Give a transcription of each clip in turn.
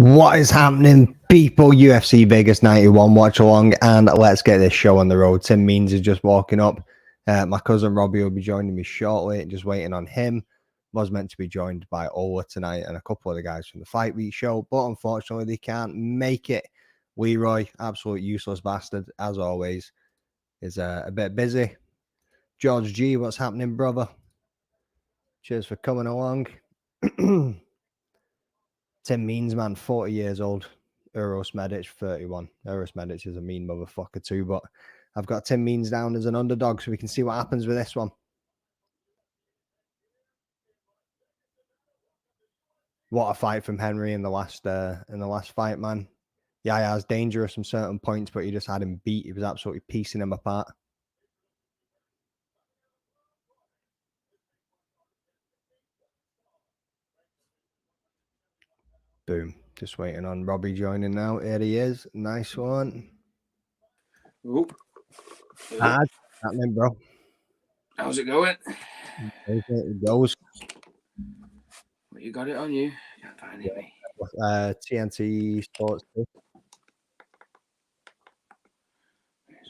What is happening, people? UFC Vegas 91 watch along, and let's get this show on the road. Tim Means is just walking up. My cousin Robbie will be joining me shortly, just waiting on him. Was meant to be joined by Ola tonight and a couple of the guys from the Fight Week show, but unfortunately they can't make it. Leroy, absolute useless bastard, as always, is a bit busy. George G, what's happening, brother? Cheers for coming along. Tim Means, man, 40 years old. Uros Medic, 31. Uros Medic is a mean motherfucker too, but I've got Tim Means down as an underdog, so we can see what happens with this one. What a fight from Henry in the last fight, man. Yeah, was dangerous from certain points, but he just had him beat. He was absolutely piecing him apart. Boom. Just waiting on Robbie joining now. Here he is. Nice one. Oop. Happening, bro. How's it going? It goes. Well, you got it on you. Can't find it, mate. TNT Sports. It's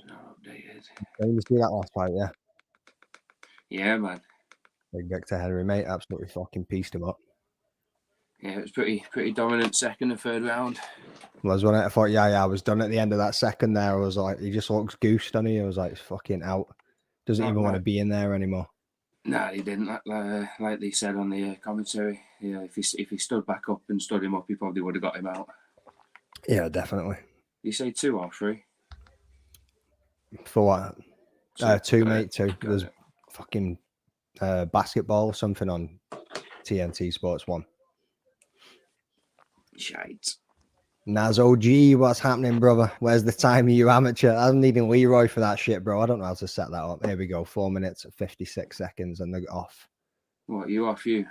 not updated. You see that last fight, yeah? Yeah, man. Big Victor Henry, mate. Absolutely fucking pieced him up. Yeah, it was pretty dominant second and third round. Was when I thought, yeah, I was done at the end of that second there. I was like, he just looks goose, doesn't he? I was like, fucking out. Doesn't even want to be in there anymore. Nah, he didn't. Like they said on the commentary, yeah, if he stood back up and stood him up, he probably would have got him out. Yeah, definitely. You say 2 or 3? For what? 2, mate. 2. There's fucking basketball or something on TNT Sports 1. Shite. Naz OG, what's happening, brother? Where's the time, you amateur? I'm needing Leroy for that shit, bro. I don't know how to set that up. Here we go. 4 minutes and 56 seconds and they're off. What, you off, you?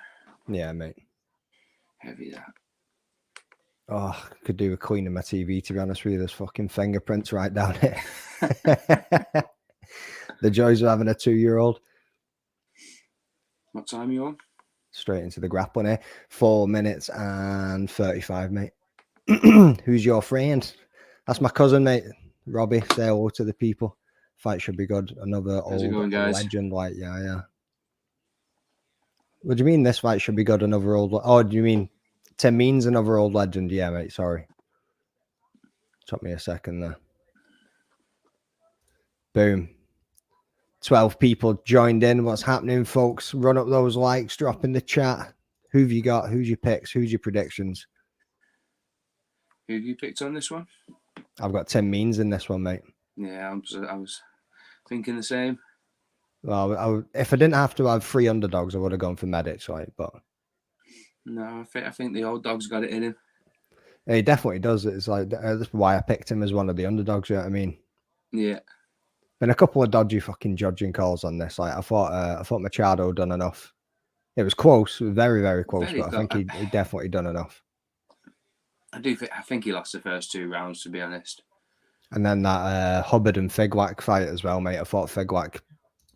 Yeah, mate. Heavy that. Oh, could do with cleaning my TV, to be honest with you. There's fucking fingerprints right down here. The joys of having a 2-year-old. What time are you on? Straight into the grappling here. 4 minutes and 35, mate. Who's your friend? That's my cousin, mate. Robbie. Say hello to the people. Fight should be good. Another old legend, like yeah. What do you mean this fight should be good? Another old. Oh, do you mean Tim Means another old legend? Yeah, mate. Sorry. Took me a second there. Boom. 12 people joined in. What's happening, folks? Run up those likes. Drop in the chat. Who've you got? Who's your picks? Who's your predictions? Who have you picked on this one? I've got Tim Means in this one, mate. Yeah, I was thinking the same. Well, if I didn't have to have 3 underdogs, I would have gone for Medic, right? But no, I think the old dog's got it in him. He definitely does. It's like that's why I picked him as one of the underdogs. You know what I mean? Yeah. Been a couple of dodgy fucking judging calls on this. Like I thought Machado done enough. It was close, very, very close, but I think he definitely done enough. I think he lost the first 2 rounds, to be honest. And then that Hubbard and Figwack fight as well, mate. I thought Figwack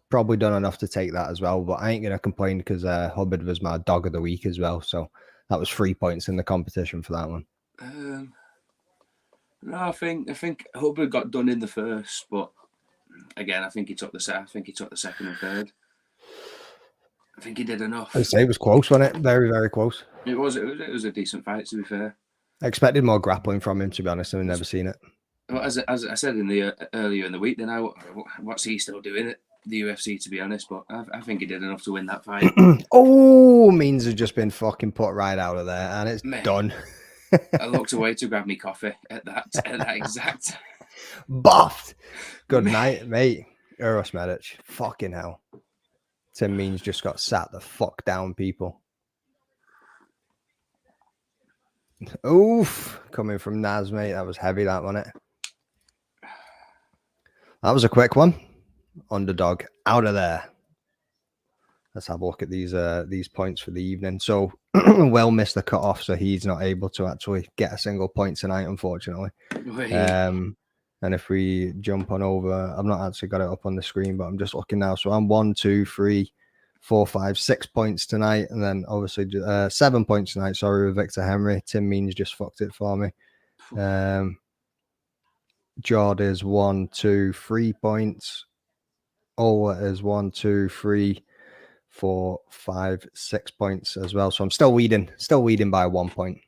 probably done enough to take that as well, but I ain't gonna complain because Hubbard was my dog of the week as well. So that was 3 points in the competition for that one. No, I think Hubbard got done in the first, but again, I think he took the second and third. I think he did enough. I'd say it was close, wasn't it? Very, very close. It was a decent fight, to be fair. I expected more grappling from him, to be honest. I've never seen it. Well, as I said earlier in the week, then what's he still doing at the UFC, to be honest? But I think he did enough to win that fight. Oh, Means has just been fucking put right out of there, and it's done. I looked away to grab me coffee at that exact. Buffed. Good night, mate. Uros Medic. Fucking hell. Tim Means just got sat the fuck down, people. Oof. Coming from Naz, mate. That was heavy, that, wasn't it? That was a quick one. Underdog out of there. Let's have a look at these points for the evening. So, Will missed the cutoff, so he's not able to actually get a single point tonight, unfortunately. And if we jump on over, I've not actually got it up on the screen, but I'm just looking now. So I'm 1, 2, 3, 4, 5, 6 points tonight, and then obviously 7 points tonight. Sorry, with Victor Henry. Tim Means just fucked it for me. Jord is 1, 2, 3 points. Ola is 1, 2, 3, 4, 5, 6 points as well. So I'm still leading by 1 point.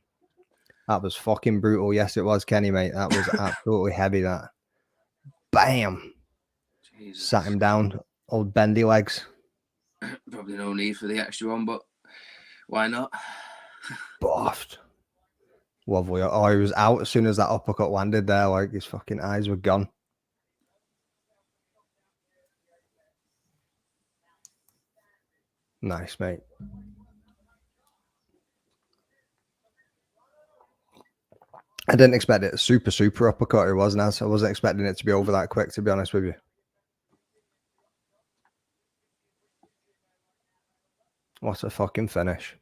That was fucking brutal. Yes, it was, Kenny, mate. That was absolutely heavy. That. Bam. Jesus. Sat him down. Old bendy legs. Probably no need for the extra one, but why not? Boffed. Lovely. Oh, he was out as soon as that uppercut landed there. Like, his fucking eyes were gone. Nice, mate. I didn't expect it. Super uppercut it was, Naz. I wasn't expecting it to be over that quick, to be honest with you. What a fucking finish.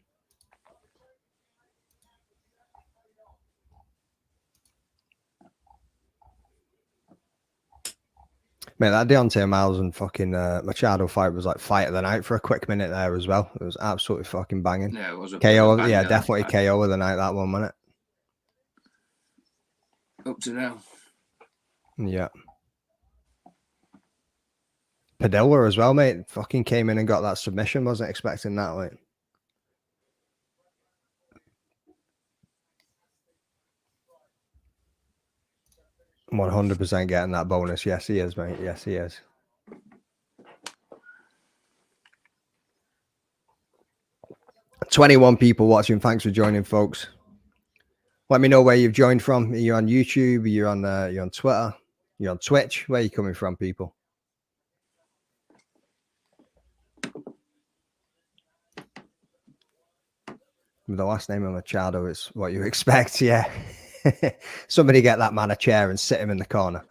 Mate, that Deontay Miles and fucking Machado fight was like fight of the night for a quick minute there as well. It was absolutely fucking banging. Yeah, it was a KO. banger, Yeah, definitely KO of the night, that one, wasn't it? Up to now. Yeah. Padilla as well, mate. Fucking came in and got that submission. Wasn't expecting that, like. %100 getting that bonus. Yes, he is, mate. Yes, he is. $21 people watching. Thanks for joining, folks. Let me know where you've joined from. Are you on YouTube? Are you on Twitter? You're on Twitch? Where are you coming from, people? With the last name of Machado, it's what you expect, yeah. Somebody get that man a chair and sit him in the corner.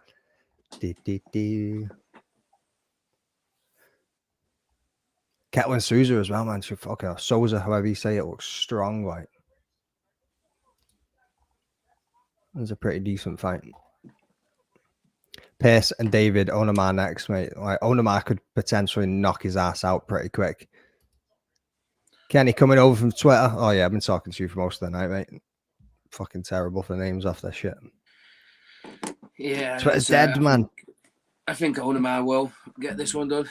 Ketlin Souza as well, man. She fucking Souza, however you say it, looks strong, like. It was a pretty decent fight. Perez and David, Onamar next, mate. Like, Onamar could potentially knock his ass out pretty quick. Kenny coming over from Twitter. Oh, yeah, I've been talking to you for most of the night, mate. Fucking terrible for names off this shit. Yeah. Twitter's dead, man. I think Onamar will get this one done.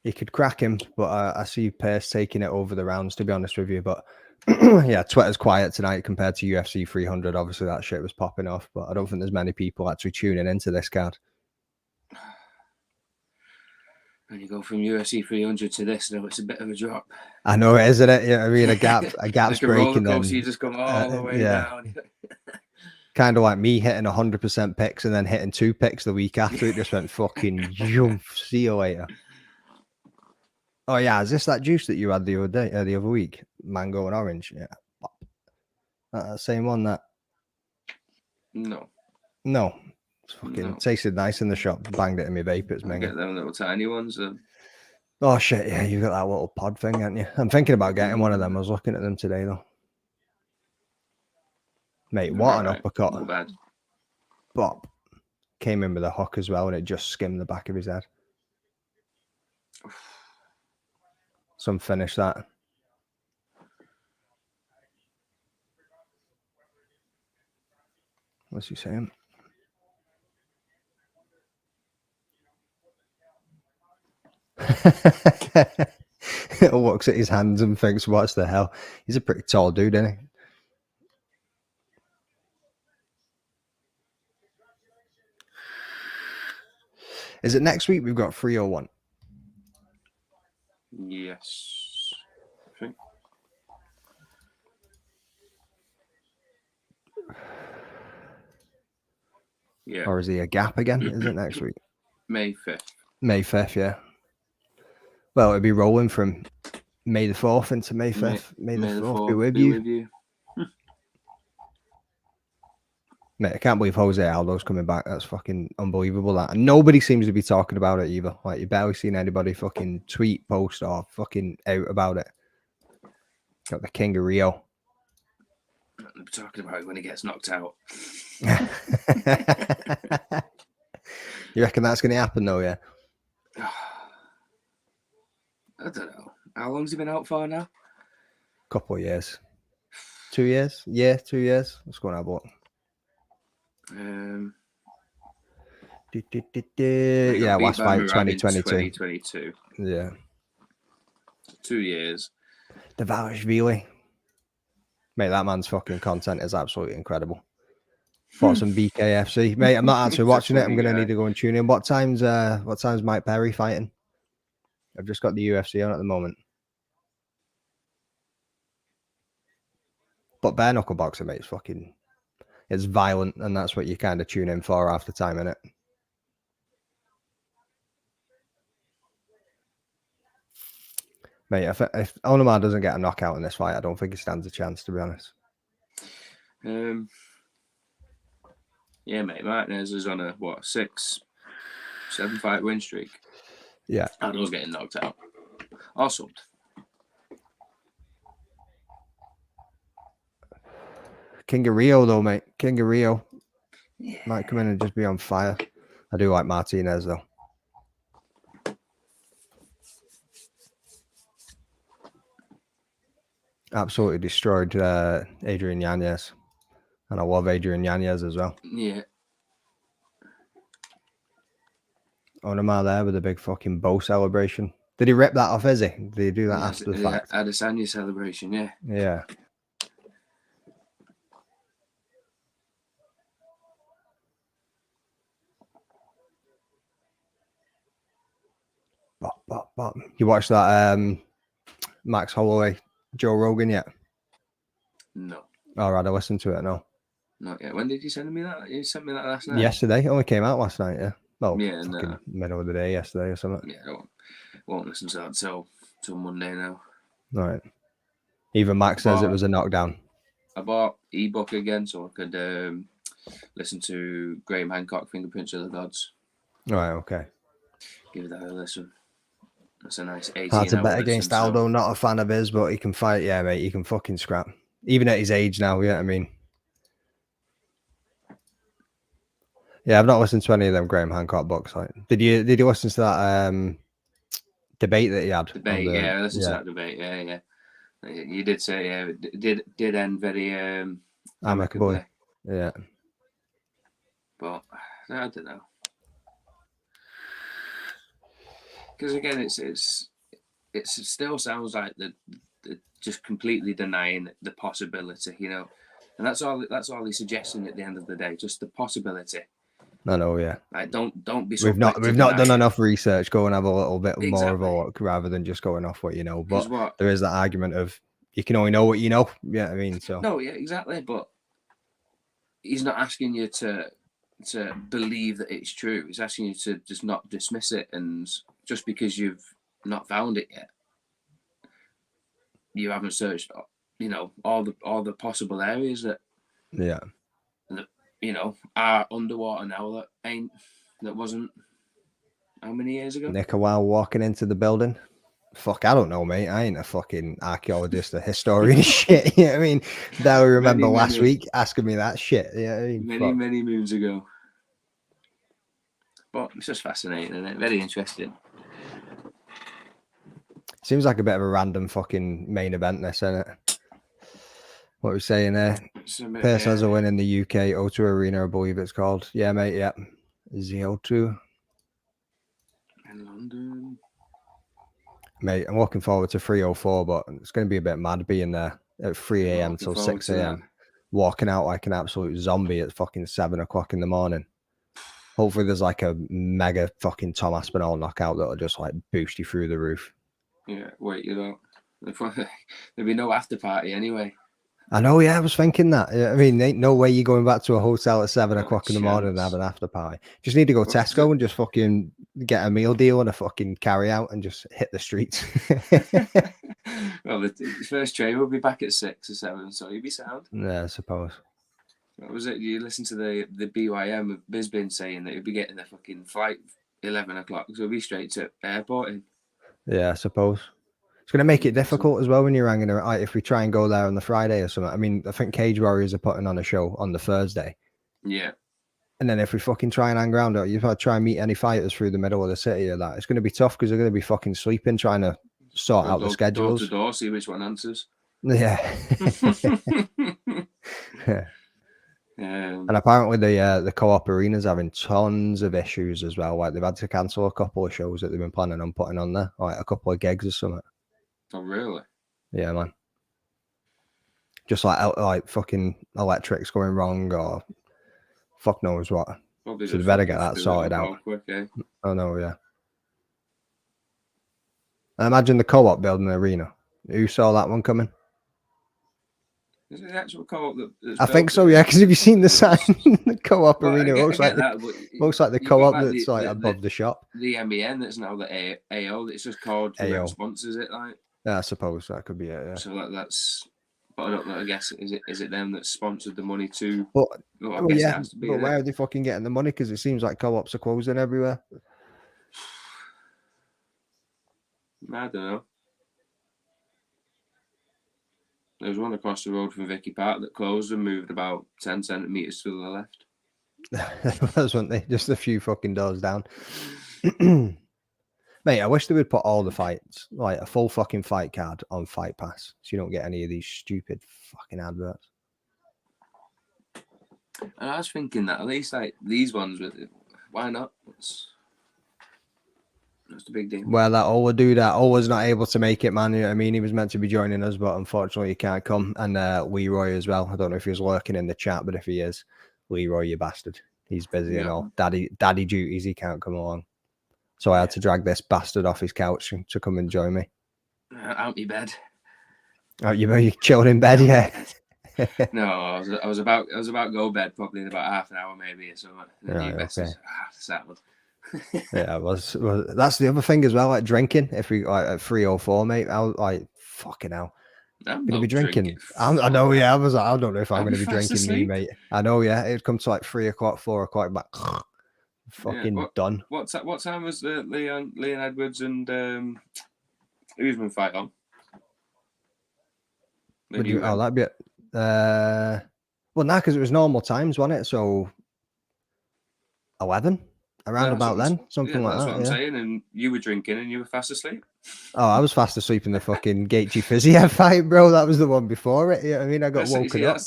He could crack him, but I see Perez taking it over the rounds, to be honest with you. But yeah, Twitter's quiet tonight compared to UFC 300. Obviously, that shit was popping off, but I don't think there's many people actually tuning into this card. When you go from UFC 300 to this, though, it's a bit of a drop. I know, isn't it? Yeah, I mean, a gap's like breaking. Then you just come all the way down. Kind of like me hitting 100% picks and then hitting 2 picks the week after. It just went fucking jump. See you later. Oh yeah, is this that juice that you had the other day, the other week? Mango and orange. Yeah, same one. That. No. It's fucking tasted nice in the shop. Banged it in my vape. It's minging. Get them little tiny ones. Oh shit! Yeah, you got that little pod thing, haven't you? I'm thinking about getting one of them. I was looking at them today though. Mate, what an uppercut! Not bad. Bop. Came in with a hook as well, and it just skimmed the back of his head. Some finish that. What's he saying? Looks at his hands and thinks, "What the hell?" He's a pretty tall dude, isn't he? Is it next week? We've got 301. Yes, I think. Yeah. Or is he a gap again? Is it next week? May 5th. May 5th, yeah. Well, it'll be rolling from May the 4th into May 5th. May the 4th be with you. Mate, I can't believe Jose Aldo's coming back. That's fucking unbelievable. That, and nobody seems to be talking about it either. Like, you barely seen anybody fucking tweet, post, or fucking out about it. Got the King of Rio. We're talking about it when he gets knocked out. You reckon that's going to happen though? Yeah. I don't know. How long's he been out for now? Couple of years. 2 years? Yeah, 2 years. Let's go and have a look. Yeah, last fight 2022. 2022. Yeah. 2 years. Davashvili. Mate, that man's fucking content is absolutely incredible. Fought some BKFC. Mate, I'm not actually watching it. I'm going to need to go and tune in. What time's Mike Perry fighting? I've just got the UFC on at the moment. But bare knuckle boxing, mate, it's violent, and that's what you kind of tune in for after time, innit? Mate, if Onamar doesn't get a knockout in this fight, I don't think he stands a chance, to be honest. Yeah, mate, Martinez is on a 6-7 fight win streak. Yeah. And was getting knocked out. Or subbed. King of Rio, though, mate. King of Rio. Yeah. Might come in and just be on fire. I do like Martinez, though. Absolutely destroyed Adrian Yanez. And I love Adrian Yanez as well. Yeah. Onamar there with a big fucking bow celebration. Did he rip that off, is he? Did he do that after the fact? Adesanya celebration, yeah. Yeah. Bop. You watched that Max Holloway, Joe Rogan yet? No. All right, I listened to it, no. Not yet. When did you send me that? You sent me that last night? Yesterday. It only came out last night, yeah. Well, yeah, middle of the day yesterday or something. Yeah, I won't listen to that till Monday now. All right. Even Max says it was a knockdown. I bought ebook again so I could listen to Graham Hancock, Fingerprints of the Gods. All right, okay. Give that a listen. That's a nice 18 Hard to bet against Aldo. Not a fan of his, but he can fight. Yeah, mate, he can fucking scrap. Even at his age now, you know what I mean? Yeah, I've not listened to any of them Graham Hancock books. Like, did you listen to that debate that he had? I listened to that debate. Yeah. You did say it did end very amicably. Yeah. But I don't know. Because again, it still sounds like the just completely denying the possibility, you know, and that's all he's suggesting at the end of the day, just the possibility. I know, yeah. Like, don't be. So we've not done enough research. Go and have a little bit more of a look rather than just going off what you know. But there is that argument of you can only know what you know. Yeah, I mean, so no, yeah, exactly. But he's not asking you to believe that it's true. He's asking you to just not dismiss it, and just because you've not found it yet, you haven't searched, you know, all the possible areas that you know are underwater now that wasn't how many years ago. Nicolau walking into the building. Fuck, I don't know, mate. I ain't a fucking archaeologist or historian shit. You know what I mean? That I remember last week asking me that shit. Yeah, you know I mean? many moons ago. But it's just fascinating, isn't it? Very interesting. Seems like a bit of a random fucking main event, this, isn't it? What are we saying there? Perez has a win in the UK, O2 Arena, I believe it's called. Yeah, mate, yeah. The O2. In London. Mate, I'm looking forward to 3:04, but it's going to be a bit mad being there at 3 a.m. till 6 a.m. Walking out like an absolute zombie at fucking 7 o'clock in the morning. Hopefully there's like a mega fucking Tom Aspinall knockout that'll just like boost you through the roof. Yeah, wait, you know, there'll be no after party anyway. I know, yeah, I was thinking that. I mean, ain't no way you're going back to a hotel at 7 o'clock in the morning and have an after party. Just need to go Tesco and just fucking get a meal deal and a fucking carry out and just hit the streets. Well, the first train will be back at 6 or 7, so you'll be sound. Yeah, I suppose. What was it? You listen to the BYM of Bisbin saying that he'll be getting the fucking flight 11 o'clock, so he'll be straight to airport. Yeah, I suppose. It's going to make it difficult as well when you're hanging around. Like, if we try and go there on the Friday or something. I mean, I think Cage Warriors are putting on a show on the Thursday. Yeah. And then if we fucking try and hang around, you've got to try and meet any fighters through the middle of the city or that. It's going to be tough because they're going to be fucking sleeping trying to sort out the schedules. Door to door, see which one answers. Yeah. Yeah. And apparently the co-op arena's having tons of issues as well. Like they've had to cancel a couple of shows that they've been planning on putting on there, like a couple of gigs or something. Oh really? Yeah, man. Just like fucking electrics going wrong or fuck knows what. Probably So they better get that sorted out. Quick, eh? I know, yeah. I imagine the co-op building the arena. Who saw that one coming? Is it the actual co-op that's I think so, yeah. Because have you seen the sign? The co-op arena looks like the co-op that's like above the shop. The MEN that's now the AO. It's just called whoever sponsors it, like. Yeah, I suppose that could be it. Yeah. So that's. But I don't know. I guess is it them that sponsored the money to? But yeah. But where are they fucking getting the money? Because it seems like co-ops are closing everywhere. I don't know. There was one across the road from Vicky Park that closed and moved about 10 centimetres to the left. Those weren't they? Just a few fucking doors down. Mate, I wish they would put all the fights, like a full fucking fight card on Fight Pass, so you don't get any of these stupid fucking adverts. And I was thinking that at least like these ones, why not? That's the big deal. Well, that Ola dude, Ola's not able to make it, man. You know what I mean? He was meant to be joining us, but unfortunately he can't come. And Leroy as well. I don't know if he was lurking in the chat, but if he is, Leroy, you bastard. He's busy and all. Daddy duties, he can't come along. So I had to drag this bastard off his couch to come and join me. Out my bed. Oh, you chilled in bed, yeah? No, I was about to go to bed probably in about half an hour maybe or something. Right, okay. Settled. Yeah, that's the other thing as well, like drinking. If we like at 3:04, mate, I was like, fucking hell. I'm gonna be drinking. I know, yeah. I was like, I don't know if I'm gonna be drinking me, mate. I know, yeah. It'd come to like 3 o'clock, 4 o'clock, back. Fucking done. What time was the Leon Edwards and Usman fight on? That'd be it. Well, nah, because it was normal times, wasn't it? So 11. Around about then, something like that. That's what I'm saying. And you were drinking and you were fast asleep. Oh, I was fast asleep in the fucking Gaethje Fiziev fight, bro. That was the one before it. Yeah, I mean, I got woken up.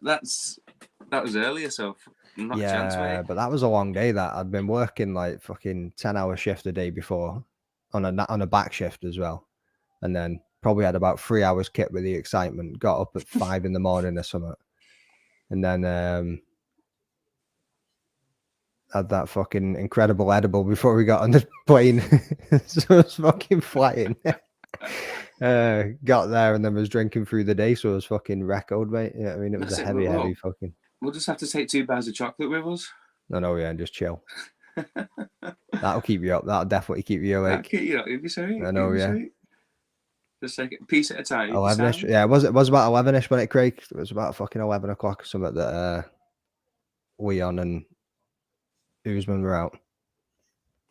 That was earlier, so not a chance, mate. But that was a long day. That I'd been working like fucking 10-hour shift the day before, on a back shift as well, and then probably had about 3 hours kit with the excitement. Got up at 5 in the morning or something, and then had that fucking incredible edible before we got on the plane. So I was fucking flying. Got there and then was drinking through the day, so I was fucking reckled, mate. Yeah, I mean, it was heavy fucking. We'll just have to take 2 bars of chocolate with us. No, yeah, and just chill. That'll keep you up. That'll definitely keep you awake. That'll keep you up. It'll be sweet. I know, yeah. Sweet. Just take it a piece at a time. 11ish. Yeah, it was about 11ish when it cracked. It was about fucking 11 o'clock or something that Leon and Usman were out.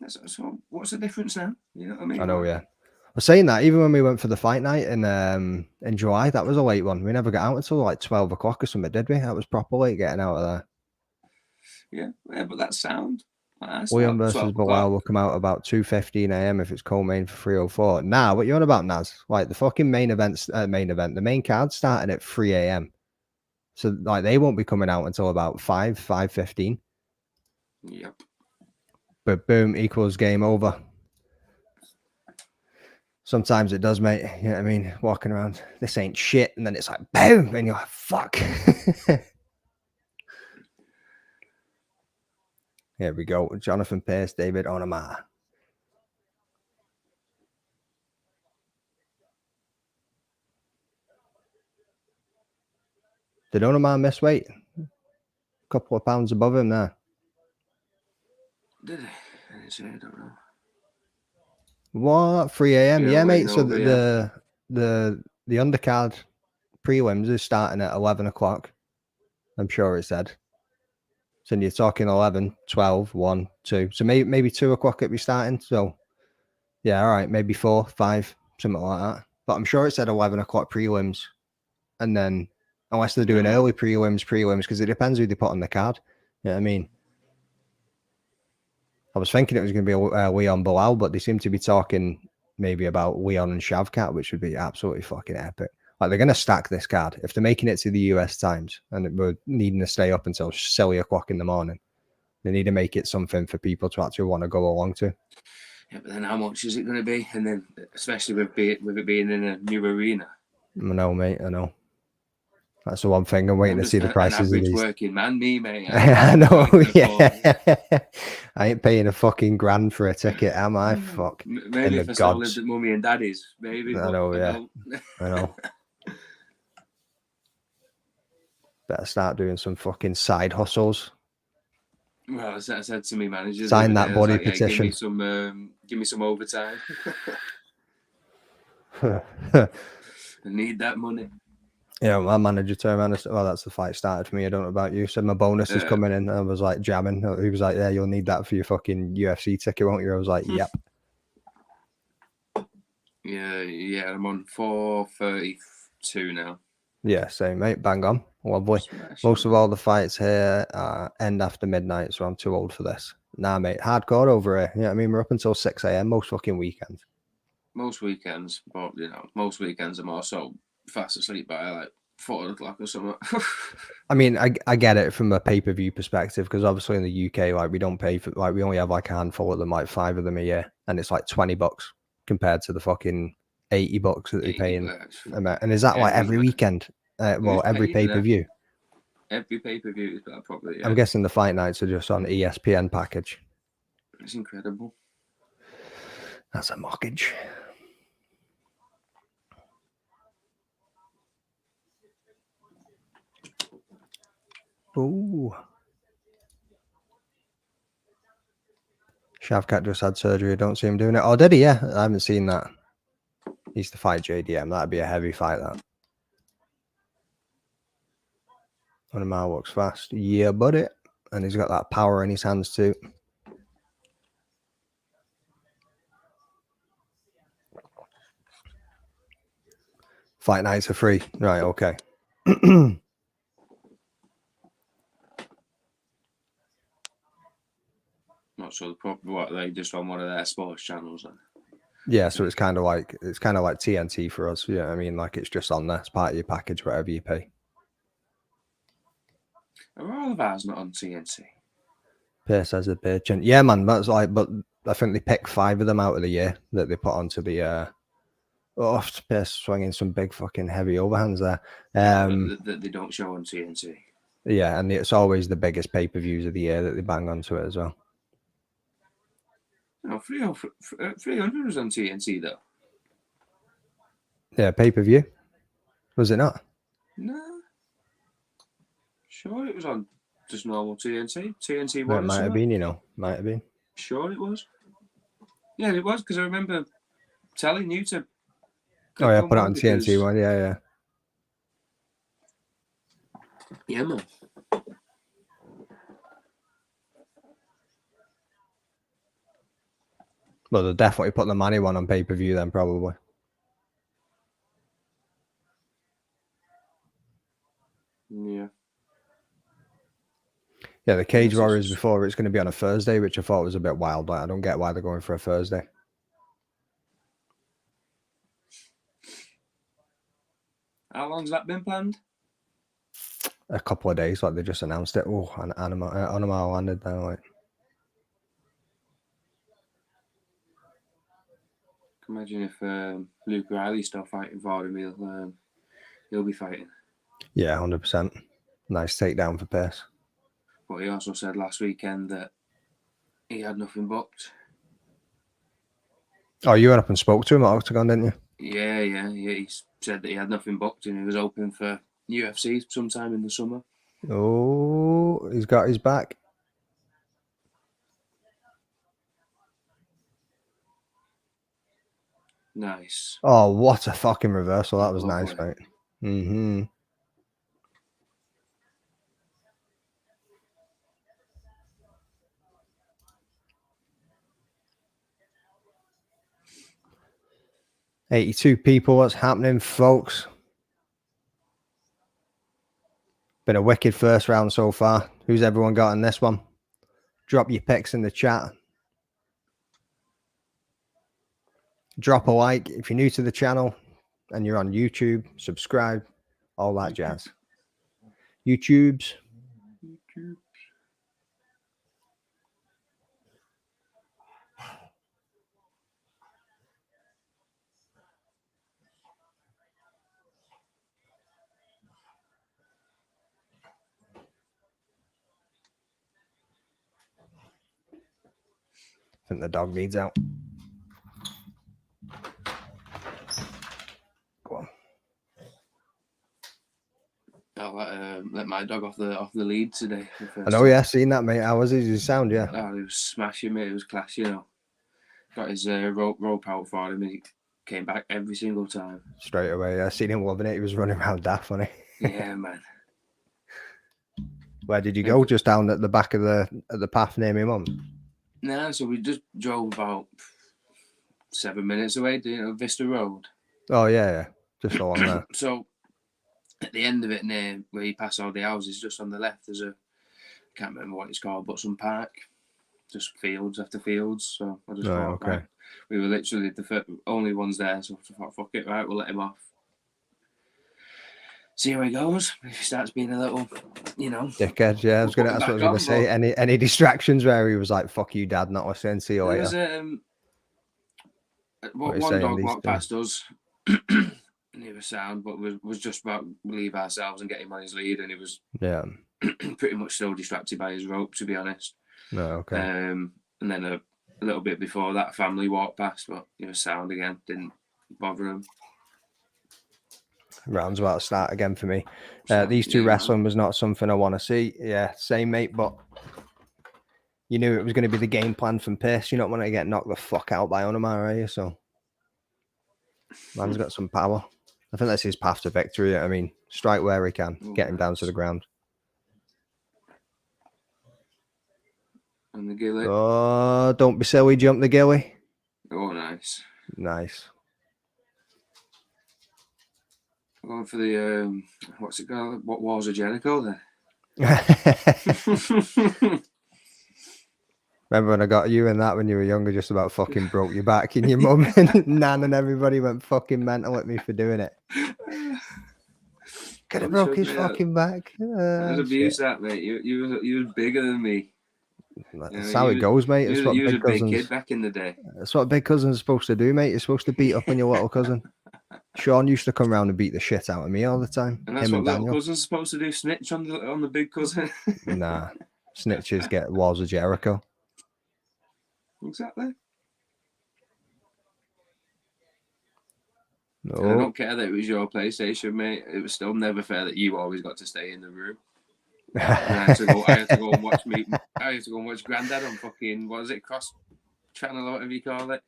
So what's the difference now? You know what I mean? I know, yeah. I was saying that even when we went for the fight night in July, that was a late one. We never got out until like 12 o'clock or something, did we? That was proper late getting out of there. Yeah, but that's sound. William versus Bilal will come out about 2:15 a.m. if it's co-main for 3:04. Now, what you on about, Naz? Like the fucking the main card starting at 3 a.m. So like they won't be coming out until about 5:15. Yep. But boom, equals game over. Sometimes it does, mate. You know what I mean? Walking around, this ain't shit, and then it's like boom, and you're like, fuck. Here we go. Jonathan Pace, David Onama. Did Onama miss weight? A couple of pounds above him there. Did he? I don't know. What? 3 a.m. Yeah, mate. So the undercard prelims is starting at 11 o'clock. I'm sure it said. So you're talking 11, 12, 1, 2. So maybe 2 o'clock it'll be starting. So yeah, all right, maybe 4, 5, something like that. But I'm sure it said 11 o'clock prelims. And then unless they're doing early prelims, because it depends who they put on the card. You know what I mean? I was thinking it was going to be Leon Bilal, but they seem to be talking maybe about Leon and Shavkat, which would be absolutely fucking epic. Like, they're going to stack this card. If they're making it to the US Times and we're needing to stay up until silly o'clock in the morning, they need to make it something for people to actually want to go along to. Yeah, but then how much is it going to be? And then, especially with it being in a new arena. I know, mate. I know. That's the one thing. I'm waiting to see the prices an of these. Working man, me, mate. I know. Yeah. I ain't paying a fucking grand for a ticket, am I? Fuck. Maybe if I still lived at mummy and daddy's, maybe. I know. Yeah. I know. Better start doing some fucking side hustles. Well, I said to me manager, sign that body petition. Give me some overtime. I need that money. Yeah, my manager turned around and said, well, that's the fight started for me. I don't know about you. Said my bonus is coming in. I was like jamming. He was like, yeah, you'll need that for your fucking UFC ticket, won't you? I was like, yep. Yeah, I'm on 432 now. Yeah, same, mate. Bang on. Lovely. Most of all the fights here end after midnight, so I'm too old for this. Nah, mate. Hardcore over here. You know what I mean? We're up until 6 a.m. most fucking weekends. Most weekends, but, most weekends I'm also fast asleep by like 4 o'clock or something. I mean, I get it from a pay-per-view perspective, because obviously in the UK, like, we don't pay for, like, we only have like a handful of them, like 5 of them a year, and it's like $20 compared to the fucking $80 that they pay in. And is that like every weekend? Well, every pay-per-view. Every pay-per-view is probably. Yeah. I'm guessing the fight nights are just on ESPN package. It's incredible. That's a mortgage. Ooh. Shavkat just had surgery. I don't see him doing it. Oh, did he? Yeah, I haven't seen that. He's to fight JDM. That'd be a heavy fight, that. One of my walks fast. Yeah, buddy. And he's got that power in his hands too. Fight nights are free. Right, okay. Not sure what they just on one of their sports channels then. Yeah, so it's kind of like TNT for us. Yeah, I mean, like, it's just on there. It's part of your package, whatever you pay. Are all of ours not on TNT? Perez says a bitch. And yeah, man, that's like, but I think they pick 5 of them out of the year that they put onto the Perez swinging some big fucking heavy overhands there. That they don't show on TNT. Yeah, and it's always the biggest pay-per-views of the year that they bang onto it as well. No, 300 was on TNT though. Yeah, pay-per-view. Was it not? No. Sure, it was on just normal TNT. TNT Well, one. it might have been, might have been. Sure, it was. Yeah, it was, because I remember telling you to. Oh yeah, put it on TNT one. Yeah. Yeah, man. Well, they'll definitely put the money one on pay-per-view then, probably. Yeah. Yeah, the Cage Warriors before, it's going to be on a Thursday, which I thought was a bit wild. Like, I don't get why they're going for a Thursday. How long's that been planned? A couple of days, like they just announced it. Oh, an Animal landed now, like. Imagine if Luke Riley's still fighting for him, he'll be fighting. Yeah, 100%. Nice takedown for Perez. But he also said last weekend that he had nothing booked. Oh, you went up and spoke to him at Octagon, didn't you? Yeah. He said that he had nothing booked and he was hoping for UFC sometime in the summer. Oh, he's got his back. Nice. Oh, what a fucking reversal. That was nice, mate. Mm-hmm. $82 people. What's happening, folks? Been a wicked first round so far. Who's everyone got in this one? Drop your picks in the chat. Drop a like if you're new to the channel and you're on YouTube. Subscribe, all that jazz. YouTubes. I think the dog needs out. Go on. I'll let my dog off the lead today. I know, yeah, seen that, mate. How was his sound? Yeah. Oh, he was smashing, mate. It was class, you know. Got his rope out for him, and he came back every single time. Straight away. I seen him loving it. He was running around daft, wasn't he? Yeah, man. Where did you go? Just down at the back of the path near my mum? Nah, so we just drove about 7 minutes away, Vista Road. Oh, yeah. Just along there. So at the end of it, near where you pass all the houses, just on the left, there's I can't remember what it's called, but some park. Just fields after fields. So I just thought, okay. Right, we were literally the only ones there, so I thought, fuck it, right, we'll let him off. See how he goes. If he starts being a little, dickhead. Yeah, that's what I was gonna say. Any distractions where he was like, "Fuck you, Dad," not listening to you later. There was one dog walked past us, and he was sound, but was just about to leave ourselves and get him on his lead, and he was pretty much still distracted by his rope, to be honest. No, okay. And then a little bit before that, a family walked past, but he was sound again. Didn't bother him. Round's about to start again for me. These two wrestling was not something I want to see. Yeah, same, mate, but you knew it was going to be the game plan from Perez. You don't want to get knocked the fuck out by Onamar, are you? So, man's got some power. I think that's his path to victory. I mean, strike where he can, get him down to the ground. And the gilly. Oh, don't be silly, jump the gilly. Oh, nice. Nice. Going for the what's it called? What Walls of Jericho there? Remember when I got you in that when you were younger, just about fucking broke your back, and your mum and Nan and everybody went fucking mental at me for doing it. Could have broke his fucking back. That was abuse, that, mate. You was bigger than me. That's how it goes, mate. You was a big kid back in the day. That's what big cousins are supposed to do, mate. You're supposed to beat up on your little cousin. Sean used to come around and beat the shit out of me all the time. And that's what little cousins are supposed to do, snitch on the big cousin. Nah, snitches get Walls of Jericho. Exactly. No. And I don't care that it was your PlayStation, mate. It was still never fair that you always got to stay in the room. I had to go and watch Grandad on fucking, what is it, Cross Channel or whatever you call it.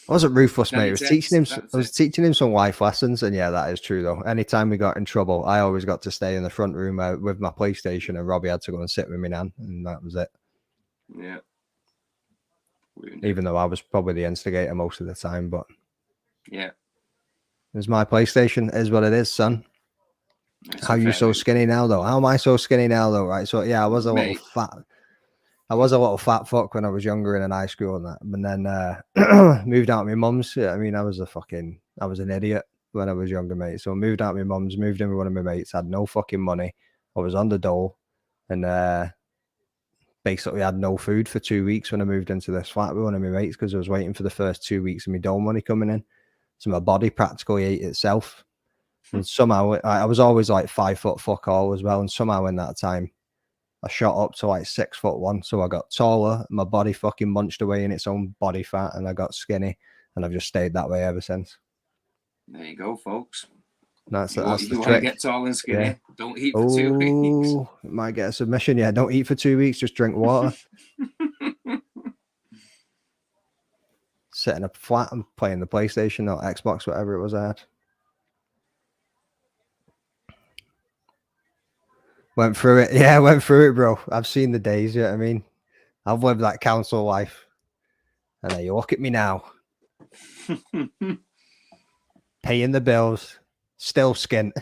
I wasn't ruthless, mate. I was teaching him some life lessons, and yeah, that is true though. Anytime we got in trouble, I always got to stay in the front room with my PlayStation, and Robbie had to go and sit with me Nan, and that was it. Yeah. Even though I was probably the instigator most of the time, but yeah, it was my PlayStation. It is what it is, son. How you so skinny now though? How am I so skinny now though? Right. So yeah, I was a little fat. I was a little fat fuck when I was younger in high school and that. And then moved out of my mum's. I mean, I was an idiot when I was younger, mate. So I moved out of my mum's, moved in with one of my mates, had no fucking money. I was on the dole and basically had no food for 2 weeks when I moved into this flat with one of my mates because I was waiting for the first 2 weeks of my dole money coming in. So my body practically ate itself. And somehow I was always like 5 foot fuck all as well. And somehow in that time, I shot up to like 6'1", so I got taller. My body fucking munched away in its own body fat, and I got skinny, and I've just stayed that way ever since. There you go, folks. That's the want trick. To get tall and skinny. Yeah. Don't eat for 2 weeks. Might get a submission. Yeah, don't eat for 2 weeks. Just drink water. Sitting up flat and playing the PlayStation or Xbox, whatever it was I had. Went through it. Yeah, went through it, bro. I've seen the days, you know what I mean? I've lived that council life. And then you look at me now. Paying the bills. Still skint.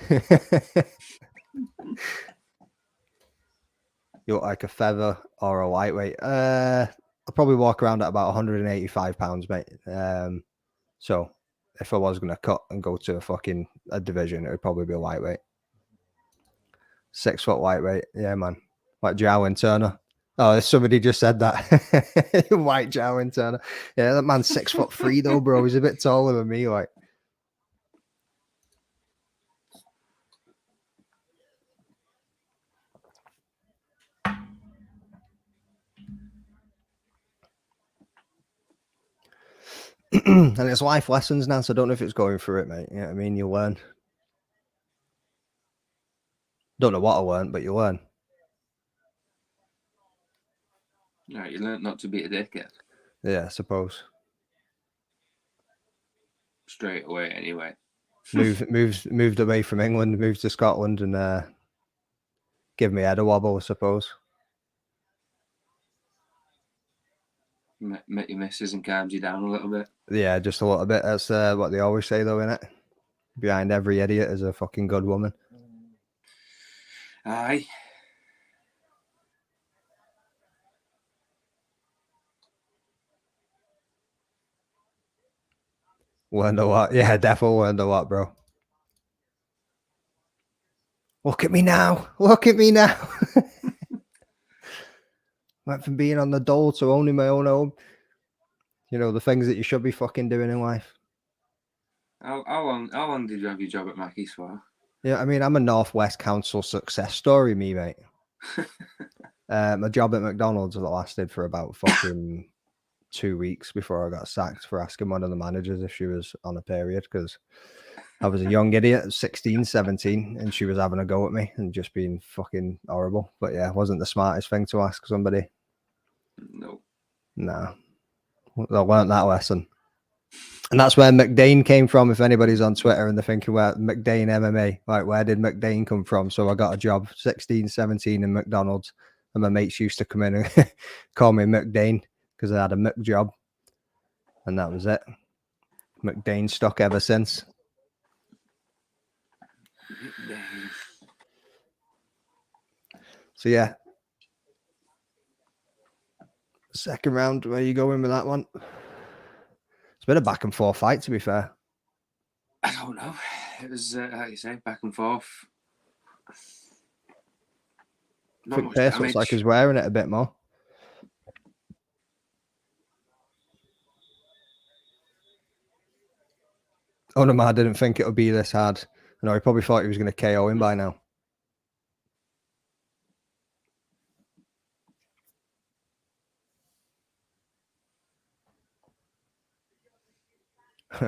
You look like a feather or a lightweight. I'll probably walk around at about 185 pounds, mate. So if I was going to cut and go to a division, it would probably be lightweight. 6 foot lightweight. Yeah, man. Like Jowen Turner. Oh, somebody just said that. White Jowen Turner. Yeah, that man's 6'3" though, bro. He's a bit taller than me, like. And it's life lessons now, so I don't know if it's going through it, mate. Yeah, I mean, you learn. Don't know what I learned, but you learn. Right, you learn not to be a dickhead. Yeah, I suppose. Straight away, anyway. Moved away from England, moved to Scotland, and give me head a wobble, I suppose. Met your missus and calms you down a little bit. Yeah, just a little bit. That's what they always say, though, innit? Behind every idiot is a fucking good woman. Aye. Learned a lot. Yeah, definitely learned a lot, bro. Look at me now. Look at me now. Went from being on the dole to owning my own home. You know, the things that you should be fucking doing in life. How long did you have your job at Mackey's for? Yeah, I mean, I'm a Northwest Council success story, me, mate. My job at McDonald's lasted for about fucking 2 weeks before I got sacked for asking one of the managers if she was on a period, because I was a young idiot, 16, 17, and she was having a go at me and just being fucking horrible. But yeah, it wasn't the smartest thing to ask somebody. No. Nah. I learned that lesson. And that's where McDane came from. If anybody's on Twitter and they're thinking, well, McDane MMA, like, where did McDane come from? So I got a job 16, 17 in McDonald's, and my mates used to come in and call me McDane because I had a Mc job. And that was it. McDane stuck ever since. So yeah. Second round, where are you going with that one? It's been a back and forth fight, to be fair. I don't know. It was, like you say, back and forth. I think Perez looks like he's wearing it a bit more. Onama didn't think it would be this hard. No, he probably thought he was going to KO him by now.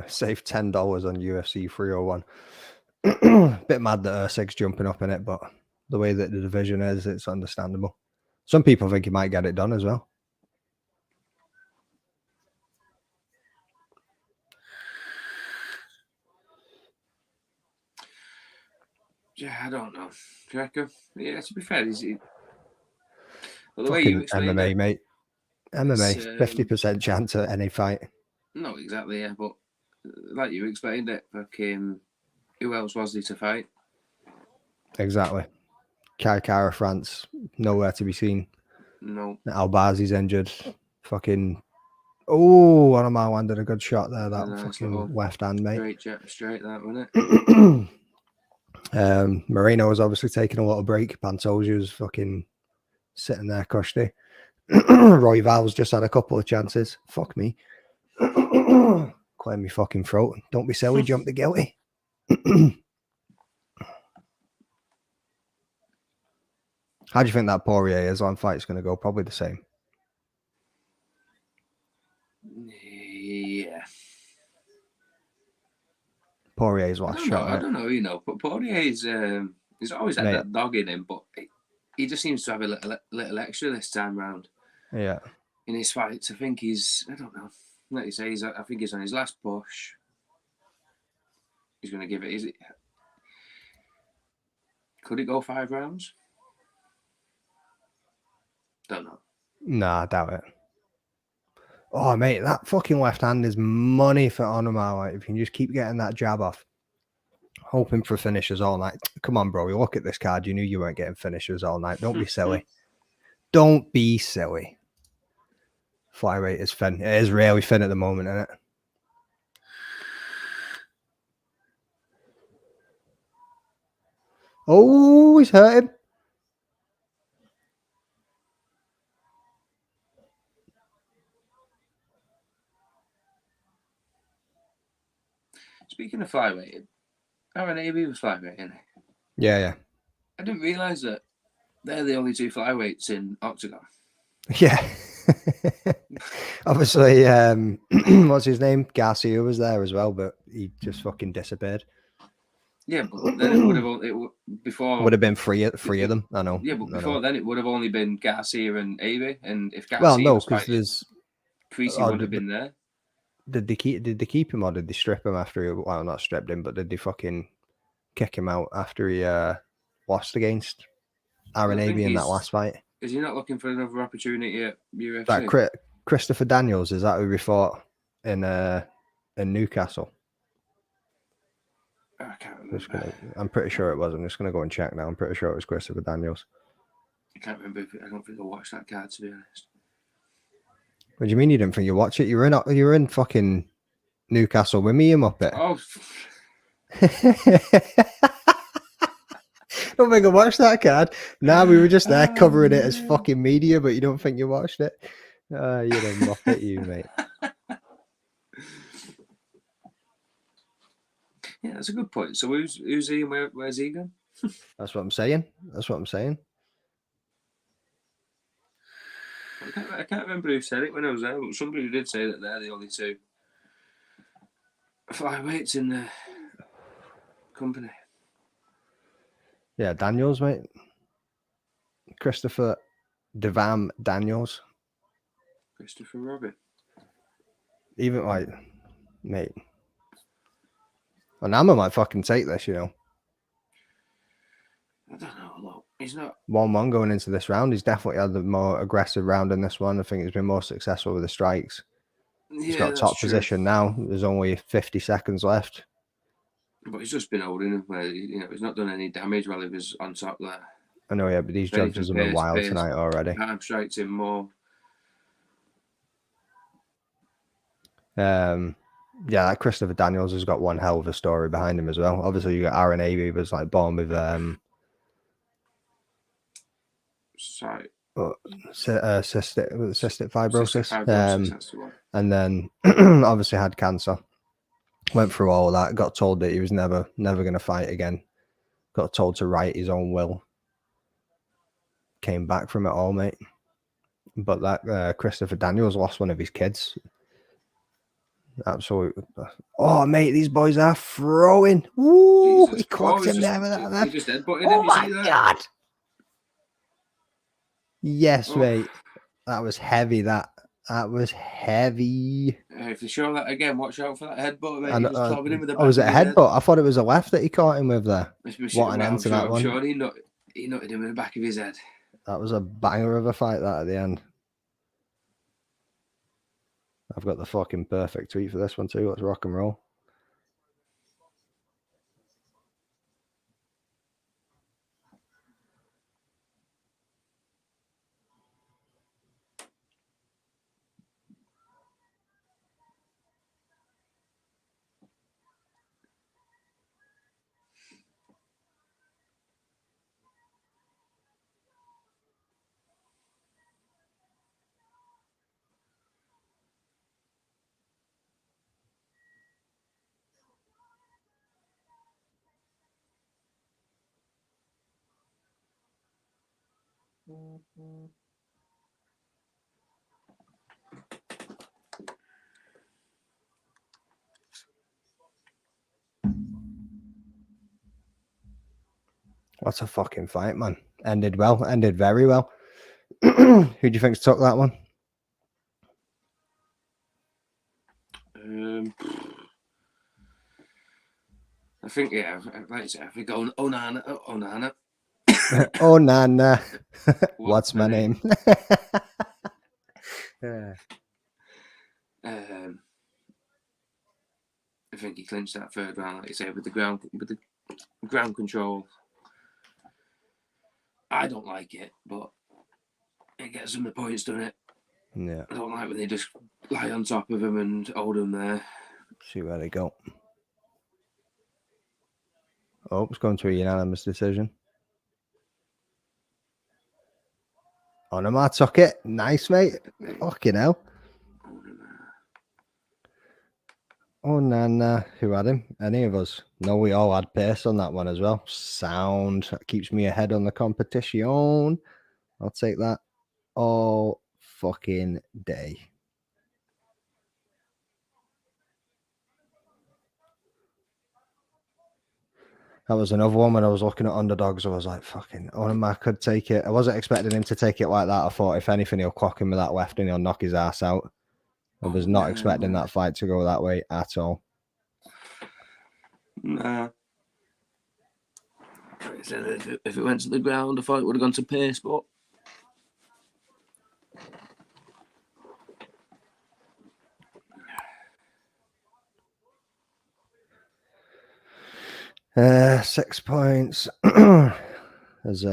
Save $10 on UFC 301. Bit mad that Usyk's jumping up in it, but the way that the division is, it's understandable. Some people think he might get it done as well. Yeah, I don't know. Do you reckon? Yeah, to be fair, well, the fucking way you explained MMA, it, mate. MMA, 50% chance at any fight. No, exactly, yeah, but like you explained it, who else was there to fight? Exactly. Kai Kara France, nowhere to be seen. No. Albazi's injured. Fucking. Oh, one of my landed a good shot there. That Nice fucking left hand, mate. Straight, that, wasn't it? Moreno was obviously taking a little break. Pantoja was fucking sitting there cushy. Roy Val's just had a couple of chances. Fuck me. Clear me fucking throat. Don't be silly, jump the guilty. How do you think that Poirier-Islam fight's going to go? Probably the same. Yeah. Poirier's last shot. I don't know, you know, but Poirier's he's always had that dog in him, but he just seems to have a little extra this time round. Yeah. In his fights, I think I don't know. Like you say, I think he's on his last push. He's going to give it. Could it go 5 rounds? Don't know. Nah, I doubt it. Oh, mate, that fucking left hand is money for Onuma. Like, if you can just keep getting that jab off, hoping for finishers all night. Come on, bro. You look at this card. You knew you weren't getting finishers all night. Don't be silly. Don't be silly. Flyweight is thin. It is really thin at the moment, isn't it? Oh, he's hurt him. Speaking of flyweight, Aaron Abbey was flyweight, isn't he? Yeah. I didn't realise that they're the only 2 flyweights in Octagon. Yeah. Obviously, what's his name? Garcia was there as well, but he just fucking disappeared. Yeah, but then it would have before would have been three of them. I know. Yeah, but before then it would have only been Garcia and Abbey, and if Garcia well, no, was because fighting, there's Creasy would have been there. Did they keep him or did they strip him after he? Well, not stripped him, but did they fucking kick him out after he lost against Aaron Abbey in that last fight? Is he not looking for another opportunity at UFC? That Christopher Daniels, is that who we fought in Newcastle? I can't remember. I'm pretty sure it was. I'm just gonna go and check now. I'm pretty sure it was Christopher Daniels. I can't remember. I don't think I watched that card, to be honest. What do you mean you didn't think you watched it? You were in fucking Newcastle with me, you muppet. Oh. Don't think I watched that card. Nah, we were just there covering it as fucking media, but you don't think you watched it? You're a muppet, you, mate. Yeah, that's a good point. So who's he and where's he going? That's what I'm saying. I can't remember who said it when I was there, but somebody did say that they're the only 2 flyweights in the company. Yeah, Daniels, mate. Christopher Devam Daniels. Christopher Robbie. Even like, mate. Onama might fucking take this, you know. I don't know. Look, he's not 1-1 going into this round. He's definitely had the more aggressive round in this one. I think he's been more successful with the strikes. He's got top position now. There's only 50 seconds left. But he's just been holding him where, you know, he's not done any damage while he was on top there. I know, yeah, but these judges have been wild tonight already. Time strikes him more. Yeah, that Christopher Daniels has got one hell of a story behind him as well. Obviously, you got Aaron Abbey was like born with cystic fibrosis, and then obviously had cancer. Went through all that. Got told that he was never going to fight again. Got told to write his own will. Came back from it all, mate. But that Christopher Daniels lost one of his kids. Absolutely. Oh, mate, these boys are throwing. Ooh, he clocked him there with that. He just headbutted him. Oh my God. Yes, mate. That was heavy. That was heavy. If you show that again, watch out for that headbutt, mate. He just clobbered him with the back was it a headbutt? head. I thought it was a left that he caught him with there. What an end to that one. Sure, he nutted him in the back of his head. That was a banger of a fight, that, at the end. I've got the fucking perfect tweet for this one too. Let's rock and roll. What a fucking fight, man. Ended well. Ended very well. Who do you think's took that one? I think, yeah, like I said, I think Onana. Oh, Nana. What's my name? I think he clinched that 3rd round, like you say, with the ground control. I don't like it, but it gets them the points, doesn't it? Yeah. I don't like when they just lie on top of him and hold him there. See where they go. Oh, it's going to a unanimous decision. Onama took it. Nice, mate. Fucking hell. Oh, Nana. Who had him? Any of us? No, we all had Perez on that one as well. Sound. That keeps me ahead on the competition. I'll take that all fucking day. That was another one when I was looking at underdogs. I was like, fucking, Onama could take it. I wasn't expecting him to take it like that. I thought, if anything, he'll clock him with that left and he'll knock his ass out. I was not expecting that fight to go that way at all. Nah. If it went to the ground, I thought it would have gone to Pace, but... Uh, 6 points. Has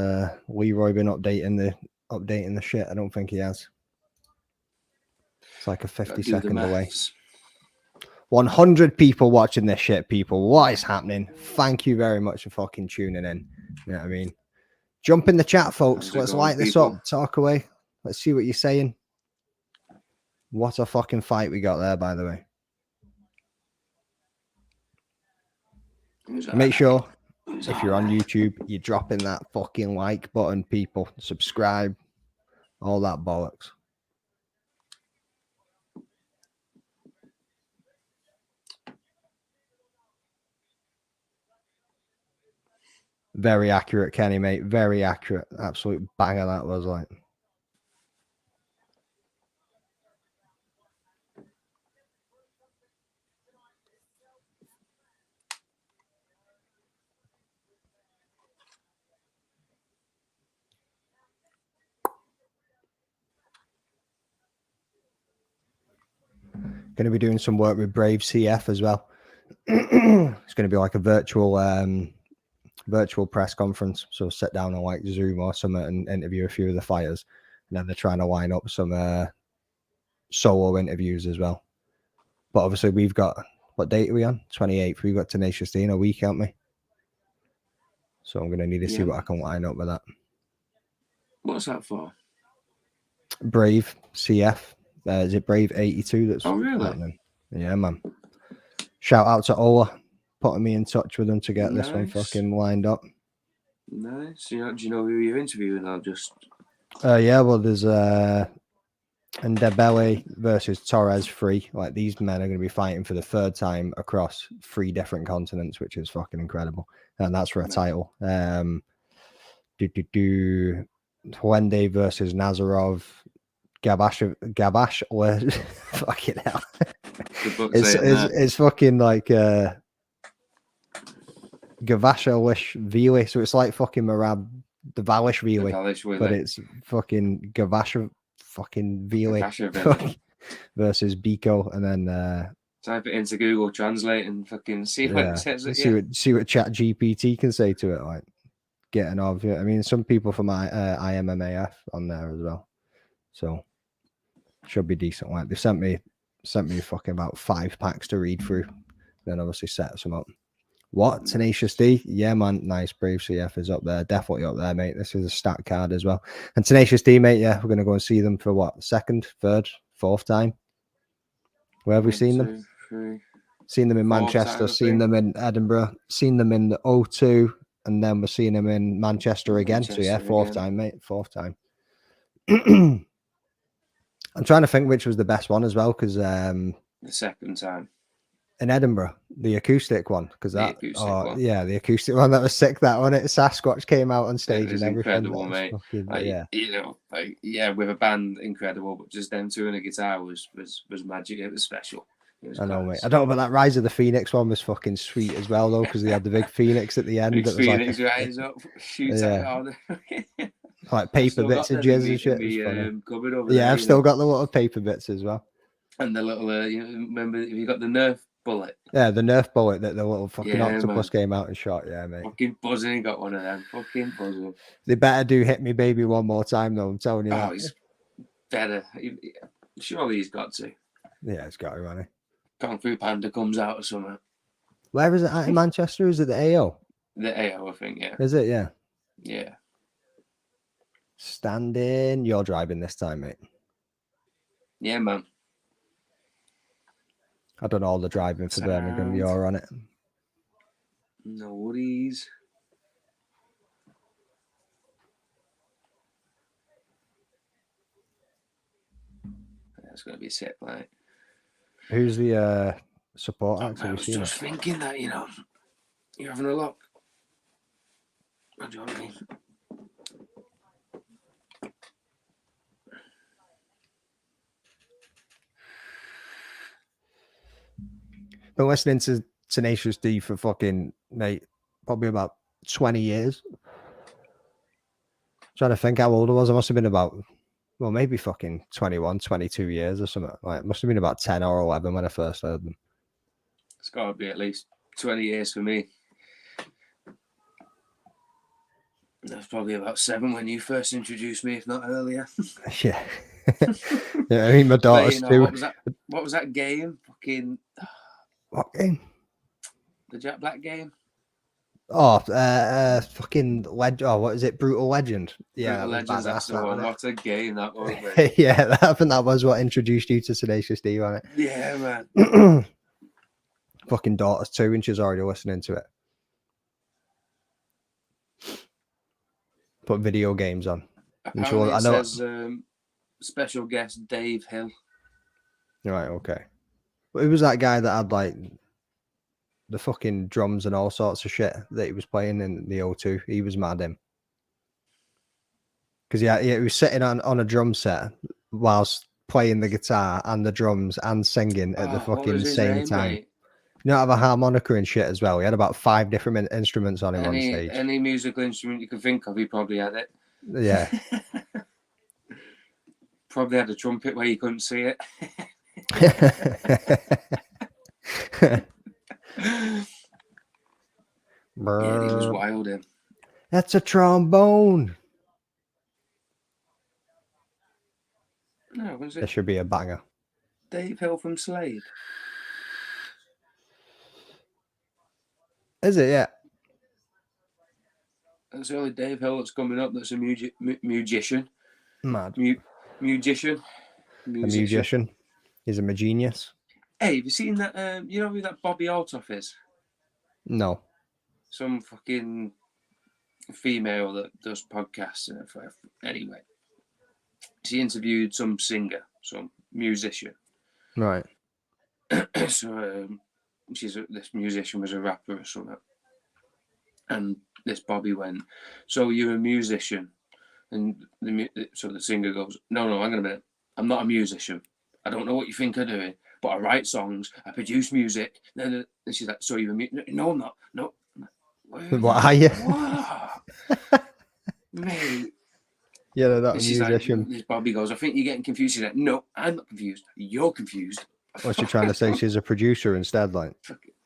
Leroy been updating the shit? I don't think he has. It's like a 50-second delay. 100 people watching this shit, people. What is happening? Thank you very much for fucking tuning in. You know what I mean? Jump in the chat, folks. Let's light this up. Talk away. Let's see what you're saying. What a fucking fight we got there, by the way. Make sure, if you're on YouTube, you're dropping that fucking like button, people. Subscribe. All that bollocks. Very accurate, Kenny, mate. Very accurate. Absolute banger that was like. Going to be doing some work with Brave CF as well. It's going to be like a virtual press conference. So sit down on like Zoom or something and interview a few of the fighters. And then they're trying to line up some solo interviews as well. But obviously we've got, what date are we on? 28th. We've got Tenacious D in a week, haven't we? So I'm going to need to see what I can line up with that. What's that for? Brave CF. Is it Brave 82 that's really? happening? Yeah, man. Shout out to Ola putting me in touch with them to get this one fucking lined up. Nice. Do you know who you're interviewing? I'll just... Yeah, well, there's Ndebele versus Torres 3. Like, these men are going to be fighting for the third time across 3 different continents, which is fucking incredible. And that's for a title. Twende versus Nazarov. Gabash, fucking hell. It's fucking like Gavashalish, so it's like fucking Marab the Valishvili, but it's fucking Gavasha fucking Vili versus Biko, and then type it into Google Translate and fucking see what it says. See what Chat GPT can say to it, like getting off. I mean, some people from IMMAF on there as well, so should be decent. Like they sent me fucking about 5 packs to read through, then obviously set some up. What? Tenacious D? Yeah, man. Nice. Brave CF is up there. Definitely up there, mate. This is a stat card as well. And Tenacious D, mate, yeah, we're going to go and see them for what? 2nd, 3rd, 4th time? Where have we seen them? 3. Seen them in Manchester, seen them in Edinburgh, seen them in the O2, and then we're seeing them in Manchester again. So, yeah, 4th time, mate. 4th time. I'm trying to think which was the best one as well, because... the 2nd time. In Edinburgh, the acoustic one, because that, one. Yeah, the acoustic one, that was sick. That one, Sasquatch came out on stage and everything. Incredible, mate. Fucking, like, yeah, you know, like with a band, incredible. But just them two and a guitar was magic. It was special. I know, mate. I don't know, but that Rise of the Phoenix one was fucking sweet as well, though, because they had the big Phoenix at the end. Big that was Phoenix like rise up, shoots out like paper bits and jizz and shit. Yeah, I've still got the little paper bits as well. And the little, you remember, you got the Nerf bullet. Yeah, the Nerf bullet that the little fucking octopus came out and shot. Yeah, mate. Fucking buzzing, got one of them. Fucking buzzing. They better do Hit Me Baby one more time, though. I'm telling you that. He's better. Surely he's got to. Yeah, it's got to, hasn't he? Kung Fu Panda comes out or something. Where is it at in Manchester? Is it the AO? The AO, I think, yeah. Is it? Yeah. Yeah. Standing. You're driving this time, mate. Yeah, man. I done all the driving for Birmingham. You're on it. No worries. That's going to be sick, mate. Who's the support act? I was just thinking that, you know, you're having a look. What do you want to mean? Been listening to Tenacious D for fucking, mate, probably about 20 years. Trying to think how old I was. I must have been about, well, maybe fucking 21, 22 years or something. Like, it must have been about 10 or 11 when I first heard them. It's got to be at least 20 years for me. That's probably about 7 when you first introduced me, if not earlier. Yeah. Yeah, I mean, my daughter's but, you know, too. What was that game? Fucking. What game? The Jack Black game? Oh, fucking legend. Oh, what is it? Brutal Legend. Yeah, Brutal Legends. That's the one. What a game that was. Yeah, I think that was what introduced you to Tenacious D, wasn't it? Yeah, man. Fucking daughter's too, and she's already listening to it. Put video games on. Apparently it says special guest Dave Hill. Right, okay. But who was that guy that had like the fucking drums and all sorts of shit that he was playing in the O2? He was mad him. Because he was sitting on a drum set whilst playing the guitar and the drums and singing at the fucking same time. Mate? You know, have a harmonica and shit as well. He had about 5 different instruments on him on stage. Any musical instrument you can think of, he probably had it. Yeah. Probably had a trumpet where you couldn't see it. Yeah, he was wild. Him. That's a trombone. No, was it? There should be a banger. Dave Hill from Slade. Is it? Yeah. That's the only Dave Hill that's coming up. That's a musician. Mad. Musician. A musician. He's a genius. Hey, have you seen that? You know who that Bobby Altoff is? No. Some fucking female that does podcasts. Anyway, she interviewed some singer, some musician. Right. So this musician was a rapper or something, and this Bobby went, "So you're a musician?" And so the singer goes, "No, hang on a minute. I'm not a musician. I don't know what you think I'm doing, but I write songs, I produce music." And she's like, "So you're a musician?" "No, I'm not. No." What are you? Mate. Yeah, they're not a musician. Like, this Bobby goes, "I think you're getting confused." She's like, "No, I'm not confused. You're confused." What's she trying to say? She's a producer instead, like?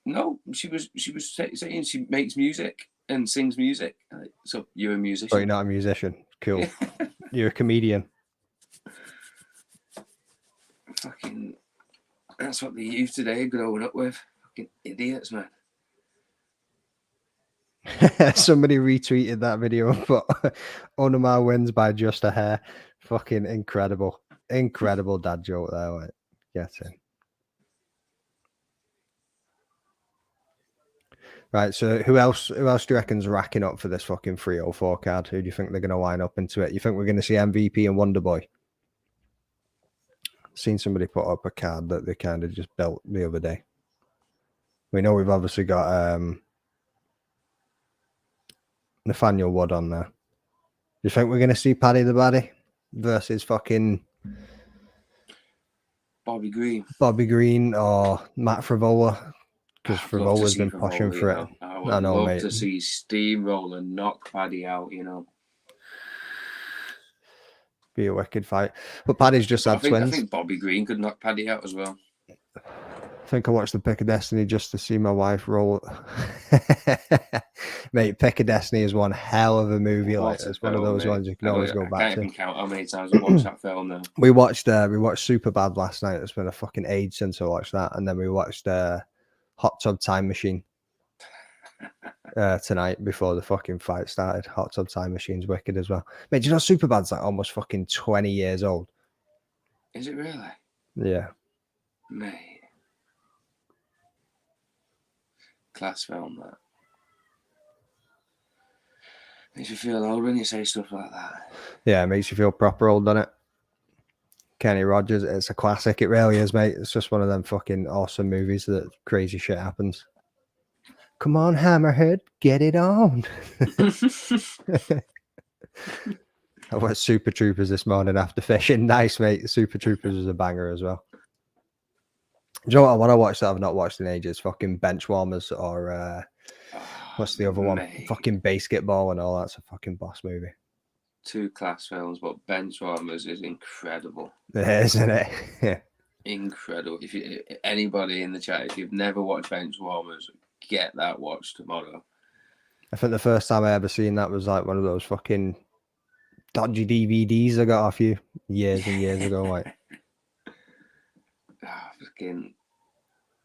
No, she was saying she makes music and sings music. So you're a musician. But you're not a musician. Cool. You're a comedian. Fucking, that's what the youth today are growing up with. Fucking idiots, man. Somebody retweeted that video, but Onamar wins by just a hair. Fucking incredible. Incredible dad joke there, like. Get in. Right, so who else do you reckon's racking up for this fucking 304 card? Who do you think they're going to line up into it? You think we're going to see MVP and Wonderboy? Seen somebody put up a card that they kind of just built the other day. We know we've obviously got Nathaniel Wood on there. Do you think we're going to see Paddy the Baddy versus fucking Bobby Green or Matt Frivola? Because Frivola's been pushing for it. I would love to see Steamroller knock Paddy out, you know. Be a wicked fight. But Paddy's just had twins. I think Bobby Green could knock Paddy out as well. I think I watched the Pick of Destiny just to see my wife roll. Mate, Pick of Destiny is one hell of a movie. Like, it's one of those ones you can always go back to. I can't even count how many times I watched that film now. We watched Superbad last night. It's been a fucking age since I watched that. And then we watched Hot Tub Time Machine. tonight before the fucking fight started. Hot Tub Time Machine's wicked as well. Mate, do you know Superbad's like almost fucking 20 years old? Is it really? Yeah. Mate. Class film, that. Makes you feel old when you say stuff like that. Yeah, it makes you feel proper old, doesn't it? Kenny Rogers, it's a classic. It really is, mate. It's just one of them fucking awesome movies that crazy shit happens. Come on, Hammerhead, get it on. I went Super Troopers this morning after fishing. Nice, mate. Super Troopers was a banger as well. Do you know what I want to watch that I've not watched in ages? Fucking Benchwarmers or what's the other one? Fucking Basketball and all. That's a fucking boss movie. 2 class films, but Benchwarmers is incredible. It is, isn't it? Yeah. Incredible. If you, anybody in the chat, if you've never watched Benchwarmers, get that watch tomorrow. I think the first time I ever seen that was like one of those fucking dodgy DVDs I got off you years and years ago. Like, fucking,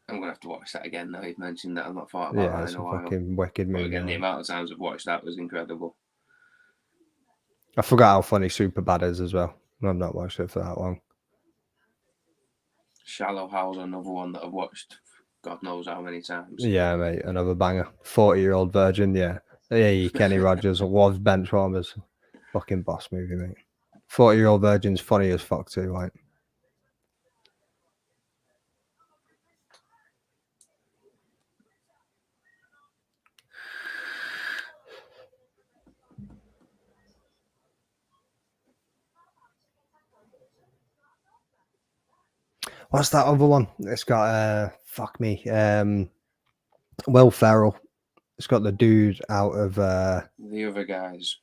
I'm gonna have to watch that again now. You've mentioned that. I've not thought about that it's in a a while. fucking wicked movie. But again, the amount of times I've watched that was incredible. I forgot how funny Superbad is as well. I've not watched it for that long. Shallow Howl's another one that I've watched God knows how many times. Yeah, mate, another banger. 40-year-old virgin, yeah. Yeah, Kenny Rogers loves Benchwarmers. Fucking boss movie, mate. 40-year-old virgin's funny as fuck too, like. What's that other one? It's got fuck me. Will Ferrell. It's got the dude out of The Other Guys.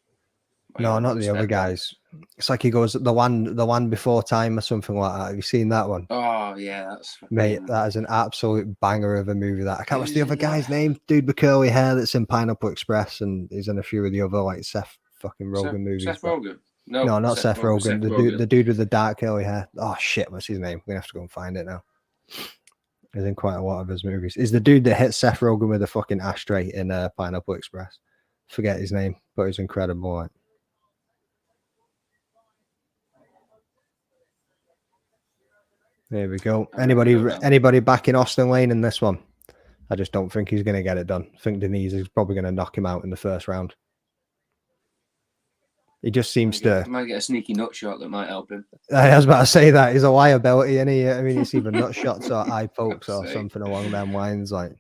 No, not The Other Guys. It's like he goes the one before time or something like that. Have you seen that one? Oh yeah, that's fucking... Mate, that is an absolute banger of a movie. That I can't remember the other guy's name. Dude with curly hair that's in Pineapple Express and he's in a few of the other like Seth fucking Rogen movies. Seth Rogen. No, not Seth Rogen. The dude with the dark curly hair. Oh shit, what's his name? We're gonna have to go and find it now. He's in quite a lot of his movies. He's the dude that hits Seth Rogen with a fucking ashtray in Pineapple Express. Forget his name, but he's incredible. Like. There we go. Anybody backing Austin Lane in this one? I just don't think he's going to get it done. I think Denise is probably going to knock him out in the first round. He just seems to... Might get a sneaky nut shot that might help him. I was about to say that. He's a liability, isn't he? I mean, it's either nut shots or eye pokes or something along them lines. Like,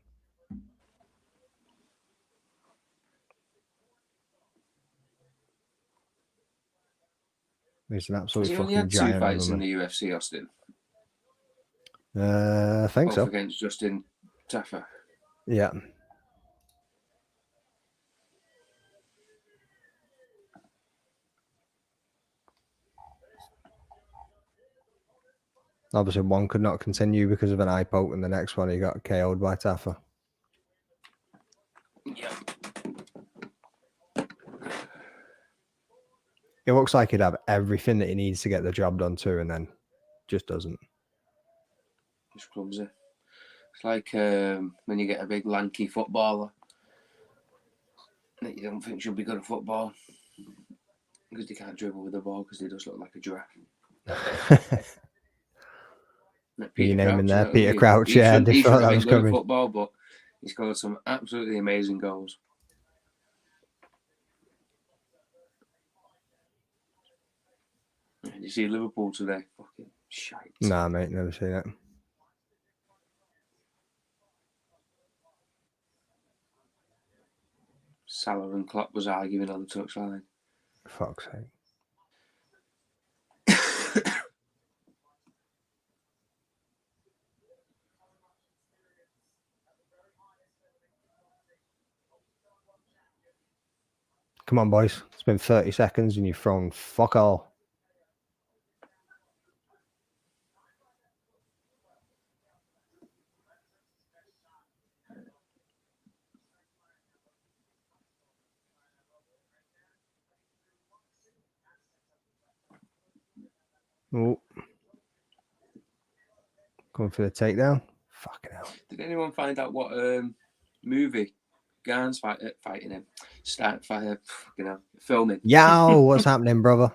he's an absolute fucking giant. He only had 2 fights in the UFC, Austin. I think so. Against Justin Taffer. Yeah. Obviously, one could not continue because of an eye poke, and the next one he got KO'd by Taffer. Yeah. It looks like he'd have everything that he needs to get the job done too, and then just doesn't. Just clumsy. It's like when you get a big lanky footballer that you don't think should be good at football because they can't dribble with the ball because they just look like a giraffe. You name him there, Peter Crouch. Yeah, they thought that was coming. Football, but he's scored some absolutely amazing goals. Did you see Liverpool today? Fucking shite. Nah, mate, never seen it. Salah and Klopp was arguing on the touchline. Fuck's sake. Come on, boys. It's been 30 seconds and you've thrown fuck all. Oh. Going for the takedown. Fucking hell. Did anyone find out what movie Garn's fighting him. Filming. Yow, what's happening, brother?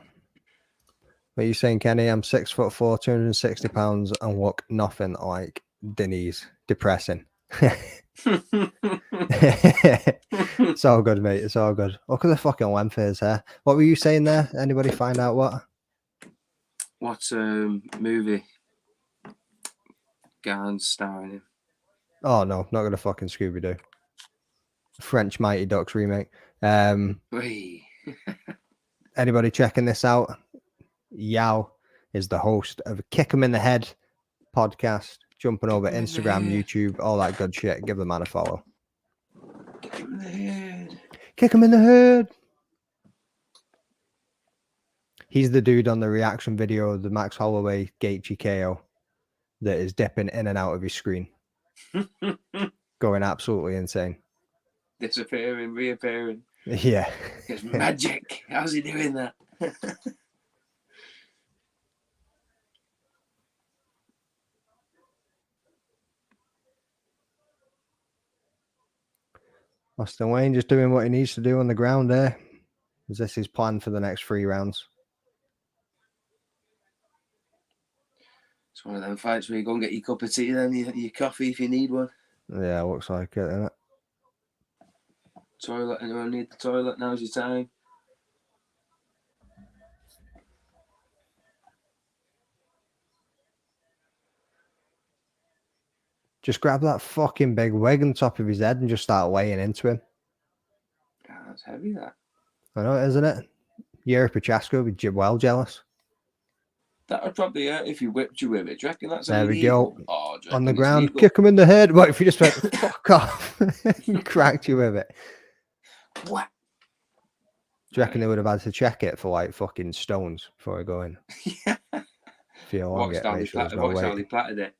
What are you saying, Kenny? I'm 6'4", 260 pounds, and look nothing like Denise. Depressing. It's all good, mate. It's all good. Look at the fucking length of his hair. What were you saying there? Anybody find out what? What movie? Garn's starring in. Oh no, not gonna fucking Scooby Doo. French Mighty Ducks remake. Anybody checking this out? Yao is the host of Kick 'em in the Head podcast. Jumping over Instagram, YouTube, all that good shit. Give the man a follow. Kick him in the head. Kick him in the head. He's the dude on the reaction video of the Max Holloway Gaethje KO that is dipping in and out of his screen. Going absolutely insane. Disappearing, reappearing. Yeah. It's magic. How's he doing that? Austin Wayne just doing what he needs to do on the ground there. Is this his plan for the next 3 rounds? It's one of them fights where you go and get your cup of tea, then your coffee if you need one. Yeah, looks like it, isn't it? Toilet, anyone need the toilet? Now's your time. Just grab that fucking big wig on top of his head and just start laying into him. God, that's heavy, that. I know, isn't it? Yuri Prochaska would be well jealous. That would probably hurt if you whipped you with it. Do you reckon that's there illegal? we go. Oh, on the ground, legal? Kick him in the head. What if you just went, fuck off? Cracked you with it. What? Do you reckon they would have had to check it for like fucking stones before I go in? Yeah. If you want it, make sure there's no weight. How they platted it.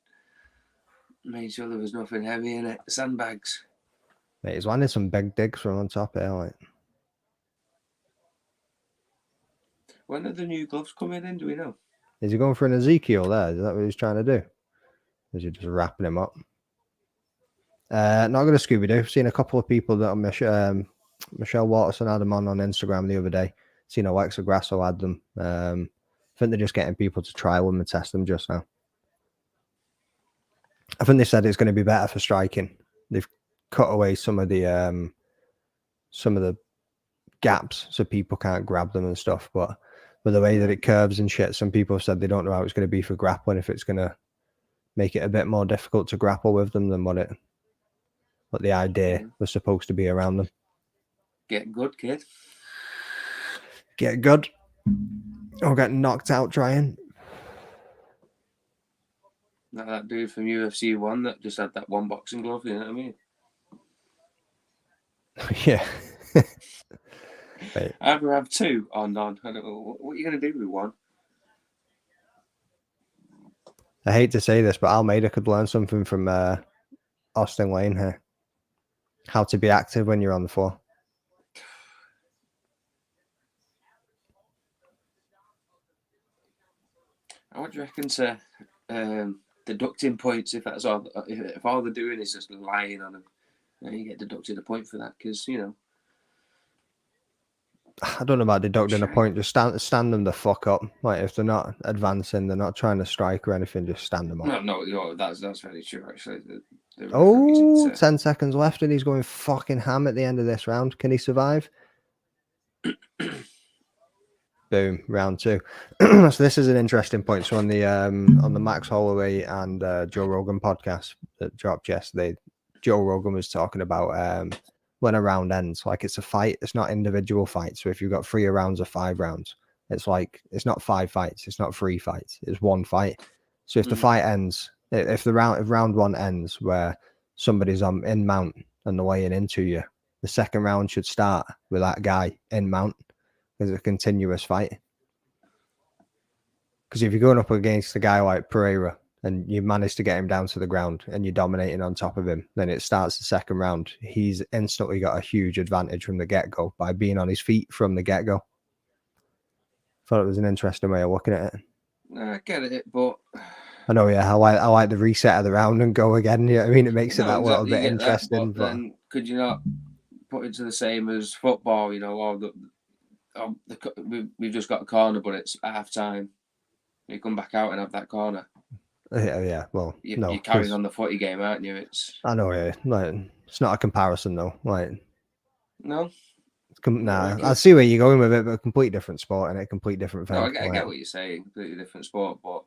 Made sure there was nothing heavy in it. Sandbags. Mate, he's landed some big digs from on top here, like. When are the new gloves coming in? Do we know? Is he going for an Ezekiel there? Is that what he's trying to do? Is he just wrapping him up? Not going to Scooby Doo. Seen a couple of people that Michelle Watterson had them on Instagram the other day. Seen Alexa Grasso had them. I think they're just getting people to trial them and test them just now. I think they said it's going to be better for striking. They've cut away some of the gaps so people can't grab them and stuff. But the way that it curves and shit, some people have said they don't know how it's going to be for grappling, if it's going to make it a bit more difficult to grapple with them than what the idea was supposed to be around them. Get good, kid. Get good. Or get knocked out trying. Like that dude from UFC1 that just had that one boxing glove, you know what I mean? Yeah. Right. Either have 2 or none. I don't know. What are you going to do with 1? I hate to say this, but Almeida could learn something from Austin Lane here. How to be active when you're on the floor. What do you reckon to deducting points if that's all? If all they're doing is just lying on them, you get deducted a point for that because I don't know about deducting a point. Just stand them the fuck up. Like if they're not advancing, they're not trying to strike or anything. Just stand them up. No, that's very true. Actually, 10 seconds left, and he's going fucking ham at the end of this round. Can he survive? Boom, round 2. So this is an interesting point. So on the Max Holloway and Joe Rogan podcast that dropped yesterday, Joe Rogan was talking about when a round ends, like it's a fight, it's not individual fights. So if you've got 3 rounds or 5 rounds, it's like it's not 5 fights, it's not 3 fights, it's 1 fight. So if the fight ends, if round 1 ends where somebody's in mount and they're laying into you, the second round should start with that guy in mount. It's a continuous fight. Because if you're going up against a guy like Pereira and you manage to get him down to the ground and you're dominating on top of him, then it starts the second round. He's instantly got a huge advantage from the get-go by being on his feet from the get-go. Thought it was an interesting way of looking at it. I get it, but I know, yeah. I like the reset of the round and go again. You know what I mean? It makes it that little bit interesting. But then could you not put it to the same as football, you know, or we've just got a corner, but it's half time. You come back out and have that corner. Yeah. Well, no, you're carrying on the footy game, aren't you? I know, yeah. Like, it's not a comparison, though. Like, no. Nah, I see where you're going with it, but a complete different sport and a complete different thing. No, I get what you're saying. Completely different sport, but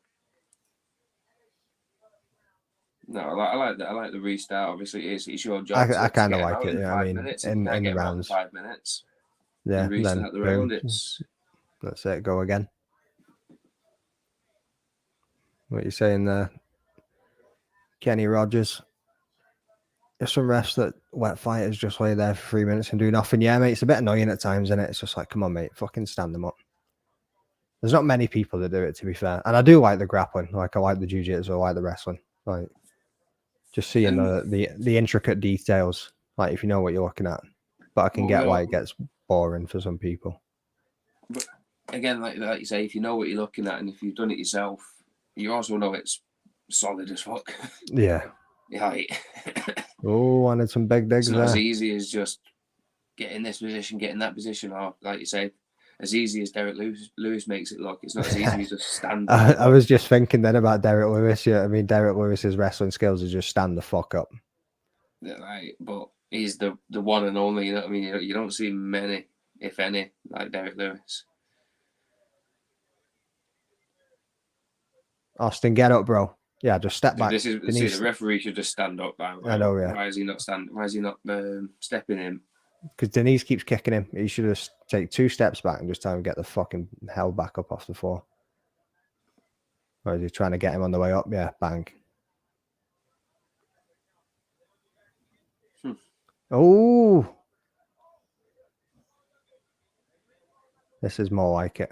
no, I like that. I like the restart. Obviously, it's your job. I kind of like it. Yeah, I mean, minutes, in the rounds, 5 minutes. Yeah, restart the round. That's it. Go again. What you saying there, Kenny Rogers? There's some refs that let fighters just lay there for 3 minutes and do nothing. Yeah, mate, it's a bit annoying at times, isn't it? It's just like, come on, mate, fucking stand them up. There's not many people that do it, to be fair. And I do like the grappling. Like, I like the jiu-jitsu, I like the wrestling. Like, just seeing the intricate details, like, if you know what you're looking at. But I can get why it gets boring for some people. But again, like you say, if you know what you're looking at and if you've done it yourself, you also know it's solid as fuck. Yeah. Yeah. Oh, wanted some big digs there. It's not as easy as just getting this position, getting that position, or like you say, as easy as Derek Lewis makes it look. It's not as easy as just stand. I was just thinking then about Derek Lewis. Yeah, I mean, Derek Lewis's wrestling skills is just stand the fuck up. Yeah, right, but he's the one and only. You know what I mean? You don't see many, if any, like Derek Lewis. Austin, get up, bro. Yeah, just step back. See, the referee should just stand up. I know, yeah. Why is he not stepping in? Because Denise keeps kicking him. He should just take 2 steps back and just tell him to get the fucking hell back up off the floor. Or is he trying to get him on the way up? Yeah, bang. Oh, this is more like it.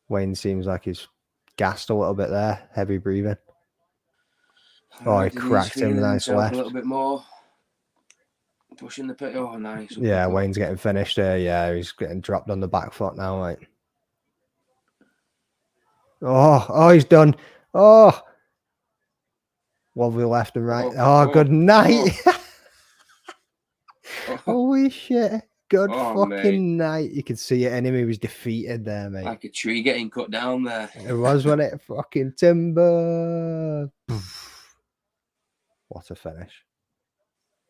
Wayne seems like he's gassed a little bit there. Heavy breathing. Oh, he cracked him. Nice left. A little bit more. Pushing the pit. Oh, nice. Yeah, Wayne's getting finished there. Yeah, he's getting dropped on the back foot now. Like, oh, he's done. Oh, wobbly left and right. Good night. Holy shit. Good fucking night. You could see it. Enemy was defeated there, mate. Like a tree getting cut down there. It was, wasn't it? Fucking timber. What a finish.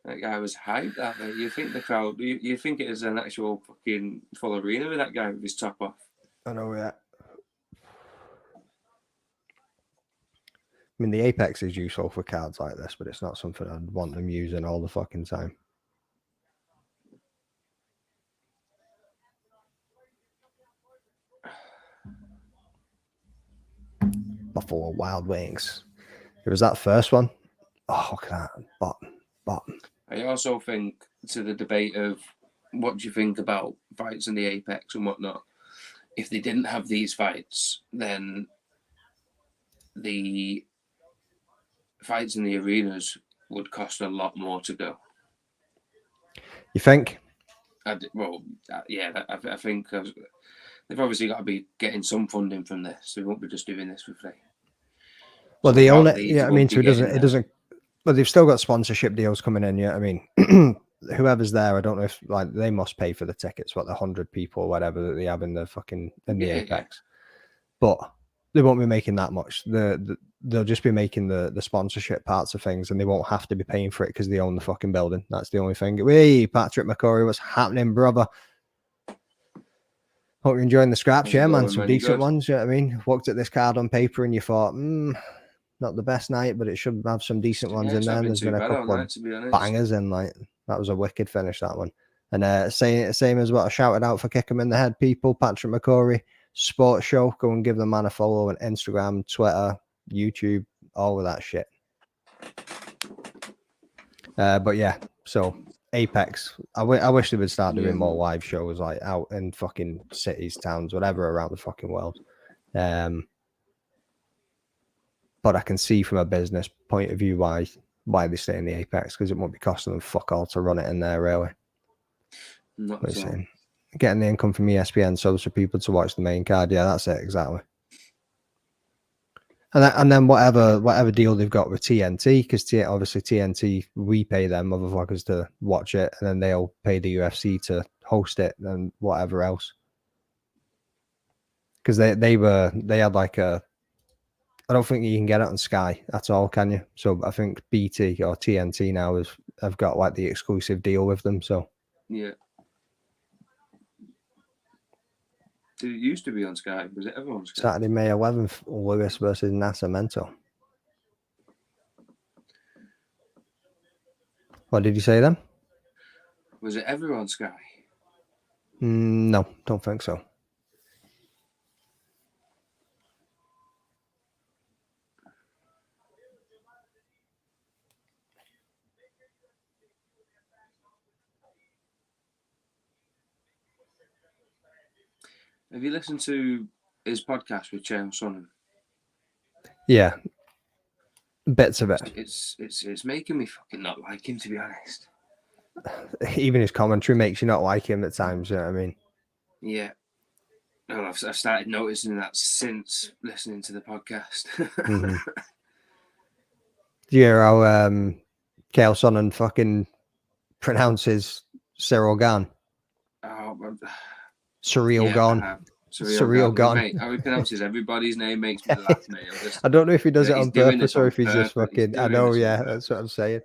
That guy was hyped out there. You think the crowd, you think it is an actual fucking full arena with that guy with his top off. I know that. I mean, the Apex is useful for cards like this, but it's not something I'd want them using all the fucking time. Buffalo Wild Wings. It was that first one. Oh, look at that. Bottom. I also think to the debate of what do you think about fights in the Apex and whatnot, if they didn't have these fights, then the fights in the arenas would cost a lot more to go. You think? I think they've obviously got to be getting some funding from this. They won't be just doing this for free. Well, they own it. Yeah, I mean, so it doesn't. But they've still got sponsorship deals coming in. Yeah, I mean, whoever's there, I don't know if like they must pay for the tickets, what the 100 people or whatever that they have in the Apex. Yeah. But they won't be making that much. They'll just be making the sponsorship parts of things, and they won't have to be paying for it because they own the fucking building. That's the only thing. Hey, Patrick McCurry, what's happening, brother? Hope you're enjoying the scraps, yeah, man. Some decent ones. You know what I mean? Looked at this card on paper and you thought, not the best night, but it should have some decent ones in there. There's been a couple of bangers in, like that was a wicked finish, that one. And same as what I shouted out for Kick 'em in the Head people, Patrick McCurry, Sports Show. Go and give the man a follow on Instagram, Twitter, YouTube, all of that shit. But yeah, so Apex. I wish they would start doing more live shows like out in fucking cities, towns, whatever around the fucking world. But I can see from a business point of view why they stay in the Apex, because it won't be costing them fuck all to run it in there, really. Getting the income from ESPN subs for people to watch the main card. Yeah, that's it, exactly. And then whatever deal they've got with TNT, because obviously TNT, we pay them motherfuckers to watch it, and then they'll pay the UFC to host it and whatever else. Because they had like a, I don't think you can get it on Sky at all, can you? So I think BT or TNT now have got like the exclusive deal with them. So yeah. Did it used to be on Sky? Was it ever on Sky? Saturday, May 11th, Lewis versus Nascimento. What did you say then? Was it ever on Sky? No, don't think so. Have you listened to his podcast with Chael Sonnen? Yeah, bits of it. It's making me fucking not like him, to be honest. Even his commentary makes you not like him at times. You know what I mean? Yeah. Well, I've started noticing that since listening to the podcast. Mm-hmm. Do you hear how Chael Sonnen fucking pronounces Cyril Gane? Oh, Surreal yeah, Gone. Surreal Gone. Mate, how he pronounces everybody's name makes me laugh, mate. I don't know if he does it he's on doing purpose this or on if he's just purpose. fucking. I know, yeah, that's what I'm saying.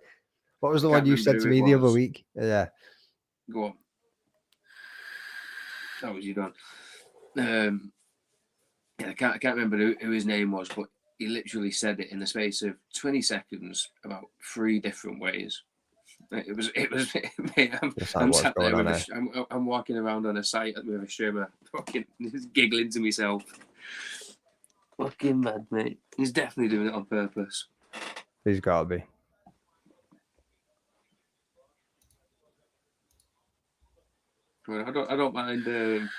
What was the one you said to me the other week? Yeah. Go on. That was you gone. Yeah, I can't remember who his name was, but he literally said it in the space of 20 seconds about 3 different ways. It was. Mate, I'm sat there with I'm walking around on a site with a streamer, fucking just giggling to myself. Fucking mad, mate. He's definitely doing it on purpose. He's got to be. Well, I don't mind.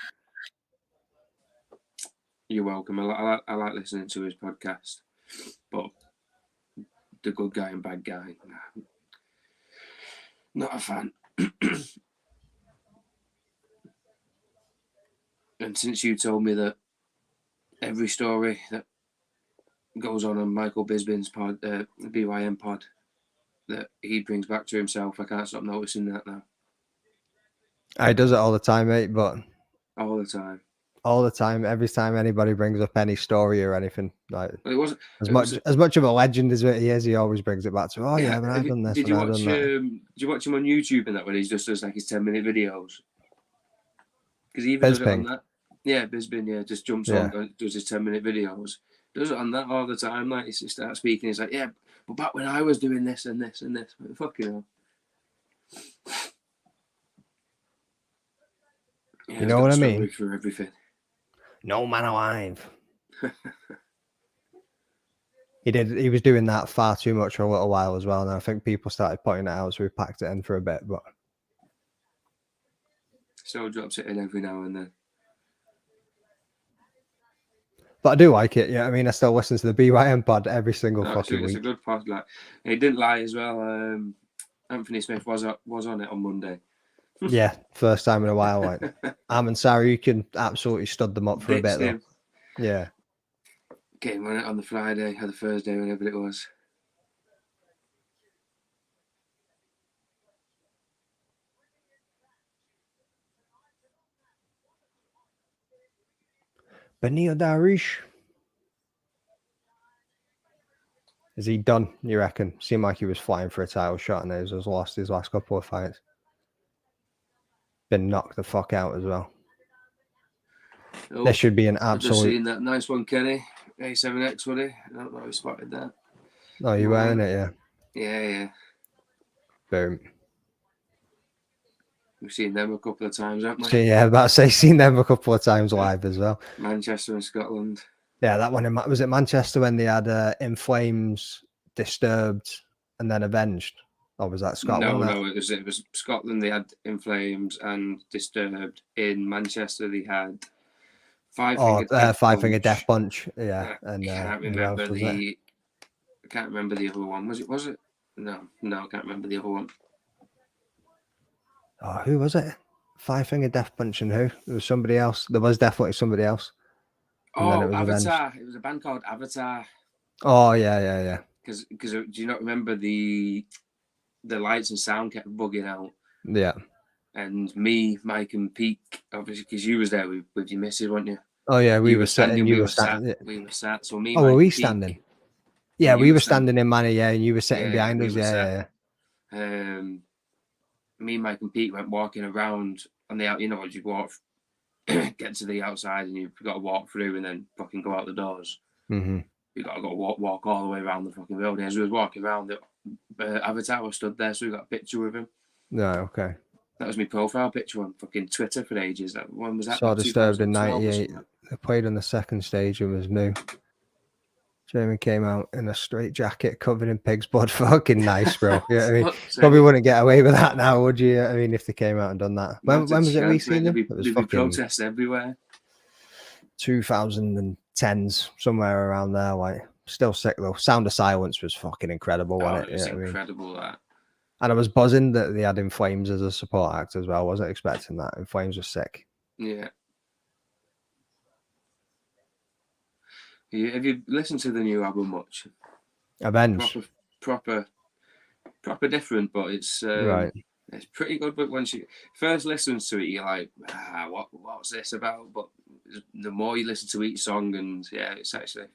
You're welcome. I like listening to his podcast, but the good guy and bad guy, nah, not a fan. And since you told me that every story that goes on Michael Bisping's pod, the BYM pod, that he brings back to himself, I can't stop noticing that now. He does it all the time, mate, but all the time. All the time, every time anybody brings up any story or anything, like it wasn't as much of a legend as he is. He always brings it back to, oh yeah, but I've done this. Did you watch him on YouTube and that when he just does like his 10-minute videos? Because he even does it on that. Yeah, Bisping, yeah, just jumps on, does his 10-minute videos. Does it on that all the time. Like he starts speaking, he's like, yeah, but back when I was doing this and this and this, fucking hell. Yeah, you know what I mean? For everything. No man alive. He was doing that far too much for a little while as well, and I think people started putting it out, so we packed it in for a bit, but still drops it in every now and then. But I do like it. Yeah, I mean, I still listen to the BYM pod every single fucking week. It's a good pod. Like, he didn't lie as well. Anthony Smith was on it on Monday. Yeah, first time in a while. Like Armin Saryukin absolutely stood them up for a bit though. Yeah. Came on it on the Friday or the Thursday, whenever it was. Benil Dariush. Is he done, you reckon? Seemed like he was flying for a title shot and he's lost his last couple of fights. Been knocked the fuck out as well. Oh, there should be an absolute. I've just seen that nice one, Kenny. A7X, would he? I don't know who spotted that. Oh, you wearing it, yeah? Yeah. Boom. We've seen them a couple of times, haven't we? Yeah, about to say, seen them a couple of times live as well. Manchester and Scotland. Yeah, that one. Was it Manchester when they had In Flames, Disturbed, and then Avenged? Or was that Scotland? No, it was Scotland. They had In Flames and Disturbed. In Manchester, they had Five Finger Death Punch. Yeah, and I can't remember the other one. Was it? No, I can't remember the other one. Oh, who was it? Five Finger Death Punch and who? There was somebody else. There was definitely somebody else. Oh, Avatar. It was a band called Avatar. Oh yeah. Because do you not remember the lights and sound kept bugging out? Yeah. And me, Mike, and Pete, obviously, because you was there with your missus, weren't you? Oh yeah, we You were sitting. You we were were sat. standing. We were sat. So me, Oh, were Mike, we and Pete. standing? Yeah, we were standing in Manny, yeah, and you were sitting behind we us. were Yeah. Me, Mike, and Pete went walking around on the out. You know, as you walk, get to the outside, and you've got to walk through, and then fucking go out the doors. Mm-hmm. You got to go walk all the way around the fucking building. As we was walking around, the Avatar was stood there, so we got a picture with him. No, okay. That was my profile picture on fucking Twitter for ages. When was that? So Disturbed in '98. They played on the second stage and was new. Jamie came out in a straight jacket covered in pig's blood. Fucking nice, bro. Yeah, I mean, probably wouldn't get away with that now, would you? I mean, if they came out and done that. When was it we seen them? It was fucking protests everywhere. 2010s, somewhere around there. Like, still sick though. Sound of Silence was fucking incredible, wasn't it? It was incredible, that. And I was buzzing that they had In Flames as a support act as well. I wasn't expecting that. In Flames was sick. Yeah. Have you listened to the new album much? Avenge. Proper different, but it's right. It's pretty good. But once you first listen to it, you're like, what's this about? But the more you listen to each song, and yeah, it's actually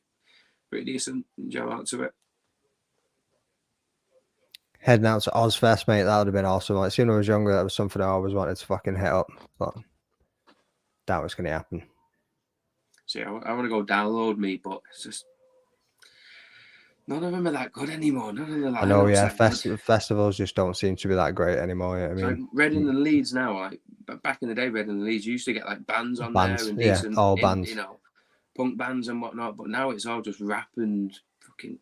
pretty decent. Enjoy out to it. Heading out to Ozfest, mate, that would have been awesome. Like, when I was younger, that was something I always wanted to fucking hit up, but that was going to happen. See, I want to go download me, but it's just none of them are that good anymore. None of them are I know, yeah. Festivals just don't seem to be that great anymore. I mean, like Reading and Leeds now, like back in the day, Reading and Leeds used to get like bands on there and decent, all bands, you know, punk bands and whatnot. But now it's all just rap and fucking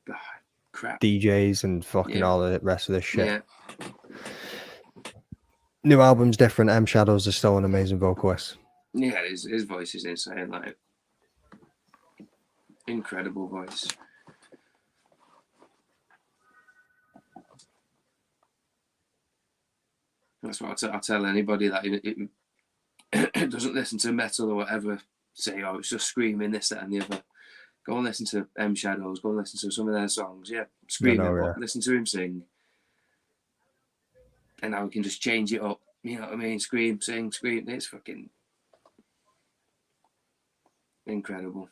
crap. DJs and fucking all the rest of this shit. Yeah. New album's different. M Shadows is still an amazing vocalist. Yeah, his voice is insane. Like, incredible voice. That's what I tell anybody that it doesn't listen to metal or whatever. Say, oh, it's just screaming this, that, and the other. Go and listen to M Shadows. Go and listen to some of their songs. Yeah, screaming, but listen to him sing. And now we can just change it up. You know what I mean? Scream, sing, scream. It's fucking incredible.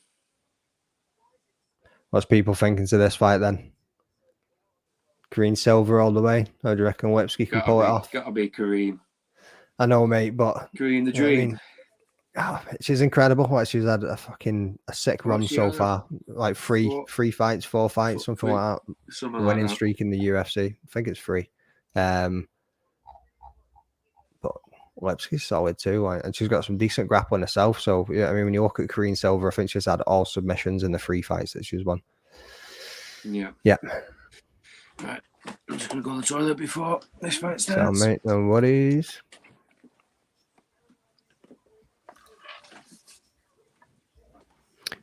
What's people thinking to this fight then? Green silver all the way. How do you reckon Lipsky can pull it off? Gotta be Kareem. I know, mate, but Kareem the Dream. She's incredible. Like, she's had a sick run so far. Like three fights, 4 fights, something like that. Winning streak in the UFC. I think it's 3. But Lipsky's solid too, and she's got some decent grappling herself. So yeah, I mean, when you look at Kareem Silver, I think she's had all submissions in the 3 fights that she's won. Yeah. Yeah. Right. I'm just gonna go to the toilet before this fight starts. So, mate, no worries.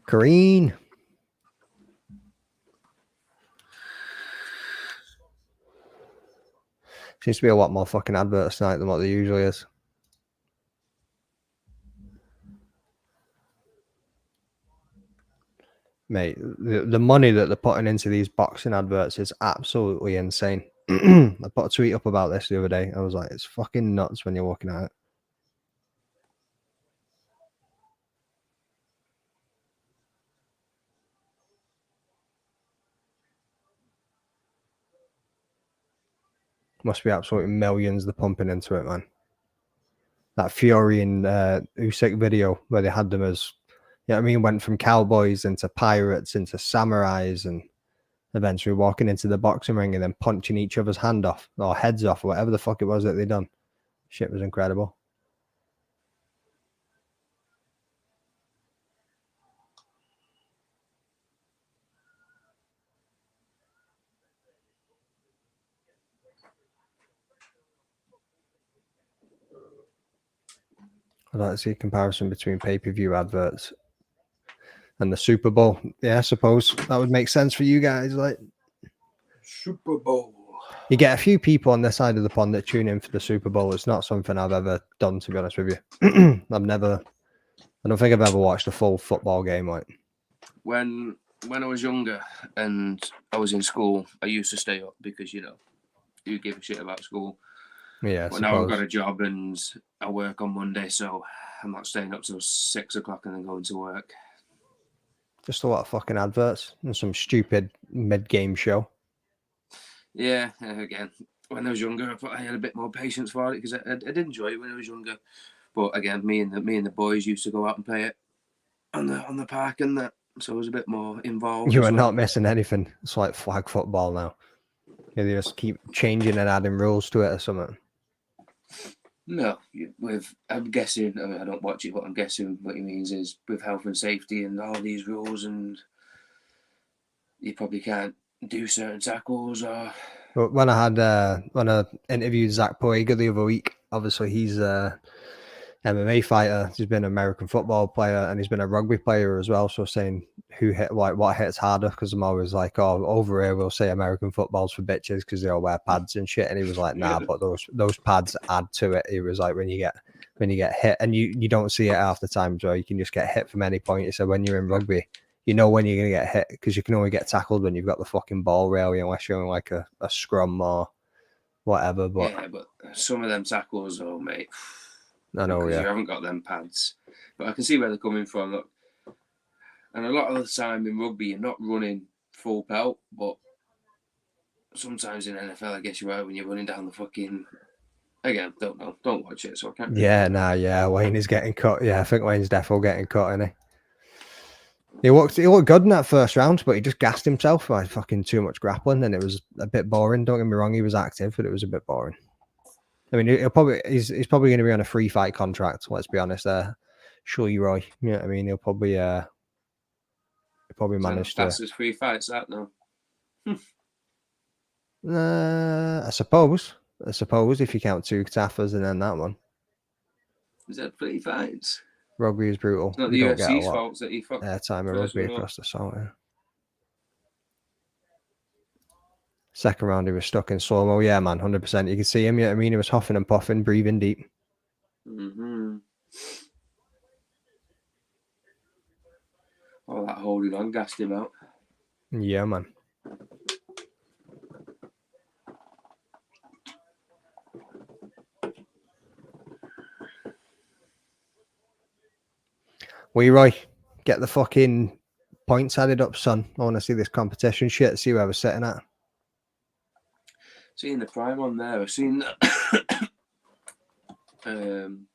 Kareem. Seems to be a lot more fucking adverts tonight than what there usually is. Mate, the money that they're putting into these boxing adverts is absolutely insane. I put a tweet up about this the other day. I was like, it's fucking nuts when you're looking at it. Must be absolutely millions they're pumping into it, man. That Fury and Usyk video where they had them as, you know what I mean, went from cowboys into pirates into samurais and eventually walking into the boxing ring and then punching each other's hand off or heads off or whatever the fuck it was that they done. Shit was incredible. I'd like to see a comparison between pay-per-view adverts and the Super Bowl. Yeah, I suppose that would make sense for you guys. Like, Super Bowl. You get a few people on this side of the pond that tune in for the Super Bowl. It's not something I've ever done, to be honest with you. I don't think I've ever watched a full football game. Like, when when I was younger and I was in school, I used to stay up because, you give a shit about school. Yeah, but now I've got a job and I work on Monday, so I'm not staying up till 6 o'clock and then going to work. Just a lot of fucking adverts and some stupid mid-game show. Yeah, again, when I was younger, I had a bit more patience for it because I did enjoy it when I was younger. But again, me and the boys used to go out and play it on the park and that, so I was a bit more involved. You are not missing anything. It's like flag football now. They just keep changing and adding rules to it or something. No, I'm guessing. I mean, I don't watch it, but I'm guessing what he means is with health and safety and all these rules, and you probably can't do certain tackles or. But when I interviewed Zach Poega the other week, obviously he's a MMA fighter. He's been an American football player and he's been a rugby player as well. So saying what hits harder, because I'm always like, oh, over here we'll say American football's for bitches because they all wear pads and shit. And he was like, nah, but those pads add to it. He was like, when you get hit, and you don't see it half the time, Joe. You can just get hit from any point. He said when you're in rugby, you know when you're gonna get hit because you can only get tackled when you've got the fucking ball rail, unless you're in like a scrum or whatever. But yeah, but some of them tackles, oh mate, I know, because you haven't got them pads. But I can see where they're coming from. Look, and a lot of the time in rugby, you're not running full pelt, but sometimes in NFL, I guess you are when you're running down the fucking. Again, don't know, don't watch it, so I can't. Wayne is getting cut. Yeah, I think Wayne's definitely getting cut, isn't he? He looked good in that first round, but he just gassed himself by fucking too much grappling, and it was a bit boring. Don't get me wrong, he was active, but it was a bit boring. I mean, he's probably going to be on a free fight contract. Let's be honest, Shirley Roy. You know what I mean? He'll probably manage to. That's his free fights, that now. I suppose if you count 2 Taffas and then that one. Is that free fights? Rugby is brutal. It's not the UFC's fault that he fucked. Time of rugby across the salt. Yeah. Second round, he was stuck in slow-mo. Yeah, man, 100%. You can see him. You know what I mean? He was huffing and puffing, breathing deep. Mm-hmm. Oh, that holding on gassed him out. Yeah, man. Leroy, get the fucking points added up, son. I want to see this competition shit, see where we're sitting at. Seeing the Prime on there, I've seen that.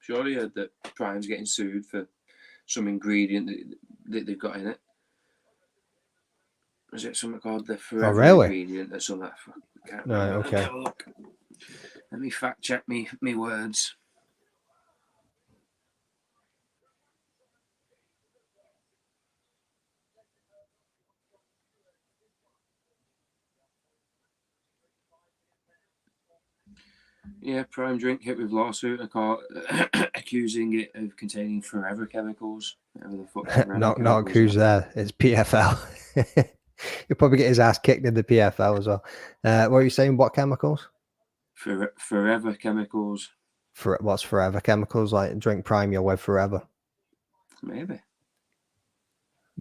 Surely heard that Prime's getting sued for some ingredient that they've got in it. Is it something called the Forever ingredient or something? Right, okay. Let me fact check me words. Yeah, Prime drink hit with lawsuit accusing it of containing forever chemicals. Not who's there. It's PFL. He'll probably get his ass kicked in the PFL as well. What are you saying? What chemicals? Forever chemicals. What's forever chemicals? Like drink Prime, you'll live forever. Maybe.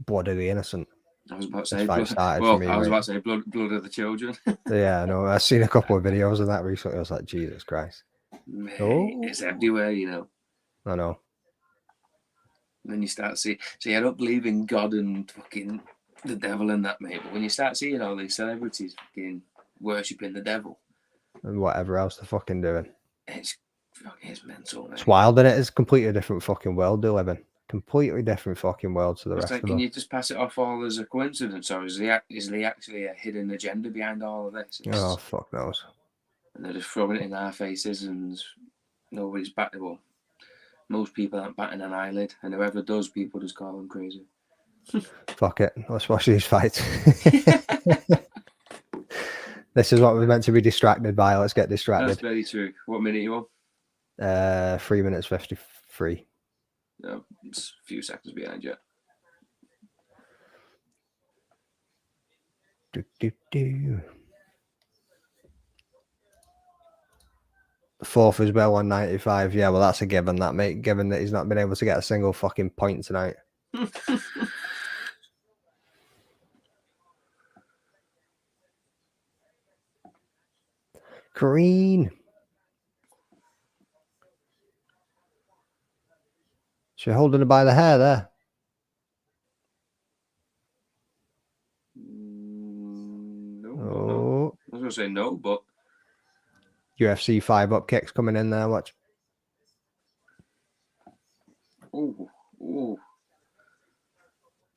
Blood of the innocent. I was about to say blood of the children. Yeah, no, I've seen a couple of videos of that recently. I was like, Jesus Christ. Mate, it's everywhere, you know. I know. And then you start seeing. See, I don't believe in God and fucking the devil and that, mate. But when you start seeing all these celebrities fucking worshipping the devil and whatever else they're fucking doing, it's mental, mate. It's wild, isn't it? It's a completely different fucking world they live in. Completely different fucking world to the rest of them. Can you just pass it off all as a coincidence, or is there actually a hidden agenda behind all of this? Oh, fuck knows. And they're just throwing it in our faces, and nobody's batting. Well, most people aren't batting an eyelid, and whoever does, people just call them crazy. Fuck it. Let's watch these fights. This is what we're meant to be distracted by. Let's get distracted. That's very true. What minute are you on? 3 minutes 53. No, it's a few seconds behind you. Fourth is well on 95. Yeah, well, that's a given, that, mate. Given that he's not been able to get a single fucking point tonight. Green. She's holding her by the hair there. No, no. Oh. I was going to say no, but... UFC 5-up kicks coming in there. Watch. Oh.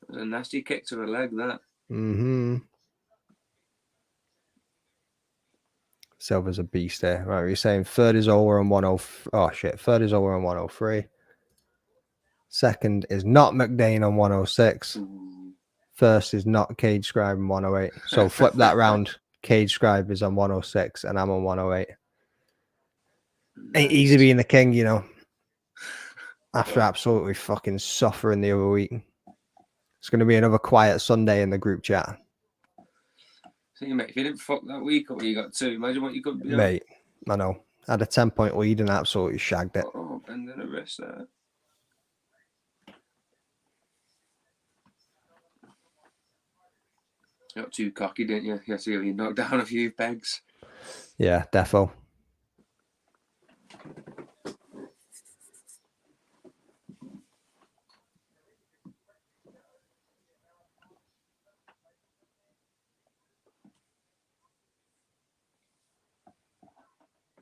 A nasty kick to the leg, that. Mm-hmm. Silver's a beast there. Right, you're saying third is over on 103. Oh, shit. Third is over on 103. Second is not McDane on 106. Ooh. First is not Cage Scribe on 108. So flip that round. Cage Scribe is on 106 and I'm on 108. Ain't easy being the king, you know. After absolutely fucking suffering the other week. It's going to be another quiet Sunday in the group chat. See, mate, if you didn't fuck that week up, you got 2. Imagine what you could be. Mate, I know. I had a 10-point lead and absolutely shagged it. Oh, bending the wrist there. You got too cocky, didn't you? You had to really knock down a few pegs. Yeah, defo.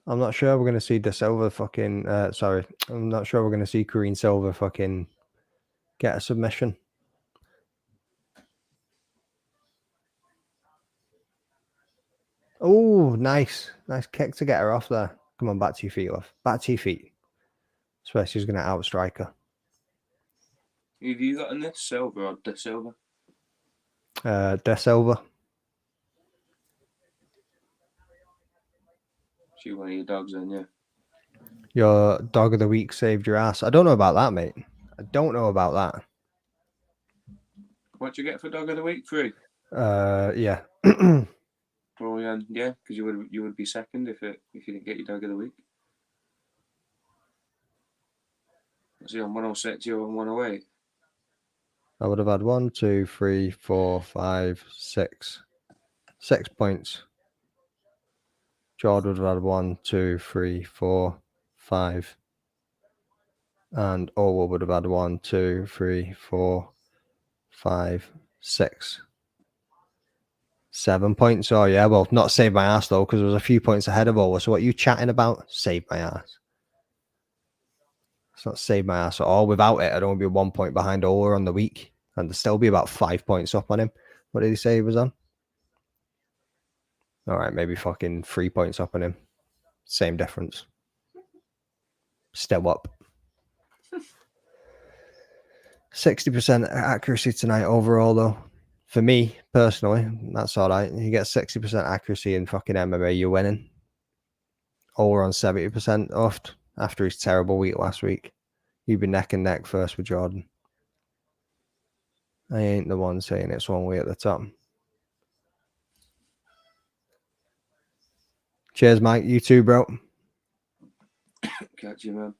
I'm not sure we're going to see De Silva fucking... sorry. I'm not sure we're going to see Corrine Silva fucking get a submission. Oh, nice. Nice kick to get her off there. Come on, back to your feet, love. Back to your feet. Swear she's going to outstrike her. Who have you got in this? Silva or De Silva? De Silva. She one of your dogs then, yeah. Your dog of the week saved your ass. I don't know about that, mate. I don't know about that. What'd you get for dog of the week? 3? Yeah. Oh yeah, because you would be second if you didn't get your dog of the week. Was he on 106? You're on 108. I would have had 1, 2, 3, 4, 5, 6. 6 points. Jordan would have had 1, 2, 3, 4, 5. And Orwell would have had 1, 2, 3, 4, 5, 6. 7 points. Oh, yeah. Well, not saved my ass, though, because there was a few points ahead of Orwell. So what are you chatting about? Saved my ass. It's not saved my ass at all. Without it, I'd only be 1 point behind Orwell on the week. And there'd still be about 5 points up on him. What did he say he was on? All right, maybe fucking 3 points up on him. Same difference. Still up. 60% accuracy tonight overall, though. For me, personally, that's all right. You get 60% accuracy in fucking MMA, you're winning. Over on 70% oft after his terrible week last week. You'd be neck and neck first with Jordan. I ain't the one saying it's one way at the top. Cheers, Mike. You too, bro. Catch you, man.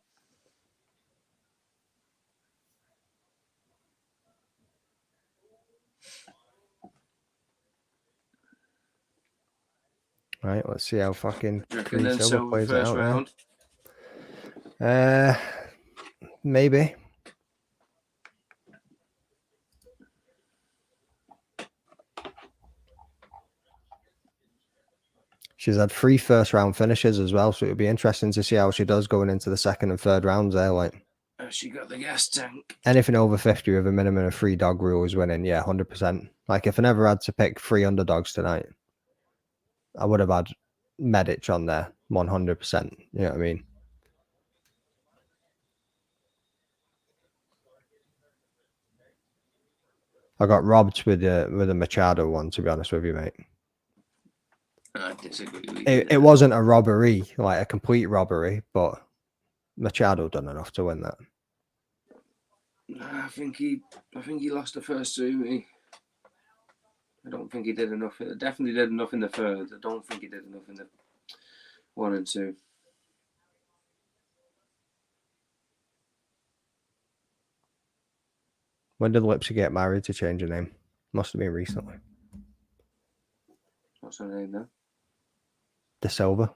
Right, let's see how fucking Then Silver plays it first out round. Maybe. She's had 3 first-round finishes as well, so it'll be interesting to see how she does going into the second and third rounds there. Like, She got the gas tank. anything over 50 with a minimum of 3 dog rule is winning. Yeah, 100%. Like, if I never had to pick 3 underdogs tonight, I would have had Medic on there, 100%. You know what I mean? I got robbed with a Machado one, to be honest with you, mate. I disagree with you. It wasn't a robbery, like a complete robbery, but Machado done enough to win that. I think he lost the first 2. I don't think he did enough. Definitely did enough in the third. I don't think he did enough in the 1 and 2. When did Lipsy get married to change her name? Must have been recently. What's her name now? De Silva.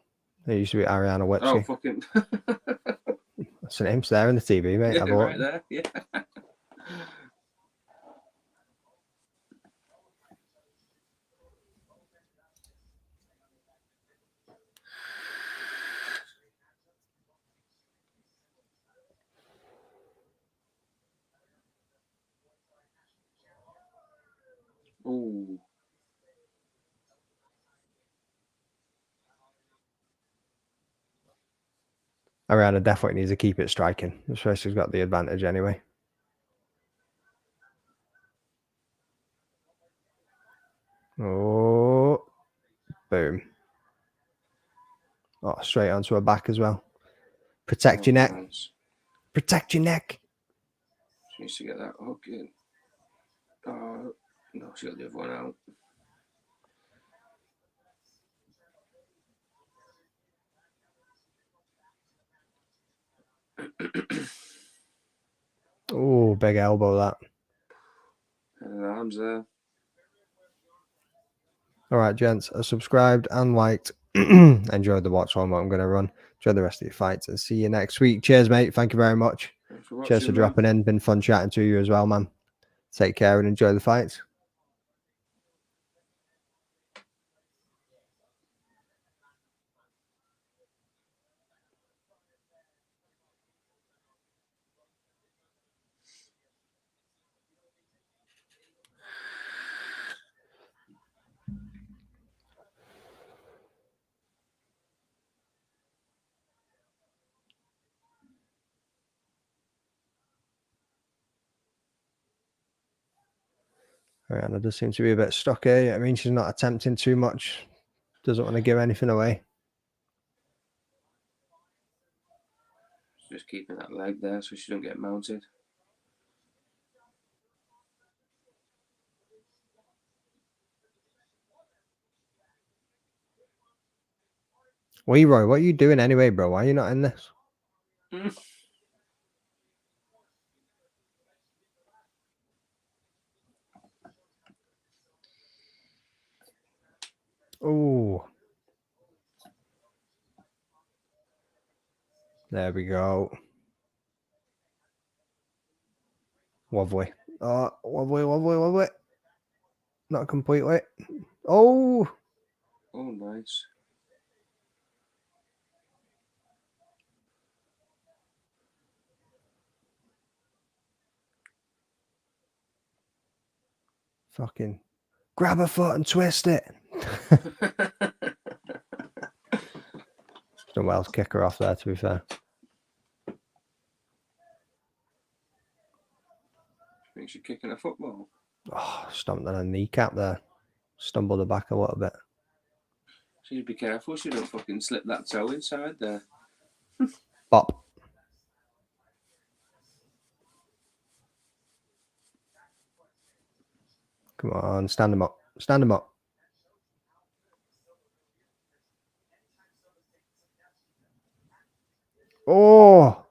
It used to be Ariana Oh, Witsky. fucking. That's her name's there in the TV, mate. Yeah, Have a right look. there. Yeah. Oh. Ariana definitely needs to keep it striking. Especially she's got the advantage anyway. Oh, boom. Oh, straight onto her back as well. Protect your neck. Nice. Protect your neck. She needs to get that hook in. Oh, no, she got the other one out. Oh, big elbow that. And arms there. All right, gents, I subscribed and liked. Enjoyed the watch on what I'm going to run. Enjoy the rest of your fights and see you next week. Cheers, mate. Thank you very much. Thanks for watching, Cheers for dropping in. Been fun chatting to you as well, man. Take care and enjoy the fights. Rihanna does seem to be a bit stuck here. I mean, she's not attempting too much. Doesn't want to give anything away. Just keeping that leg there so she don't get mounted. Leroy, what are you doing anyway, bro? Why are you not in this? Oh. There we go. Wobbly. Oh, wobbly. Not completely. Oh. Oh, nice. Fucking grab a foot and twist it. Done well to kick her off there, to be fair. I think she's kicking a football. Oh, stomped on her kneecap there. Stumbled her back a little bit. She should be careful. She don't fucking slip that toe inside there. Bop. Come on, stand him up. Stand him up. Oh.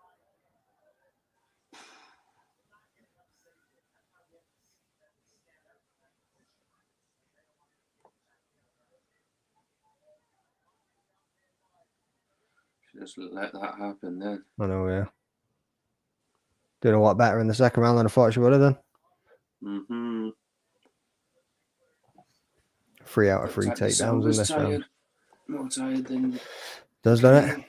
Just let that happen then. I know, yeah. Doing a lot better in the second round than I thought she would have done. Mm-hmm. 3 out of 3 takedowns in this round. More tired than... Does, doesn't it?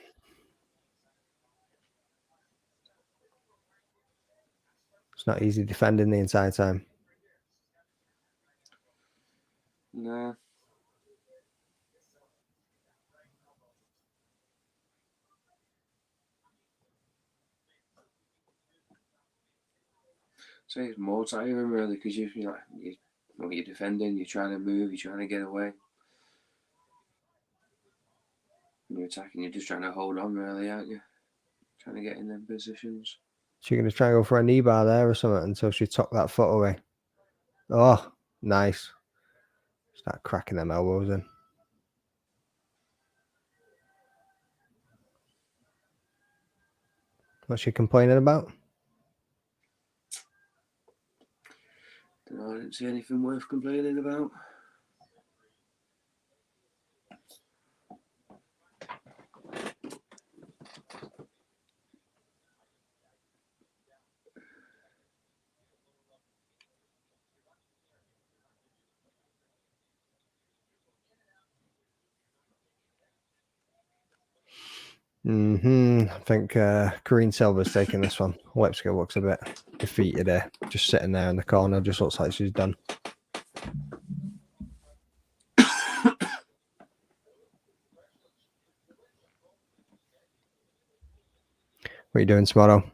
It's not easy defending the entire time. Nah. So it's more tiring really because you're defending, you're trying to move, you're trying to get away. When you're attacking, you're just trying to hold on really, aren't you? Trying to get in them positions. She's going to try and go for a knee bar there or something until she tucked that foot away. Oh, nice. Start cracking them elbows in. What's she complaining about? I didn't see anything worth complaining about. I think Kareem Silver's taking this one. Lipsky looks a bit defeated there, just sitting there in the corner. Just looks like she's done. What are you doing tomorrow?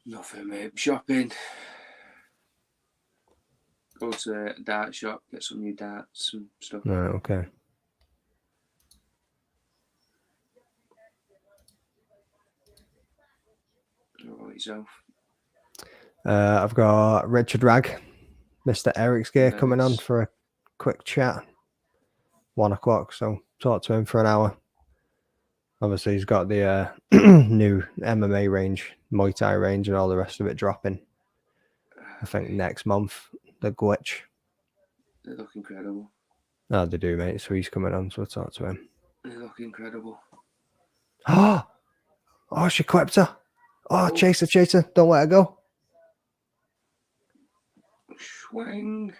Nothing, mate. Shopping. Go to a dart shop, get some new darts and stuff. No, okay. What about yourself? I've got Richard Ragg, Mr. Eric's gear, Nice. coming on for a quick chat. 1 o'clock, so talk to him for an hour. Obviously, he's got the new MMA range, Muay Thai range, and all the rest of it dropping. I think next month, the glitch. They look incredible. Oh, they do, mate. So he's coming on, so we'll talk to him. They look incredible. Oh, she clipped her. Oh, chaser, don't let her go. Swing.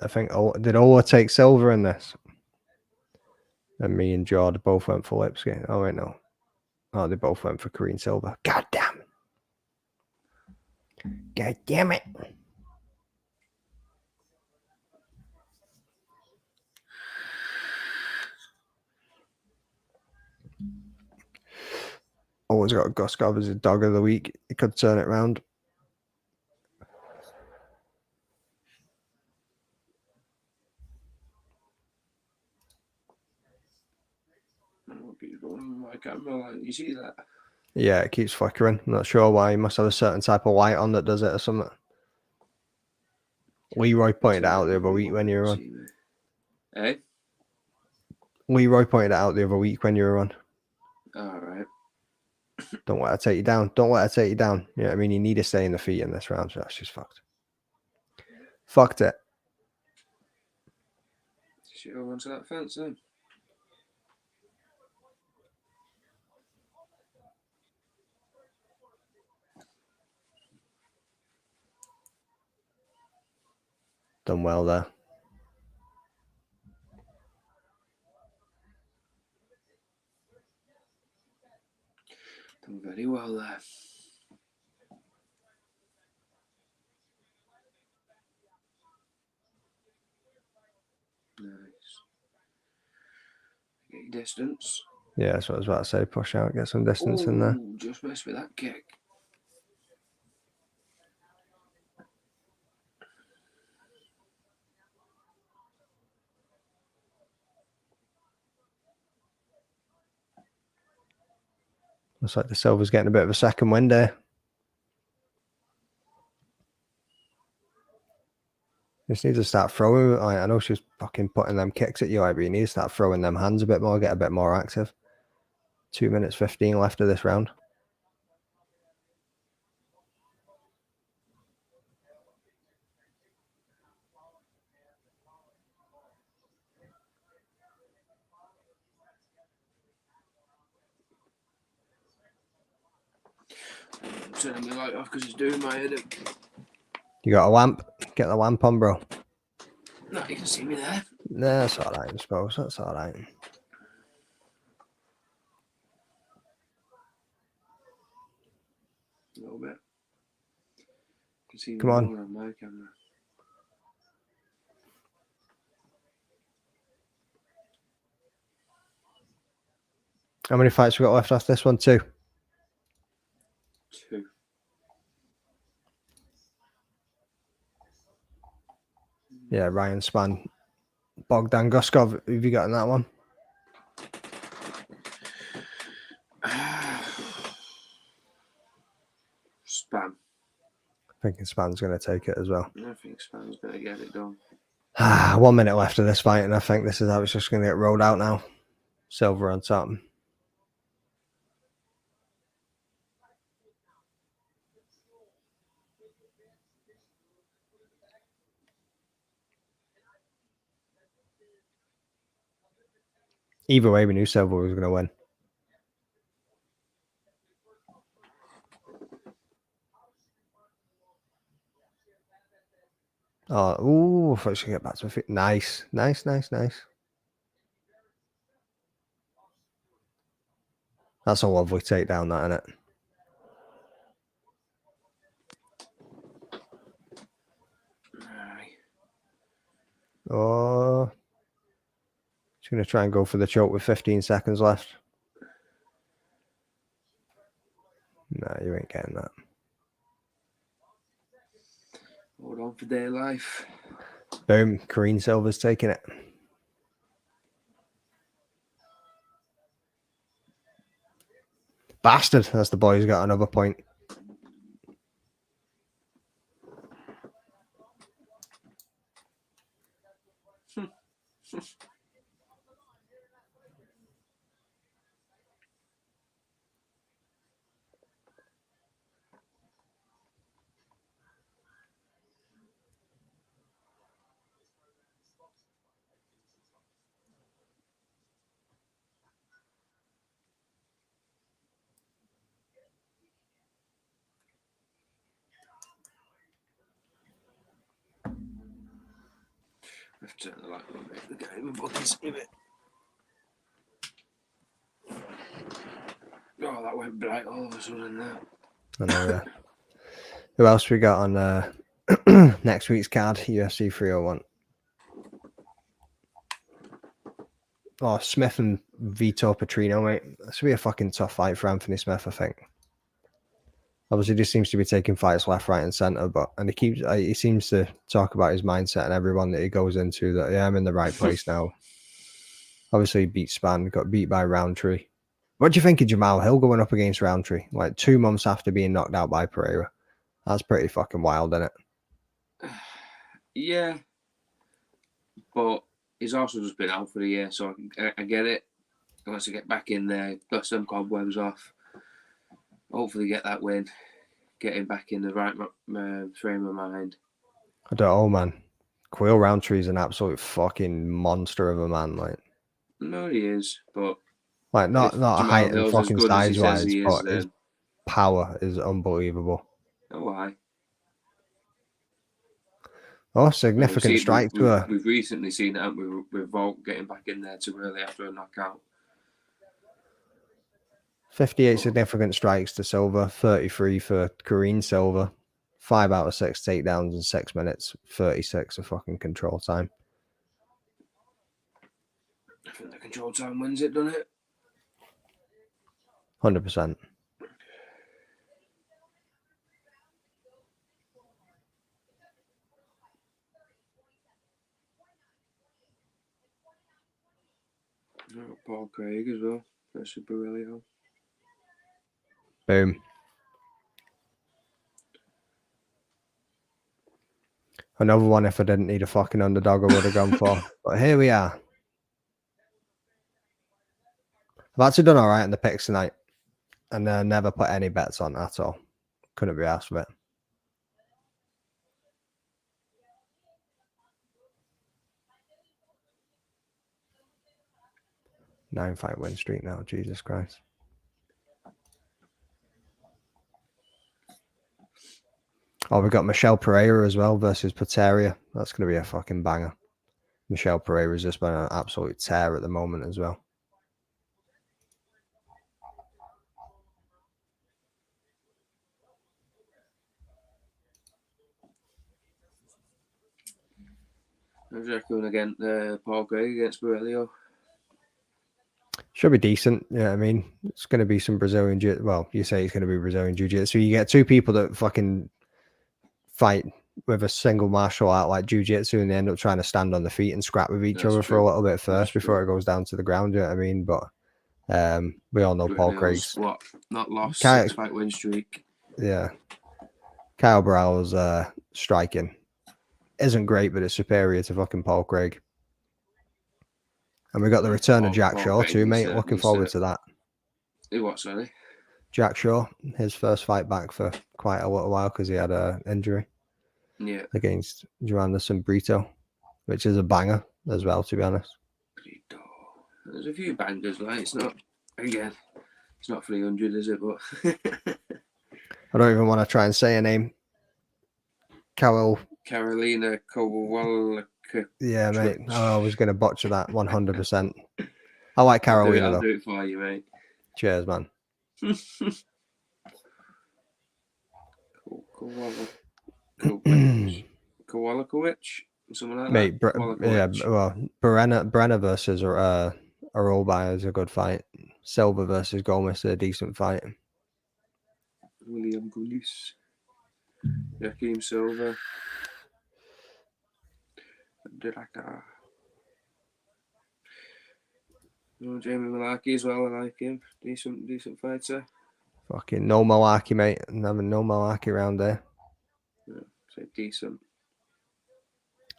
I think, did Ola take silver in this? And me and Jord both went for Lipsky. Oh, wait, no. Oh, they both went for Kareem Silver. God damn. God damn it. Always got Guskov as a dog of the week. He could turn it round. My camera, you see that? Yeah, it keeps flickering. I'm not sure why. You must have a certain type of light on that does it or something. Leroy pointed it out the other week when you were on. Hey? Leroy pointed it out the other week when you were on. All right. Don't let her take you down. Don't let her take you down. You know what I mean? You need to stay in the feet in this round. So that's just fucked. Fucked it. Shoot over onto that fence then. Done well there. Done very well there. Nice. Get your distance. Yeah, that's what I was about to say. Push out, get some distance in there. Just missed with that kick. Looks like the Silver's getting a bit of a second wind there. Just need to start throwing. I know she's fucking putting them kicks at you, but you need to start throwing them hands a bit more, get a bit more active. 2 minutes 15 left of this round. I'm turning the light off because it's doing my head in. You got a lamp? Get the lamp on, bro. No, you can see me there. Nah, that's all right, I suppose. That's all right. A little bit. You can see me Come on. more on my camera. How many fights we got left after this one? 2. 2. Yeah, Ryan Span. Bogdan Guskov. Who have you got in that one? Spam. Thinking Span's going to take it as well. I think Spam's going to get it done. 1 minute left of this fight, and I think this is how it's just going to get rolled out now. Silver on top. Either way, we knew Silver was going to win. Oh, I thought she could get back to her feet. Nice. That's a lovely takedown, that, isn't it? Oh, she's going to try and go for the choke with 15 seconds left. No, you ain't getting that. Hold on for dear life. Boom. Karine Silver's taking it. Bastard. That's the boy who's got another point. I have to turn the light on, mate. Look at him, fucking see it. Oh, that went bright all of a sudden there. I know, yeah. Who else we got on next week's card? UFC 301. Oh, Smith and Vitor Petrino, mate. This will be a fucking tough fight for Anthony Smith, I think. Obviously, he just seems to be taking fights left, right, and center, and he seems to talk about his mindset and everyone that he goes into that, yeah, I'm in the right place now. Obviously, he beat Spann, got beat by Roundtree. What do you think of Jamal Hill going up against Roundtree? Like 2 months after being knocked out by Pereira. That's pretty fucking wild, isn't it? Yeah. But he's also just been out for a year, so I get it. He wants to get back in there, dust some cobwebs off. Hopefully get that win. Get him back in the right frame of mind. I don't know, man. Quill Roundtree's an absolute fucking monster of a man, like. No, he is, but like not height and fucking size wise, but his power is unbelievable. Oh, why? Oh, significant strike to her. We've recently seen it with Volk getting back in there too early after a knockout. 58 significant strikes to Silva, 33 for Karine Silva, 5 out of 6 takedowns in 6 minutes, 36 of fucking control time. I think the control time wins it, doesn't it? 100%. Paul Craig as well versus Barelio. Boom. Another one if I didn't need a fucking underdog I would have gone for. But here we are. I've actually done all right in the picks tonight. And never put any bets on at all. Couldn't be asked with it. Nine-fight win streak now. Jesus Christ. Oh, we've got Michelle Pereira as well versus Pateria. That's going to be a fucking banger. Michelle Pereira's just been an absolute tear at the moment as well. I was reckon against Paul Craig against Barelio. Should be decent. Yeah, I mean, it's going to be some Brazilian jiu. Well, you say it's going to be Brazilian jiu-jitsu. So you get two people that fucking fight with a single martial art like jiu-jitsu and they end up trying to stand on the feet and scrap with each other for a little bit first before it goes down to the ground. You know what I mean? But we all know Paul Craig's not lost 6-fight win streak. Yeah. Kyle Burrell's striking isn't great, but it's superior to fucking Paul Craig. And we got the return of Jack Shaw too, mate. Looking forward to that. What, sorry? Jack Shaw, his first fight back for quite a little while because he had an injury. Yeah. Against Joanderson Brito, which is a banger as well, to be honest. Brito. There's a few bangers, right? It's not 300, is it? But I don't even want to try and say a name. Khalil Carolina Kowalczyk. Yeah, mate. I was going to butcher that 100%. I like Carolina, I'll though. do it for you, mate. Cheers, man. Kowalczyk, something like Mate, that. Brenner versus Arolba is a good fight. Silva versus Gomez is a decent fight. William Gulis, Joaquim Silva, Draka. Jamie Malarkey as well. I like him. Decent fighter. Fucking no Malarkey, mate. Having no Malarkey around there. Yeah, so decent.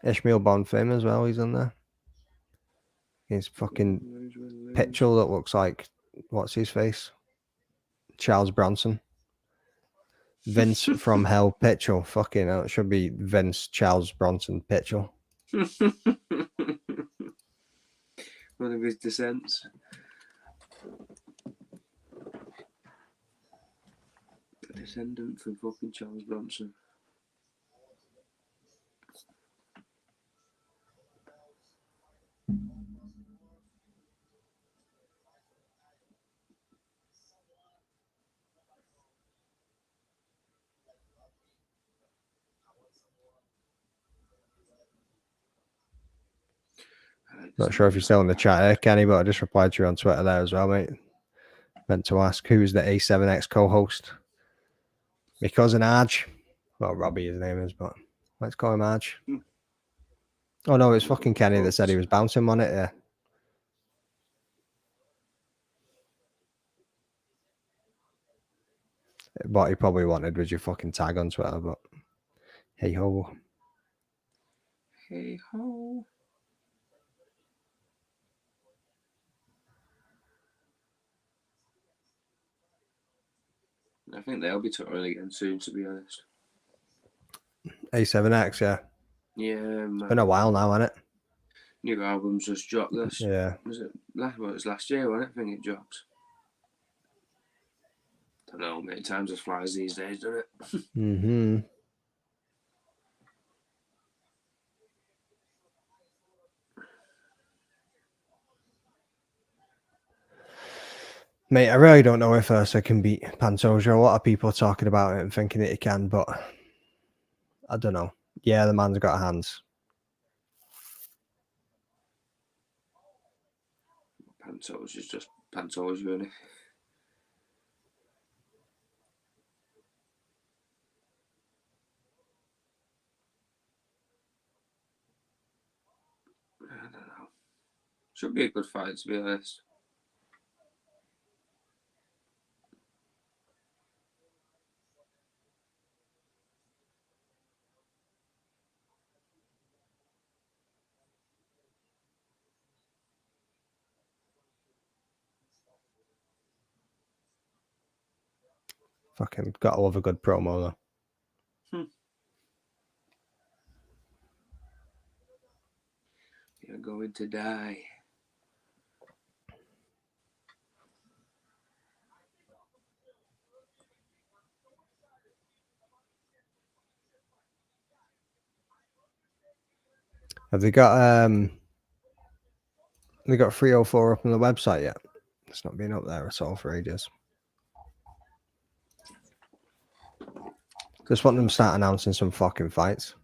Ishmael Bonfim as well. He's on there. He's fucking Pitchell that looks like what's his face? Charles Bronson. Vince from Hell Pitchell. Fucking hell, it should be Vince Charles Bronson Pitchell. One of his descents. A descendant from fucking Charles Bronson. Not sure if you're still in the chat here, Kenny, but I just replied to you on Twitter there as well, mate. Meant to ask who's the A7X co-host. My cousin Arj. Well, Robbie his name is, but let's call him Arj. Oh no, it's fucking Kenny that said he was bouncing on it, yeah. What he probably wanted was your fucking tag on Twitter, but hey ho. Hey ho. I think they'll be touring again soon, to be honest. A7X, yeah. Yeah, man. It's been a while now, hasn't it? New album's just dropped this. Yeah. Was it last year, wasn't it? I think it dropped. Don't know, mate. Time just flies these days, doesn't it? Mm-hmm. Mate, I really don't know if Ursa can beat Pantoja. A lot of people are talking about it and thinking that he can, but I don't know. Yeah, the man's got hands. Pantoja's just Pantoja, really. I don't know. Should be a good fight, to be honest. Fucking got to love a good promo, though. You're going to die. Have they got 304 up on the website yet? It's not been up there at all for ages. Just want them to start announcing some fucking fights.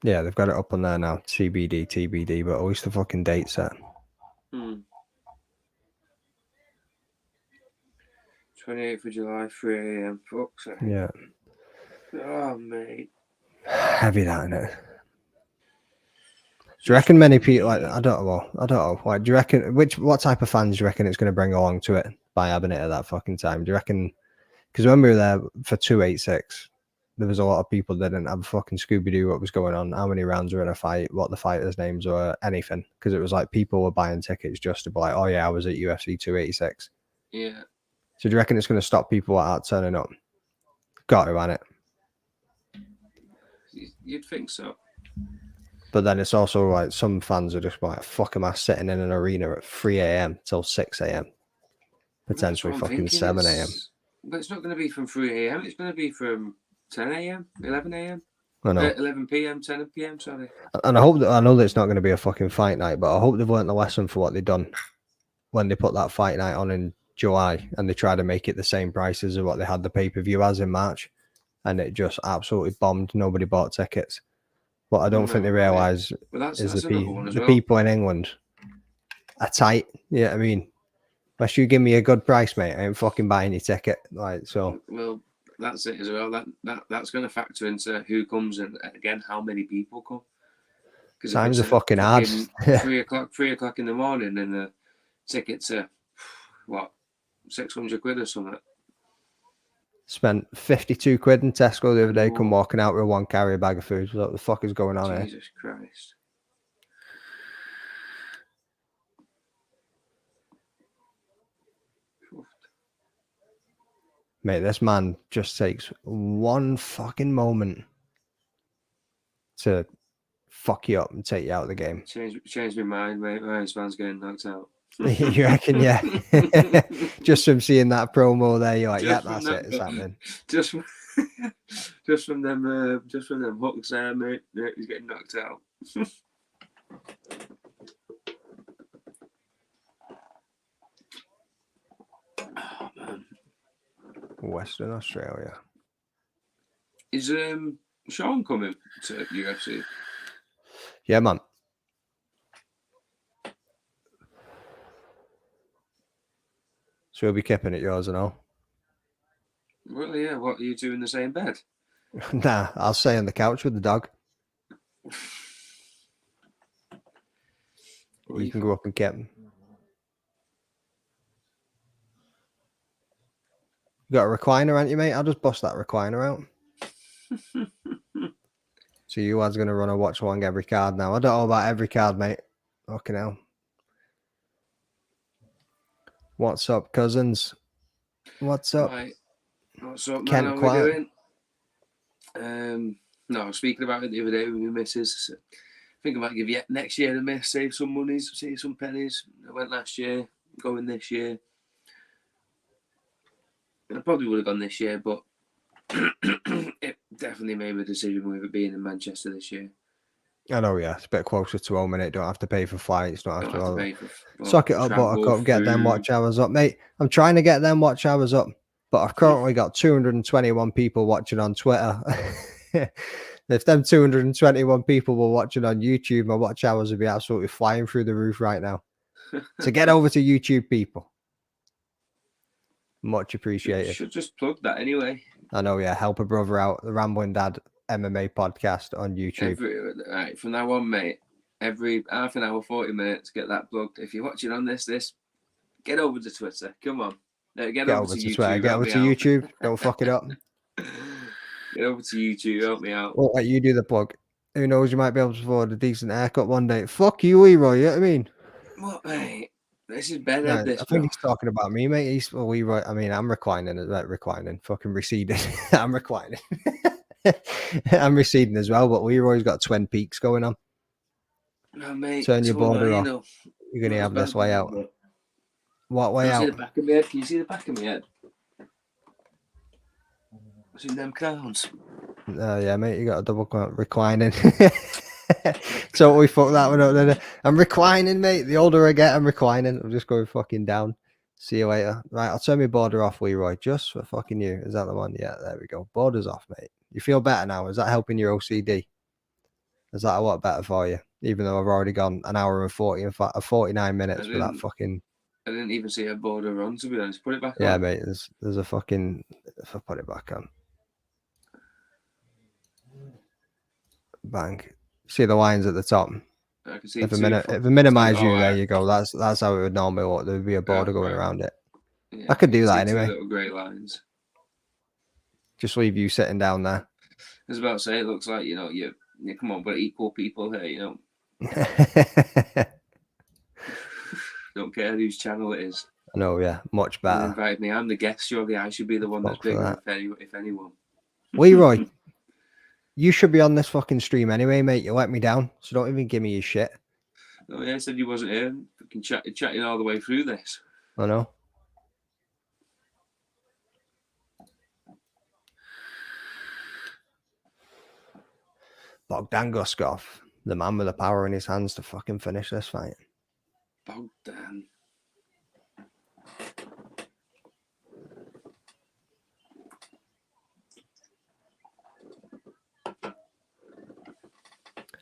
Yeah, they've got it up on there now. TBD, but at least the fucking date set. 28th of July, 3 a.m. Fuck's sake. Yeah. Oh, mate. Heavy that, innit? Do you reckon many people, like, I don't know. Like, do you reckon, what type of fans do you reckon it's going to bring along to it by having it at that fucking time? Do you reckon, because when we were there for 286, there was a lot of people that didn't have a fucking Scooby-Doo what was going on, how many rounds were in a fight, what the fighters' names were, anything. Because it was like people were buying tickets just to be like, oh yeah, I was at UFC 286. Yeah. So do you reckon it's going to stop people like that turning up? Got to, hasn't it? You'd think so. But then it's also like some fans are just like, fuck am I sitting in an arena at 3 a.m. till 6 a.m. Potentially fucking 7 a.m. But it's not going to be from 3 a.m. It's going to be from 10 a.m., 11 a.m. I know. 11 p.m., 10 p.m. Sorry. And I know that it's not going to be a fucking fight night, but I hope they've learned the lesson for what they've done when they put that fight night on in July and they tried to make it the same prices as what they had the pay-per-view as in March, and it just absolutely bombed. Nobody bought tickets. What I don't think they realise is the people in England are tight. Yeah, I mean, unless you give me a good price, mate, I ain't fucking buying your ticket. Like, so. Well, that's it as well. That's going to factor into who comes and again how many people come. Times are fucking hard. 3 o'clock in the morning, and the tickets are what, 600 quid or something. Spent 52 quid in Tesco the other day. Come walking out with one carrier bag of food. What the fuck is going on here? Jesus Christ. Mate, this man just takes one fucking moment to fuck you up and take you out of the game. Change my mind, mate. My man's getting knocked out. You reckon, yeah? Just from seeing that promo there, you're like, yeah, that's it. It's happening. Just from them hooks there, mate. He's getting knocked out. Oh man. Western Australia. Is Sean coming to UFC? Yeah, man. So we'll be keeping it yours and all. Well, yeah. What, are you two in the same bed? Nah, I'll stay on the couch with the dog. You can go up and get him. You got a recliner, haven't you, mate? I'll just bust that recliner out. So you lads going to run a watch along every card now. I don't know about every card, mate. Fucking hell. What's up, cousins? What's up? Right. What's up, man? Kent How we doing? No, I was speaking about it the other day with my missus. I think I might give you next year a miss, save some monies, save some pennies. I went last year, going this year. I probably would have gone this year, but it definitely made my decision with it being in Manchester this year. I know, yeah. It's a bit closer to home, innit? Don't have to pay for flights. Don't have to pay for suck it up, travel, but I can't get them watch hours up, mate. I'm trying to get them watch hours up, but I've currently got 221 people watching on Twitter. If them 221 people were watching on YouTube, my watch hours would be absolutely flying through the roof right now. So get over to YouTube, people. Much appreciated. You should just plug that anyway. I know, yeah. Help a brother out. The Rambling Dad MMA podcast on YouTube. Right, from now on, mate, every half an hour, 40 minutes, get that plugged. If you're watching on this, get over to Twitter. Come on. Get over to YouTube. Twitter. Get over to YouTube. Don't fuck it up. Get over to YouTube. Help me out. Well, you do the plug. Who knows? You might be able to afford a decent haircut one day. Fuck you, Leroy. You know what I mean? What, mate? This is better. No, I think he's talking about me, mate. He's Leroy. I mean, I'm reclining. Fucking receding. I'm reclining. I'm receding as well, but Leroy's got Twin Peaks going on. No, mate. Turn your border off. You're going to have this way out. What way out? Can you see the back of my head? Can you see the back of my head? What's in them crowns? Yeah, mate. You got a double reclining. So we fucked that one up. I'm reclining, mate. The older I get, I'm reclining. I'm just going fucking down. See you later. Right, I'll turn my border off, Leroy, just for fucking you. Is that the one? Yeah, there we go. Border's off, mate. You feel better now? Is that helping your OCD? Is that a lot better for you? Even though I've already gone an hour and 49 minutes for that fucking... I didn't even see a border on, to be honest. Put it back on. Yeah, mate. There's a fucking... If I put it back on. Bang. See the lines at the top? I can see if I minimize you, there you go. That's how it would normally look. There would be a border going around it. Yeah, I could do that anyway. Little great lines. Just leave you sitting down there. I was about to say, it looks like, you come on, we're equal people here, Don't care whose channel it is. I know, yeah, much better. You invite me. I'm the guest. Surely I should be the one that's bigger, if anyone. Leroy, you should be on this fucking stream anyway, mate. You let me down, so don't even give me your shit. Oh yeah, I said you wasn't here. Fucking chatting all the way through this. I know. Bogdan Guskov, the man with the power in his hands to fucking finish this fight. Bogdan.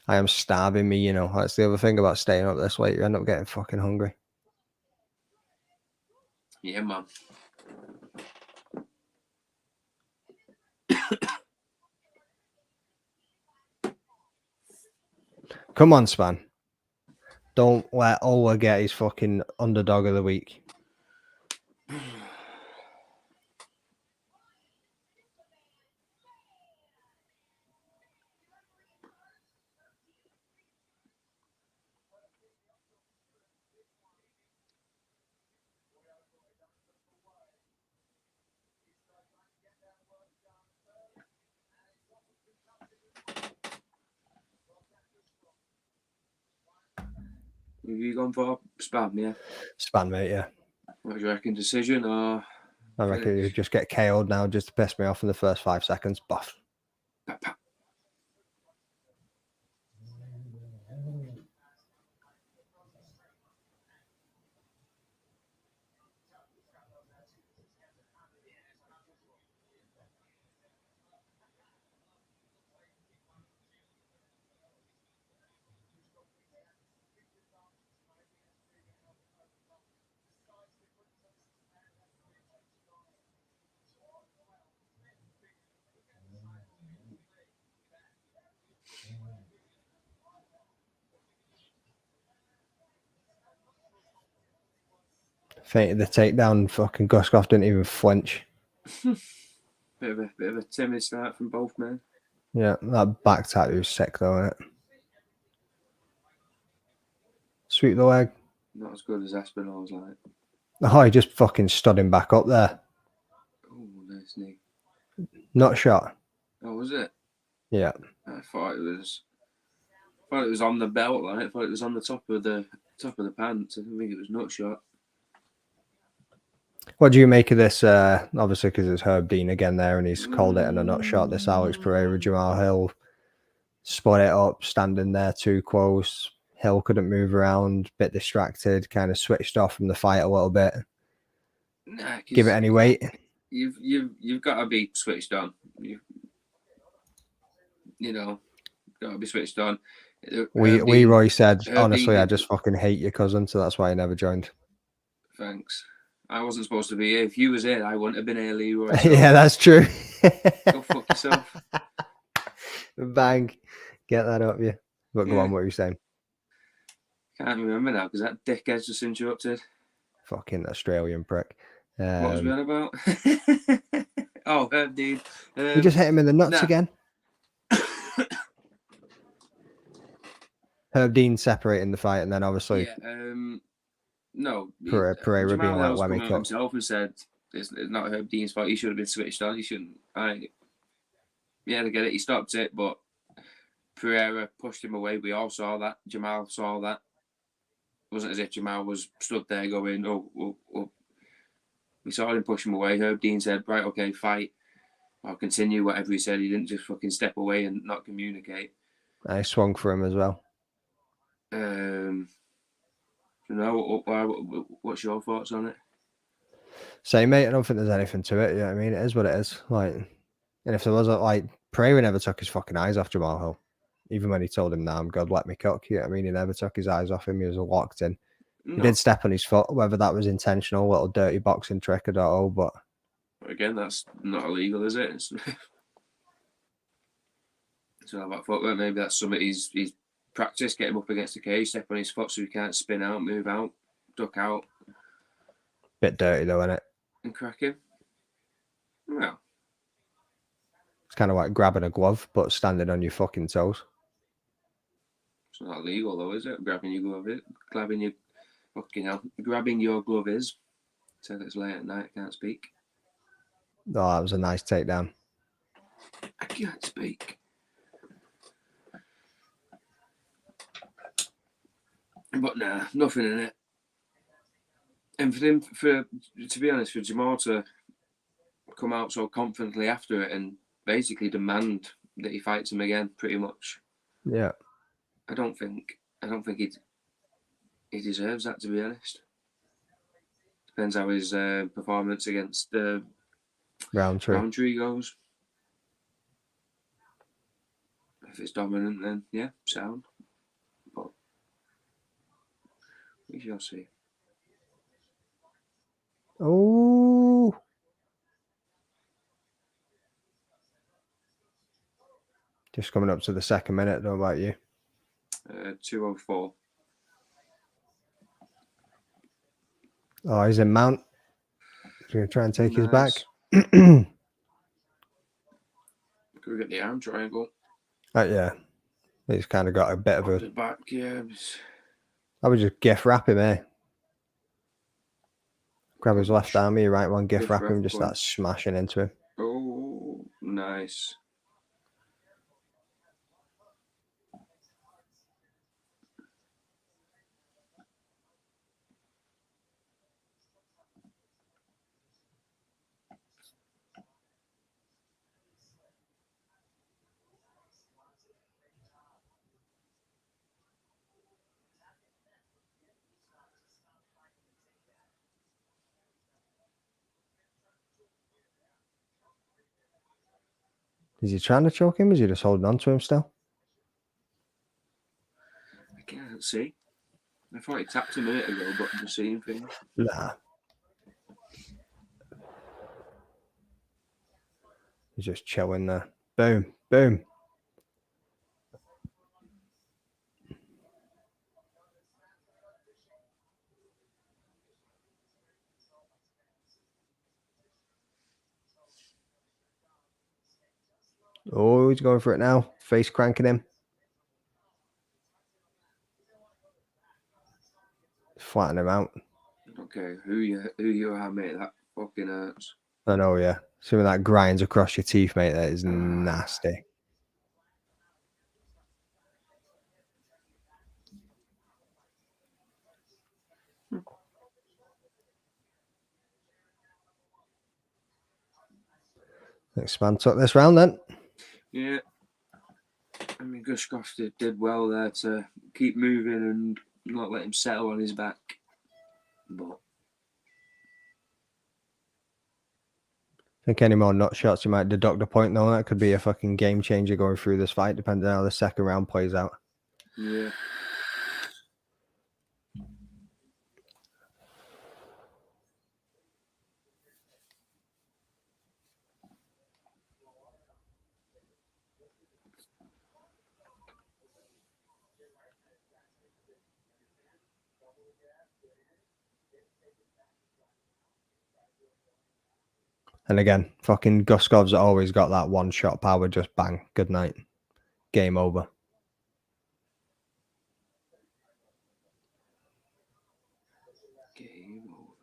I am starving me, you know. That's the other thing about staying up this late. You end up getting fucking hungry. Yeah, man. Come on, Span. Don't let Ola get his fucking underdog of the week. Have you gone for Spam, yeah? Span, mate, yeah. What do you reckon? Decision or I reckon you just get KO'd now just to piss me off in the first 5 seconds. Buff. Pap, pap. Fainted the takedown. Fucking Guskov didn't even flinch. Bit of a timid start from both men. Yeah, that back tattoo's sick though, isn't it? Sweep the leg. Not as good as Aspinall's, like. Oh, he just fucking stood him back up there. Oh, nice knee. Not shot. Oh, was it? Yeah. I thought it was on the belt, like. I thought it was on the top of the pants. I didn't think it was nut shot. What do you make of this? Obviously, because it's Herb Dean again there, and he's called it in a nut shot. This Alex Pereira, Jamal Hill split it up, standing there too close. Hill couldn't move around, bit distracted, kind of switched off from the fight a little bit. Nah, Give it any weight. You've got to be switched on. You know, got to be switched on. Roy said, Herb honestly, Dean, I just fucking hate your cousin, so that's why I never joined. Thanks. I wasn't supposed to be here. If you was here, I wouldn't have been here, Leroy. So Yeah, that's true. go fuck yourself. Bang. Get that up, you. But go Yeah. on, what are you saying? Can't remember now because that dickhead's just interrupted. Fucking Australian prick. What was we on about? Oh, Herb Dean. You just hit him in the nuts again? Herb Dean separating the fight, and then obviously no, Pereira being that whammy cut. Himself and said it's not Herb Dean's fault. He should have been switched on. He shouldn't. Yeah, I get it. He stopped it, but Pereira pushed him away. We all saw that. Jamal saw that. It wasn't as if Jamal was stood there going, oh. We saw him push him away. Herb Dean said, right, okay, fight. I'll continue whatever he said. He didn't just fucking step away and not communicate. I swung for him as well. What's your thoughts on it? Same, mate. I don't think there's anything to it. Yeah, I mean, it is what it is. Like, and if there was Pereira never took his fucking eyes off Jamal Hill, even when he told him, "Nah, I'm good, let me cook." Yeah, I mean, he never took his eyes off him. He was locked in. No. He did step on his foot, whether that was intentional, little dirty boxing trick, I don't know. But again, that's not illegal, is it? It's not about footwork. Maybe that's something he's practiced. Get him up against the cage, step on his foot so he can't spin out, move out, duck out. Bit dirty though, isn't it? And crack him. Well, it's kind of like grabbing a glove, but standing on your fucking toes. It's not illegal though, is it? Grabbing your glove is. Grabbing your glove is. So it's late at night, can't speak. Oh, that was a nice takedown. I can't speak. But nah, nothing in it. And for him, to be honest, for Jamal to come out so confidently after it and basically demand that he fights him again, pretty much. Yeah. I don't think he deserves that, to be honest. Depends how his performance against Roundtree goes. If it's dominant, then yeah, sound. But we shall see. Oh. Just coming up to the second minute, though, about you. 2:04. Oh, he's in mount. He's going to try and take his back. Could we get the arm triangle? Yeah. He's kind of got a bit of a... back, yeah. I would just gift wrap him, eh? Grab his left arm, your right one, gift wrap him, just start smashing into him. Oh, nice. Is he trying to choke him? Is he just holding on to him still? I can't see. I thought he tapped a minute ago, but I'm just seeing things. Nah. He's just chilling there. Boom, boom. Oh, he's going for it now. Face cranking him. Flatten him out. Okay, who you are, mate? That fucking hurts. I know, yeah. Some of that grinds across your teeth, mate. That is nasty. Next man took this round then. Yeah. I mean, Gushkov did well there to keep moving and not let him settle on his back. But I think any more nut shots, you might deduct a point, though. That could be a fucking game changer going through this fight, depending on how the second round plays out. yeah. And again, fucking Guskov's always got that one shot power, just bang, good night. Game over. Game over.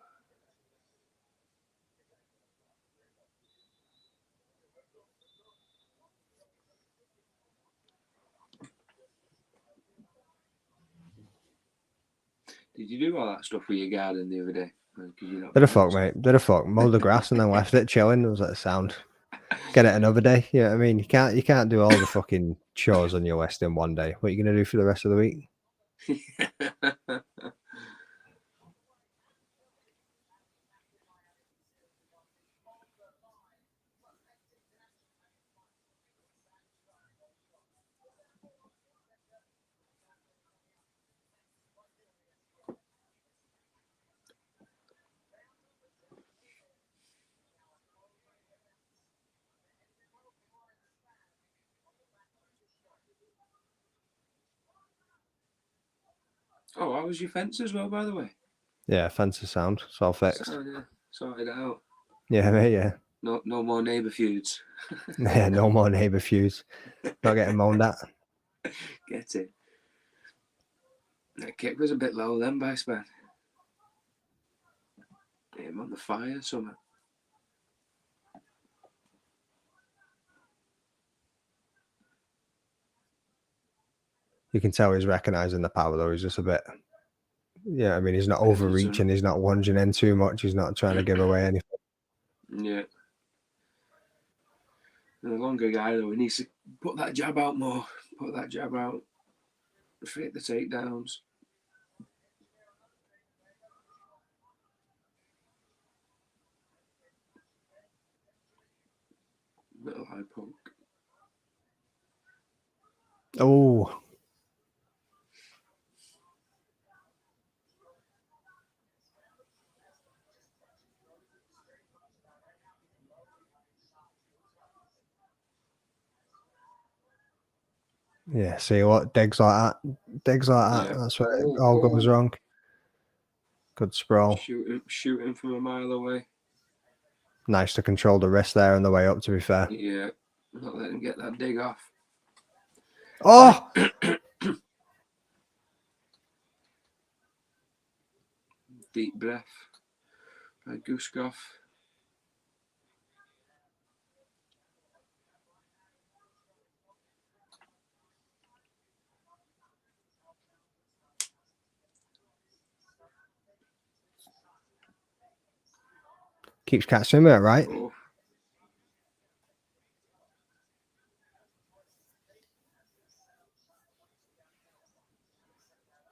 Did you do all that stuff with your garden the other day? Bit of fuck, mate. Bit of fuck. Mowed the grass and then left it chilling. It was like a sound. Get it another day. Yeah, I mean, you can't do all the fucking chores on your list in one day. What are you gonna do for the rest of the week? Oh, how was your fence as well, by the way? Yeah, fence is sound. It's all fixed. Sorted out. Yeah, mate, yeah. No more neighbour feuds. Yeah, no more neighbour feuds. Not getting moaned at. Get it. That kick was a bit low then, Bice Man. Get him on the fire, something. You can tell he's recognising the power, though. He's just a bit... Yeah, I mean, he's not overreaching. He's not lunging in too much. He's not trying to give away anything. Yeah. And the longer guy, though, he needs to put that jab out more. Put that jab out. Fit the takedowns. Little high poke. Oh. Yeah, see what? Digs like that. Digs like that. Yeah. That's where it all goes wrong. Good sprawl. Shooting from a mile away. Nice to control the wrist there on the way up, to be fair. Yeah. Not letting him get that dig off. Oh! Deep breath by Guskov. Keeps catching it, right? Oh.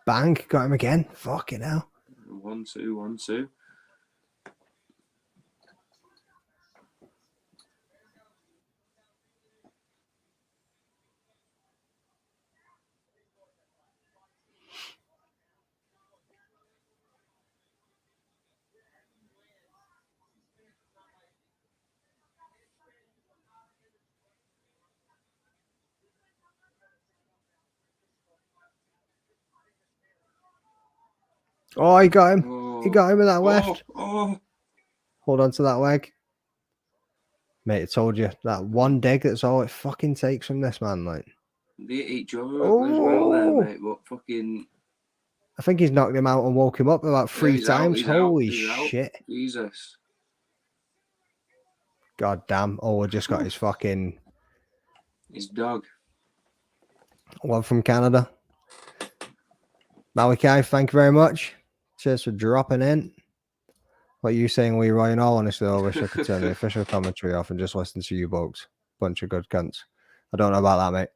Bang, got him again. Fucking hell. 1-2, 1-2. Oh, he got him. Oh. He got him with that left. Oh. Hold on to that leg. Mate, I told you, that one dig, that's all it fucking takes from this man, like. They hit each other up as well there, mate, but fucking... I think he's knocked him out and woke him up about 3 he's times. out, Holy he's shit. out. Jesus. God damn. Oh, just got his fucking... His dog. One from Canada. Malachi, thank you very much. Cheers for dropping in. What are you saying, Leroy? In all honesty, I wish I could turn the official commentary off and just listen to you folks. Bunch of good cunts. I don't know about that, mate.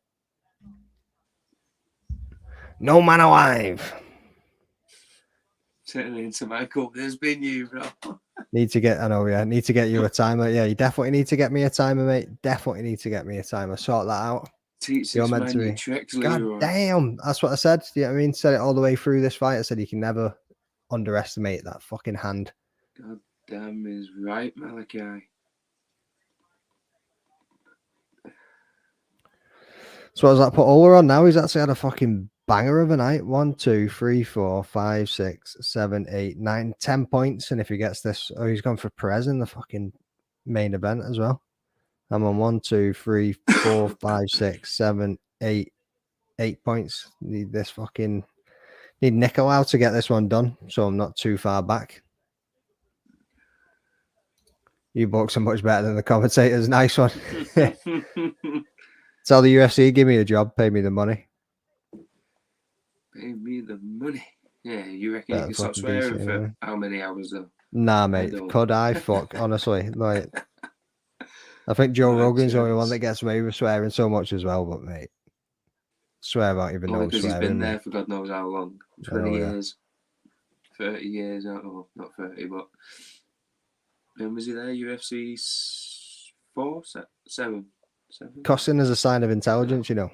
No man alive. Turning into Michael, there's been you, bro. Need to get you a timer. Yeah, you definitely need to get me a timer, mate. Definitely need to get me a timer. Sort that out. Teach You're this meant man to your be. tricks, God Leroy. damn. That's what I said. You know what I mean? Said it all the way through this fight. I said you can never underestimate that fucking hand. God damn is right, Malachi. So as that put Ola on now, he's actually had a fucking banger of a night. 1, 2, 3, 4, 5, 6, 7, 8, 9, 10 points. And if he gets this, oh, he's gone for Perez in the fucking main event as well. I'm on 1, 2, 3, 4, 5, 6, 7, 8 points. Need Nicolau to get this one done, so I'm not too far back. You books are much better than the commentators. Nice one. Tell the UFC, give me a job, pay me the money. Pay me the money. Yeah, you reckon Better you can stop fucking swearing decent, for anyway. how many hours though? Nah, mate. Could I? Fuck, honestly. Like, I think Joe Rogan's the only one that gets away with swearing so much as well, but mate, swear about even though because he's been there for God knows how long. 20 years. 30 years. Oh, not 30, but when was he there? UFC 4? 7? Cussing is a sign of intelligence, you know.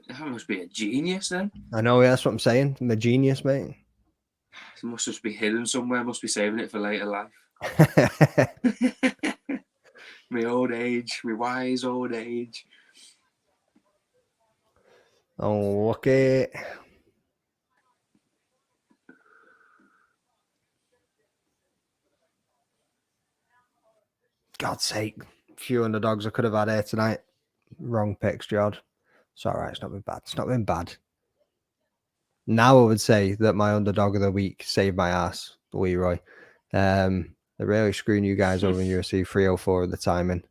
That must be a genius then. I know, yeah, that's what I'm saying. I'm a genius, mate. It must just be hidden somewhere. Must be saving it for later life. My old age, my wise old age. Oh, okay. God's sake. A few underdogs I could have had here tonight. Wrong picks, Jod. It's all right. It's not been bad. It's not been bad. Now I would say that my underdog of the week saved my ass, Leroy. They're really screwing you guys over in UFC 304 at the timing.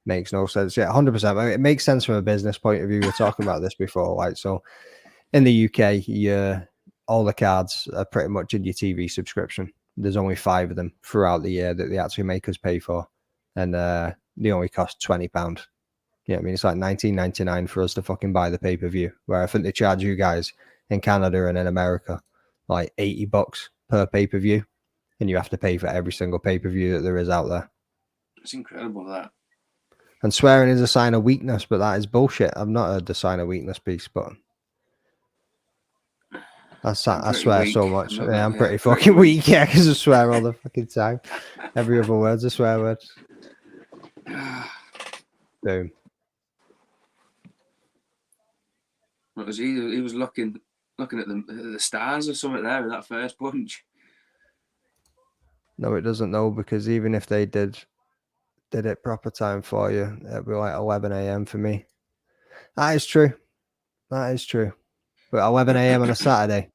Makes no sense. Yeah, 100%. I mean, it makes sense from a business point of view. We were talking about this before. Like, so in the UK, all the cards are pretty much in your TV subscription. There's only 5 of them throughout the year that they actually make us pay for. And they only cost £20. Yeah, I mean, it's like $19.99 for us to fucking buy the pay-per-view, where I think they charge you guys in Canada and in America like $80 per pay-per-view, and you have to pay for every single pay-per-view that there is out there. It's incredible, that. And swearing is a sign of weakness, but that is bullshit. I've not heard the sign of weakness piece, but I swear weak. so much. I'm pretty fucking weak, yeah, because I swear all the fucking time. Every other word's a swear word. Boom. What was he? He was looking at the stars or something there in that first punch. No, it doesn't know, because even if they did it proper time for you, it'd be like 11 a.m. for me. That is true. That is true. But 11 a.m. on a Saturday.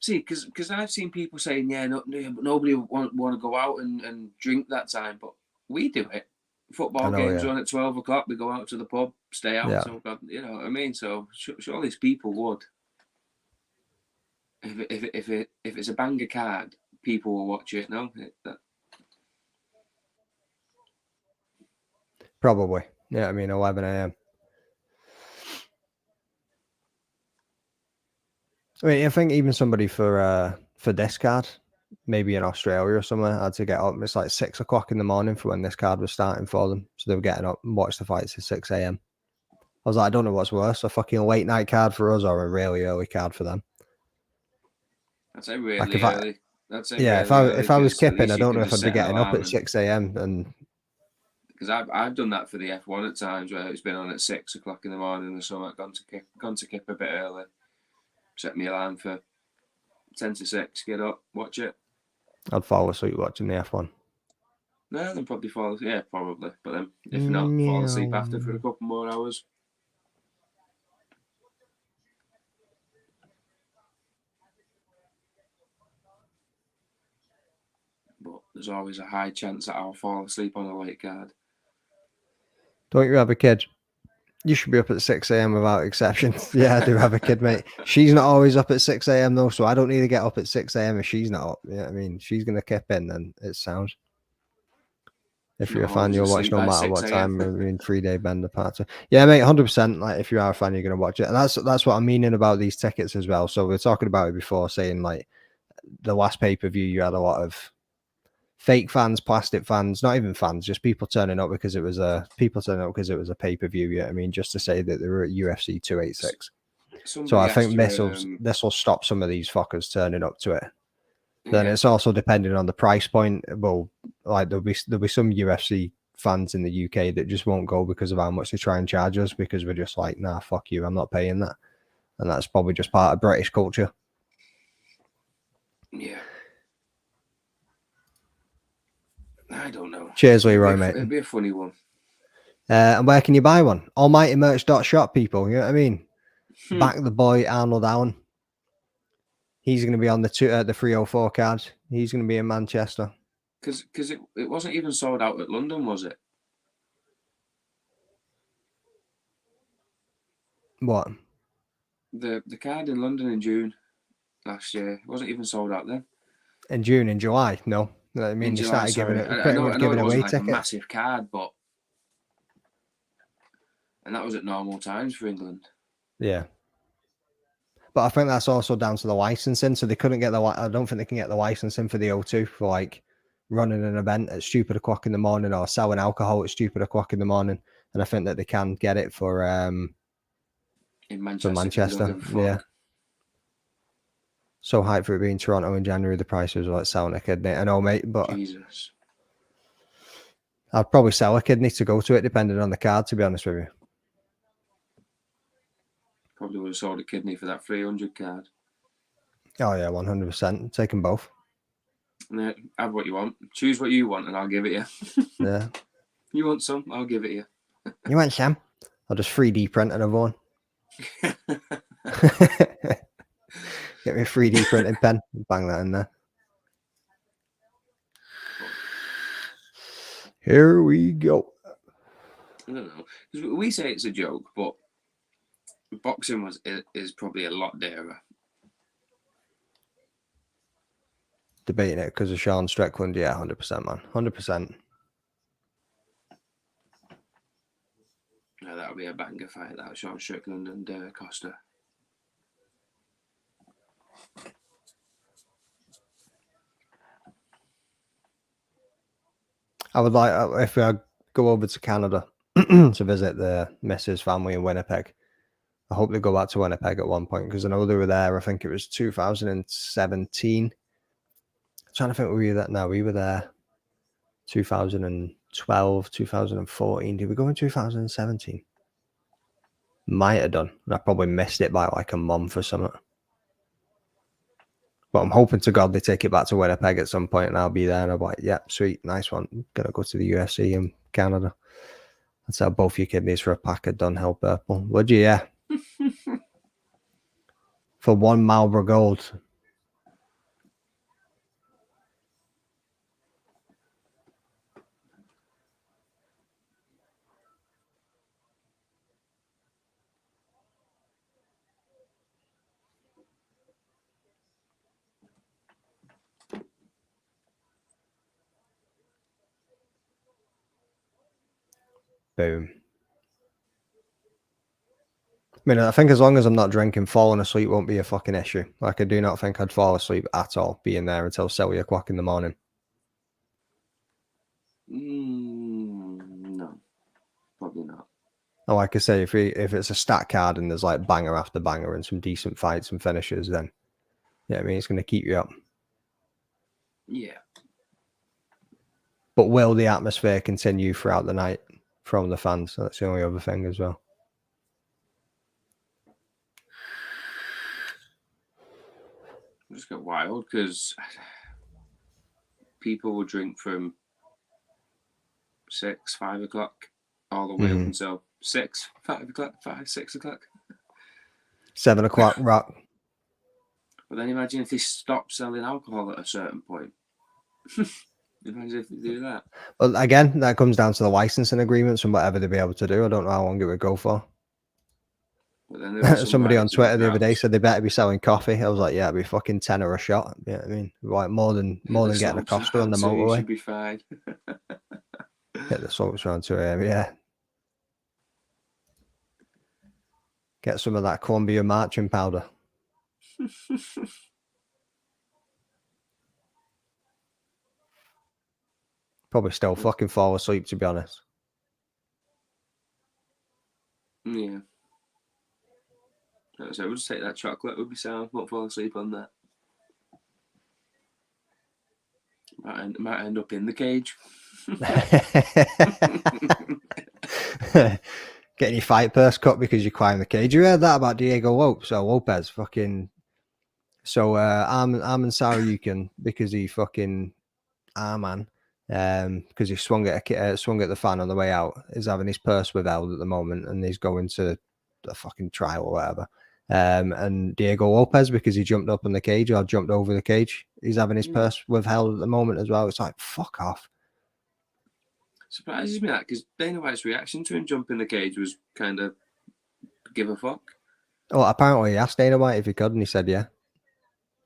See, because I've seen people saying, yeah, nobody want to go out and drink that time, but we do it. Football games on at 12 o'clock. We go out to the pub, stay out. Yeah. So, you know what I mean? So surely these people would. If it's a banger card, people will watch it. No, Probably. Yeah, I mean 11 a.m. I mean, I think even somebody for this card, maybe in Australia or somewhere, had to get up. It's like 6 o'clock in the morning for when this card was starting for them. So they were getting up and watch the fights at 6 a.m. I was like, I don't know what's worse, a fucking late night card for us or a really early card for them. That's a really early. If I was kipping, I don't know if I'd be getting up at 6 a.m. and because I've done that for the F1 at times where it's been on at 6 o'clock in the morning or something. Gone to kip a bit early. Set me alarm for 10 to 6. Get up, watch it. I'd fall asleep watching the F1. No, then probably fall asleep. Yeah, probably. But then if not, fall asleep after for a couple more hours. But there's always a high chance that I'll fall asleep on a late card. Don't you have a kid? You should be up at 6 a.m. without exception. Yeah, I do have a kid, mate. She's not always up at 6 a.m. though, so I don't need to get up at 6 a.m. if she's not up. Yeah, I mean, she's going to kip in, then it sounds. If you're a fan, you'll watch no matter what time. I mean, 3-day bender party. Yeah, mate, 100%. Like, if you are a fan, you're going to watch it. And that's what I'm meaning about these tickets as well. So we were talking about it before, saying, like, the last pay-per-view, you had a lot of fake fans, plastic fans, not even fans, just people turning up because it was a pay-per-view. Yeah, I mean, just to say that they were at UFC 286. So I think this will stop some of these fuckers turning up to it. Then it's also depending on the price point. Well, like there'll be some UFC fans in the UK that just won't go because of how much they try and charge us, because we're just like, nah, fuck you, I'm not paying that. And that's probably just part of British culture. Yeah. I don't know. Cheers, Leroy, mate. It'd be a funny one. And where can you buy one? Almightymerch.shop, people. You know what I mean? Back the boy, Arnold Allen. He's going to be on the 304 card. He's going to be in Manchester. Because it wasn't even sold out at London, was it? What? The card in London in June last year. It wasn't even sold out then. In June, in July? No. I mean, they started giving it away tickets. Like a massive card, but and that was at normal times for England. Yeah. But I think that's also down to the licensing. So they couldn't get I don't think they can get the licensing for the O2 for like running an event at stupid o'clock in the morning or selling alcohol at stupid o'clock in the morning. And I think that they can get it for in Manchester. Yeah. So hyped for it being Toronto in January. The prices were like selling a kidney. I know, mate, but Jesus. I'd probably sell a kidney to go to it, depending on the card, to be honest with you. Probably would have sold a kidney for that 300 card. Oh, yeah, 100%. Take them both. Yeah, have what you want. Choose what you want and I'll give it you. Yeah. You want some? I'll give it you. You want some? I'll just 3D print another one. Get me a 3D printed pen. Bang that in there. Here we go. I don't know. Because we say it's a joke, but boxing is probably a lot dearer. Debating it because of Sean Strickland. Yeah, 100%, man. 100%. Yeah, that'll be a banger fight. That Sean Strickland and Costa. I would like, if I go over to Canada to visit the Mrs. family in Winnipeg, I hope they go back to Winnipeg at one point, because I know they were there. I think it was 2017. I'm trying to think where we were there. No, we were there 2012, 2014. Did we go in 2017? Might have done. I probably missed it by like a month or something. But I'm hoping to God they take it back to Winnipeg at some point, and I'll be there, and I'll be like, yeah, sweet, nice one. Gonna go to the UFC in Canada. I'd sell both your kidneys for a pack of Dunhill Purple. Would you? Yeah. For one Marlboro Gold. Boom. I mean, I think as long as I'm not drinking, falling asleep won't be a fucking issue. Like, I do not think I'd fall asleep at all being there until 7 o'clock in the morning. No, probably not. And like I say, if it's a stat card and there's like banger after banger and some decent fights and finishes, then yeah, I mean, it's going to keep you up. Yeah. But will the atmosphere continue throughout the night from the fans? That's the only other thing as well. Just get wild because people will drink from 6, 5 o'clock all the way up until 6, 5 o'clock, 5, 6 o'clock. 7 o'clock rock. But then imagine if they stop selling alcohol at a certain point. Imagine if they do that. Well, again, that comes down to the licensing agreements and whatever they'll be able to do. I don't know how long it would go for. But then somebody on Twitter the other day said they better be selling coffee. I was like, yeah, it'd be fucking $10 a shot. Yeah, I mean, like more than getting a Costa on the motorway. Should be fine. Get the salts around 2 a.m. Yeah. Get some of that Columbia marching powder. Probably still fucking fall asleep, to be honest. Yeah. So we'll just take that chocolate. We'll be sound. Won't fall asleep on that. Might end up in the cage. Getting your fight purse cut because you climbed the cage. You heard that about Diego Lopez? Fucking. So Arman Saryukin, because he fucking Arman, because he swung at the fan on the way out, is having his purse withheld at the moment, and he's going to a fucking trial or whatever. And Diego Lopez, because he jumped up in the cage or jumped over the cage, he's having his purse withheld at the moment as well. It's like, fuck off. Surprises me that, because Dana White's reaction to him jumping the cage was kind of give a fuck. Well, apparently he asked Dana White if he could, and he said yeah.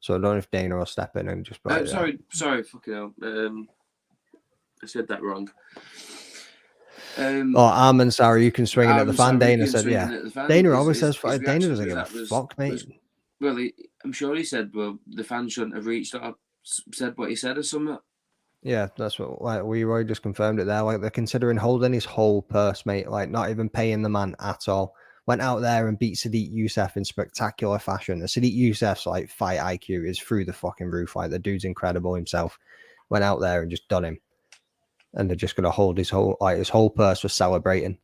So I don't know if Dana will step in and just. Sorry, fucking hell. I said that wrong. Arman Saryukin swinging at the fan. Dana said yeah. Dana always says Dana doesn't give a fuck, mate. Well, I'm sure he said, well, the fan shouldn't have reached out, said what he said or something. Yeah, that's what, like, we already just confirmed it there. Like, they're considering holding his whole purse, mate. Like, not even paying the man at all. Went out there and beat Sadiq Youssef in spectacular fashion. The Sadiq Youssef's like fight IQ is through the fucking roof. Like, the dude's incredible himself. Went out there and just done him. And they're just gonna hold his whole purse for celebrating.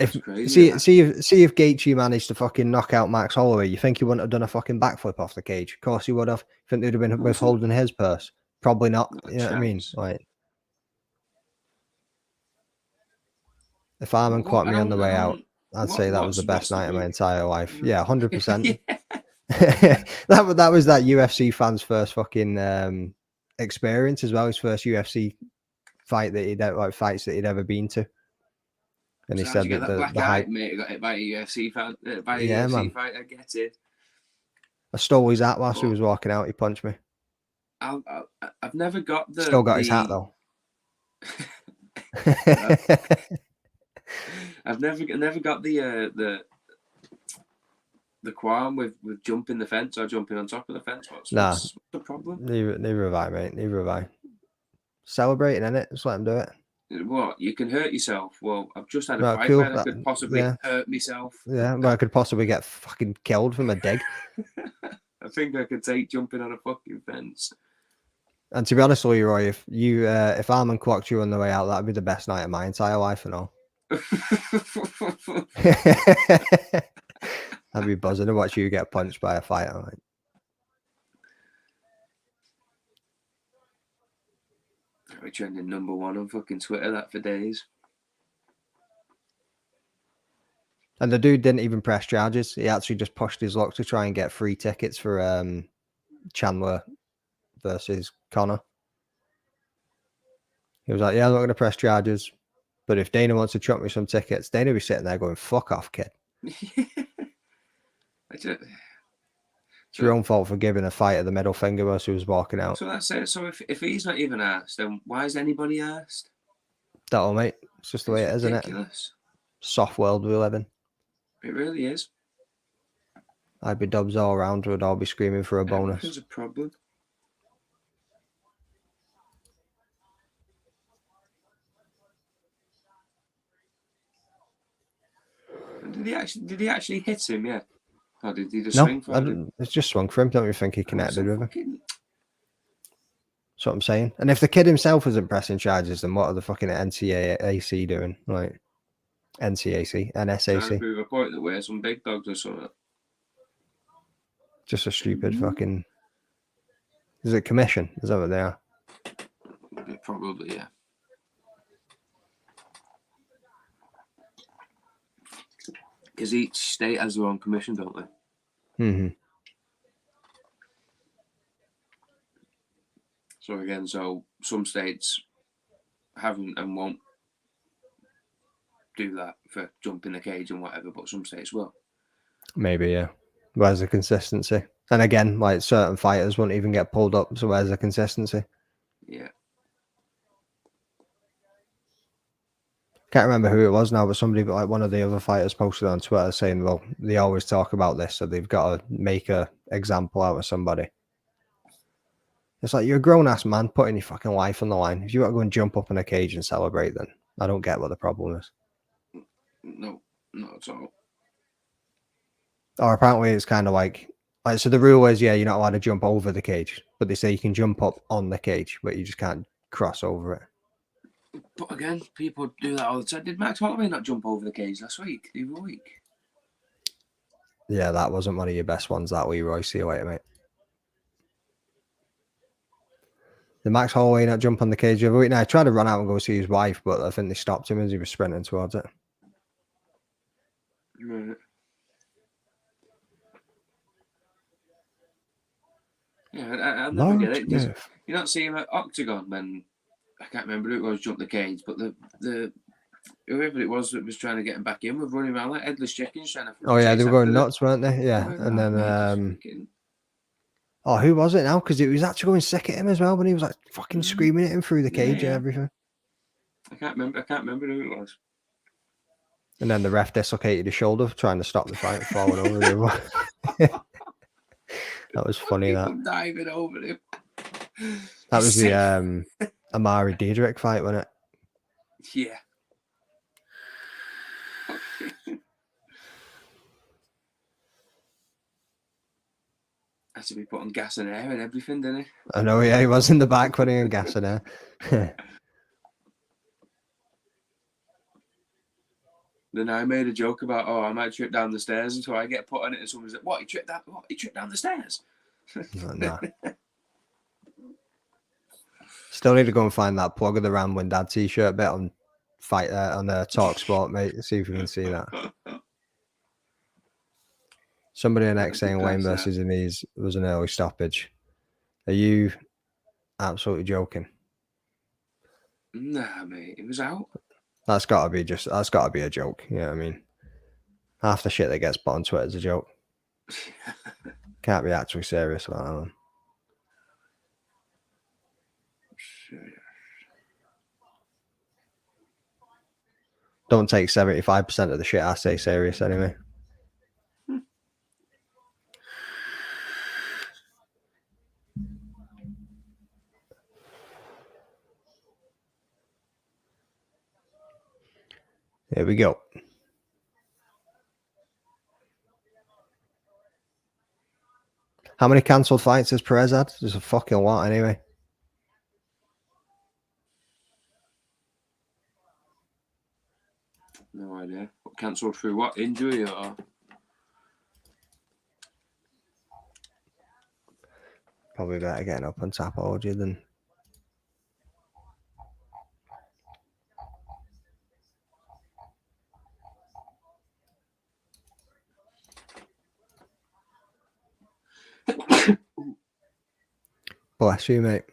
See if Gaethje managed to fucking knock out Max Holloway, you think he wouldn't have done a fucking backflip off the cage? Of course he would have. You think they'd have been withholding his purse? Probably not. You know what I mean? Like, if Arman caught me on the way out, I'd say that was the best night of my entire life. Yeah, 100%. That was that UFC fan's first fucking experience as well. His first UFC fight that fights that he'd ever been to. And he said that the hype, mate, got hit by a UFC fan, by a UFC fight. I get it. I stole his hat whilst he was walking out. He punched me. I've never got the. Still got his hat though. I've never got the qualm with jumping the fence or jumping on top of the fence. What's the problem? Neither have I, mate. Neither have I. Celebrating, innit? Just let them do it. What? You can hurt yourself. Well, I've just had a No, fight cool. where I could possibly hurt myself. Yeah, but I could possibly get fucking killed from a dig. I think I could take jumping on a fucking fence. And to be honest with you, Roy, if Armin clocked you on the way out, that'd be the best night of my entire life and all. I'd be buzzing to watch you get punched by a fighter. Like. We're trending #1 on fucking Twitter that for days. And the dude didn't even press charges. He actually just pushed his luck to try and get free tickets for Chandler versus Connor. He was like, yeah, I'm not going to press charges. But if Dana wants to chuck me some tickets, Dana will be sitting there going, fuck off, kid. It's your own fault for giving a fighter the middle finger whilst he was walking out. So that's it. So if he's not even asked, then why is anybody asked? That'll, mate. It's just the way it is, isn't it? Soft world we live in. It really is. I'd be dubs all around. We'd all be screaming for a bonus. There's a problem. Did he actually hit him? Yeah. Or did he just swing for him? It's just swung for him. Don't you think he connected with him? That's what I'm saying. And if the kid himself isn't pressing charges, then what are the fucking NCAC doing? Like NCAC, NSAC. Trying to prove a point that we're some big dogs or something. Just a stupid fucking. Is it commission? Is that what they are? Probably, yeah. Because each state has their own commission, don't they? Mm-hmm. So again, some states haven't and won't do that for jumping the cage and whatever, but some states will. Maybe, yeah. Where's the consistency? And again, like certain fighters won't even get pulled up, so where's the consistency? Yeah. Can't remember who it was now, but somebody, like one of the other fighters, posted on Twitter saying, well, they always talk about this, so they've got to make a example out of somebody. It's like, you're a grown-ass man putting your fucking life on the line. If you got to go and jump up in a cage and celebrate, then I don't get what the problem is. No, not at all. Or apparently it's kind of like, so the rule is, yeah, you're not allowed to jump over the cage, but they say you can jump up on the cage, but you just can't cross over it. But again, people do that all the time. Did Max Holloway not jump over the cage last week? The other week? Yeah, that wasn't one of your best ones that week, Roy. See you later, mate. Did Max Holloway not jump on the cage the other week? No, I tried to run out and go see his wife, but I think they stopped him as he was sprinting towards it. Right. Yeah, I'll never get it. You don't see him at Octagon when, I can't remember who it was, jumped the cage, but the whoever it was that was trying to get him back in was running around like headless chickens trying to. Oh yeah, they were going nuts, weren't they? Yeah, and then oh, who was it now? Because it was actually going sick at him as well when he was like fucking screaming at him through the cage and everything. I can't remember who it was. And then the ref dislocated his shoulder trying to stop the fight falling over him. That was funny. That diving over him. That was the Amari Diedrich fight, wasn't it? Yeah. Had to be putting gas and air and everything, didn't he? I know, yeah, he was in the back putting in gas and air. Then I made a joke about, I might trip down the stairs until I get put on it, and someone's like, "What? You tripped down the stairs?" Nah. Still need to go and find that plug of the Ramblin' Dad t-shirt bit on fight on the Talk Sport, mate. See if we can see that. Somebody in X saying Wayne versus Amiz was an early stoppage. Are you absolutely joking? Nah, mate, it was out. That's gotta be a joke. You know what I mean? Half the shit that gets put on Twitter is a joke. Can't be actually serious about that one. don't take 75% of the shit I say serious anyway. Here we go. How many cancelled fights has Perez had? There's a fucking lot anyway. No idea. Cancelled through what? Injury or? Probably better getting up on Tapology than... Bless you, mate.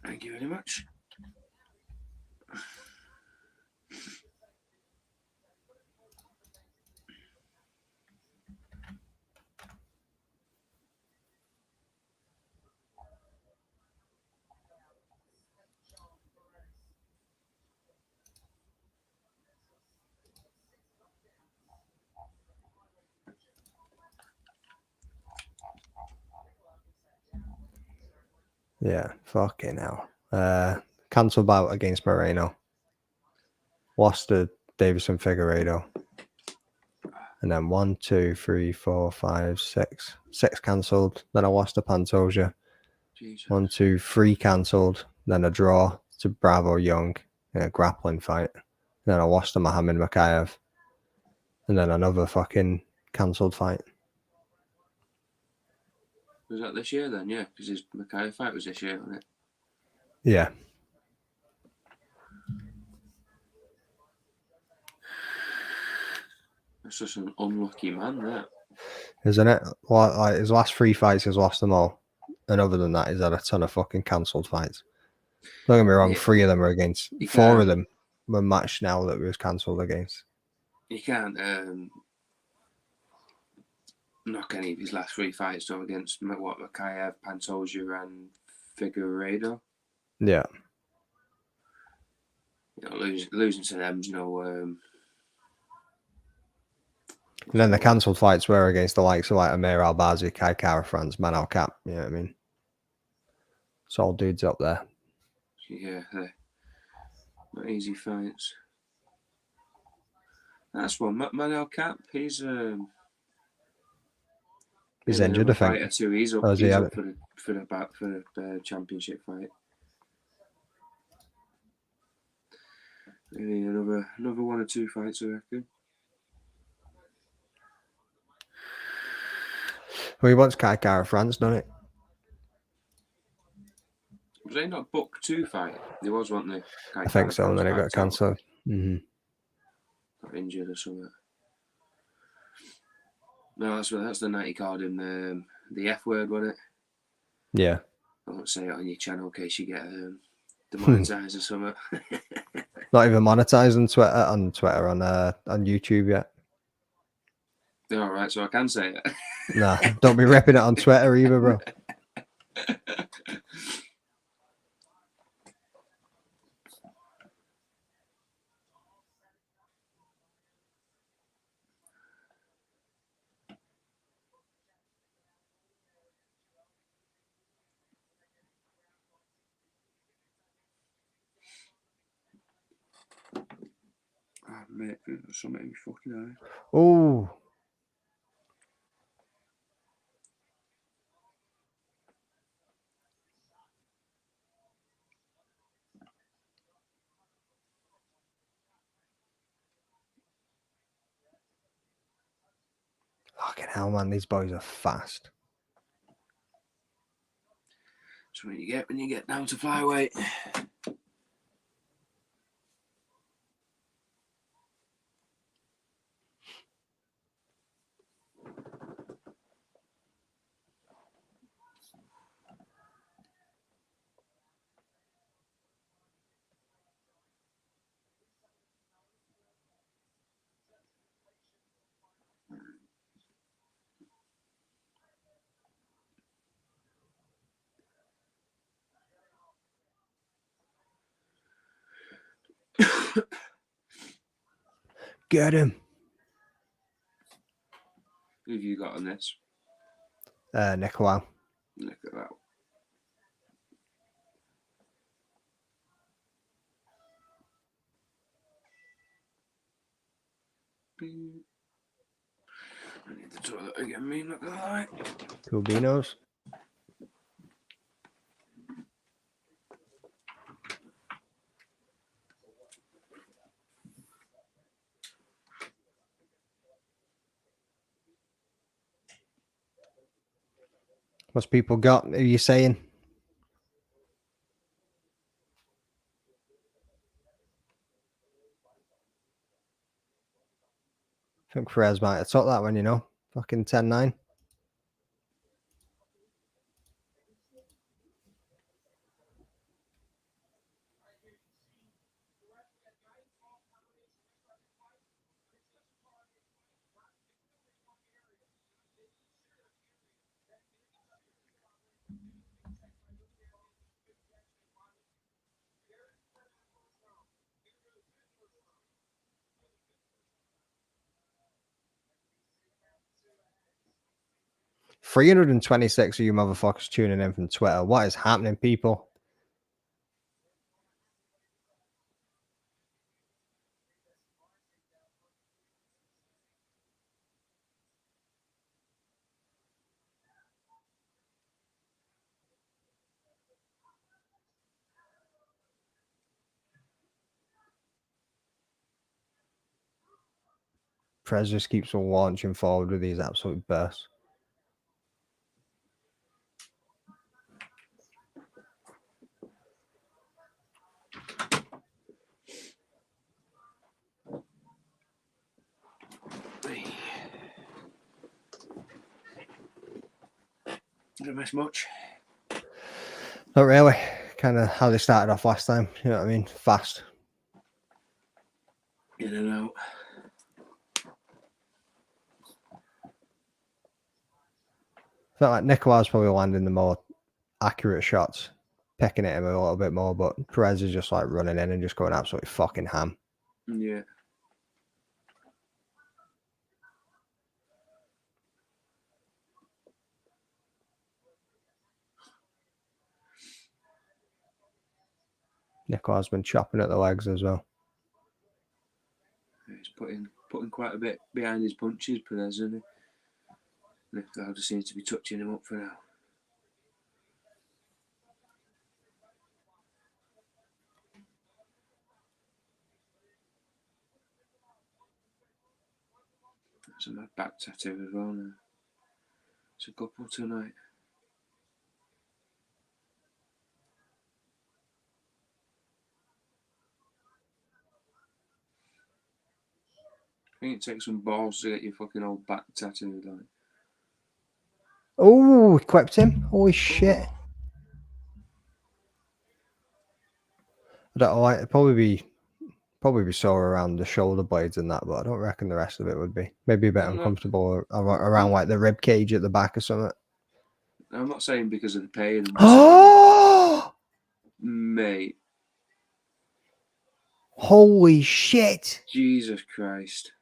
Thank you very much. Yeah, fucking hell. Cancelled bout against Moreno. Lost to Davison Figueiredo. And then 1, 2, 3, 4, 5, 6. 6 cancelled. Then I lost to Pantoja. Jesus. 1, 2, 3 cancelled. Then a draw to Bravo Young in a grappling fight. Then I lost to Mohamed Makayev. And then another fucking cancelled fight. Was that this year then? Yeah, because his Mackay fight was this year, wasn't it? Yeah. That's just an unlucky man, that. Isn't it? Well, like his last 3 fights, he's lost them all. And other than that, he's had a ton of fucking cancelled fights. Don't get me wrong, Yeah. 3 of them are against... You 4 can't- of them were matched now that was cancelled against. You can't knock any of his last 3 fights though against Makayev, Pantoja, and Figueiredo. Yeah. You know, losing to them's no. And then the cancelled fights were against the likes of like Amir Albazi, Kai Kara France, Manal Cap. You know what I mean? It's all dudes up there. Yeah, they're not easy fights. That's one. Manel Cap, he's injured, I think. Fight or 2. He's up, Oh, is he he's out? up for the championship fight. Maybe another 1 or 2 fights, I reckon. Well, he wants Kai Kara France, doesn't it? Was they not booked 2 fight? There was, wasn't there? I think so, and then it got cancelled. Mm-hmm. Got injured or something. No, that's the night he called him the F word, wasn't it? Yeah. I won't say it on your channel in case you get demonetized or something. Not even monetized on Twitter, on YouTube yet. All right, so I can say it. Nah, don't be repping it on Twitter either, bro. Oh, mate, there's something in my fucking eye. Oh. Fucking hell, man. These boys are fast. That's what you get when you get down to flyweight. get him. Who have you got on this? Nicolau. Nicolau. I need the toilet again, me, not gonna lie. Two Beanos. What's people got? Are you saying? I think Perez might have took that one, you know. Fucking 10-9. $326 of you motherfuckers tuning in from Twitter. What is happening, people? Perez just keeps on launching forward with these absolute bursts. Didn't miss much. Not really. Kind of how they started off last time. You know what I mean? Fast. In and out. Felt like Nicolau's probably landing the more accurate shots, pecking at him a little bit more, but Perez is just like running in and just going absolutely fucking ham. Yeah. Nicolau's been chopping at the legs as well. He's putting quite a bit behind his punches, Perez, isn't he? Nicolau just seems to be touching him up for now. That's a mad back tattoo as well now. It's a couple tonight. I think it takes some balls to get your fucking old back tattooed, like. Oh, equipped him. Holy shit. I don't know, like, it'd probably be sore around the shoulder blades and that, but I don't reckon the rest of it would be. Maybe a bit uncomfortable around like the rib cage at the back or something. I'm not saying because of the pain. Oh! Mate. Holy shit. Jesus Christ.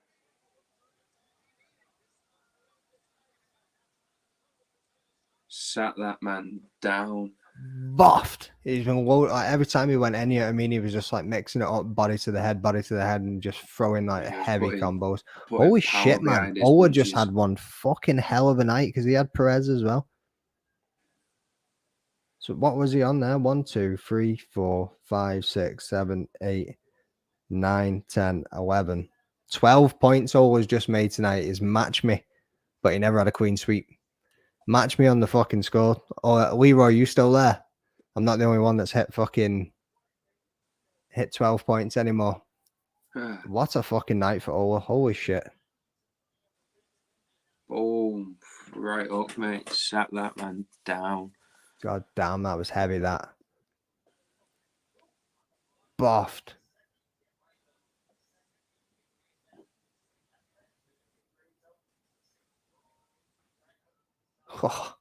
Sat that man down. Buffed. He's been low, like every time he went in, you know what I mean? He was just like mixing it up, body to the head, and just throwing like heavy combos. Holy shit, man. Ola just had one fucking hell of a night because he had Perez as well. So what was he on there? 1, 2, 3, 4, 5, 6, 7, 8, 9, 10, 11. 12 points Ola's just made tonight is match me, but he never had a clean sweep. Match me on the fucking score. Oh, Leroy, you still there? I'm not the only one that's hit 12 points anymore. What a fucking night for Ola. Holy shit. Boom. Right up, mate. Sat that man down. God damn, that was heavy, that. Buffed. Oh.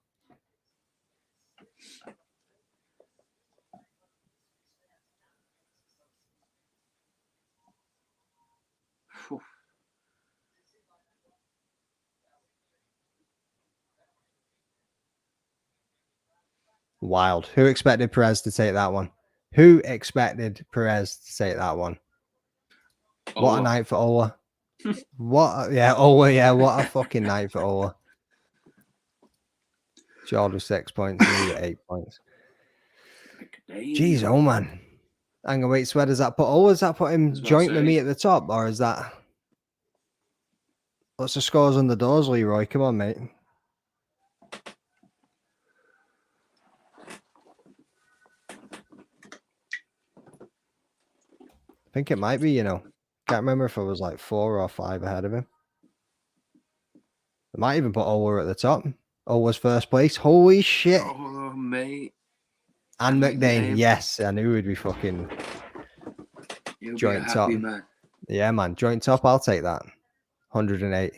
Wild. Who expected Perez to take that one? Who expected Perez to take that one? What a night for Ola. Ola, yeah, what a fucking night for Ola. Jordan with 6 points, and he with 8 points. Jeez, oh man. Hang on, wait, so where does that put Ola? Does that put him joint with me at the top, or is that... What's the scores on the doors, Leroy? Come on, mate. I think it might be, you know. Can't remember if I was like 4 or 5 ahead of him. I might even put Ola at the top. Ola's first place. Holy shit. Oh, mate. And McDane. Yes, I knew we'd be fucking joint top. Man. Yeah, man. Joint top. I'll take that. 108.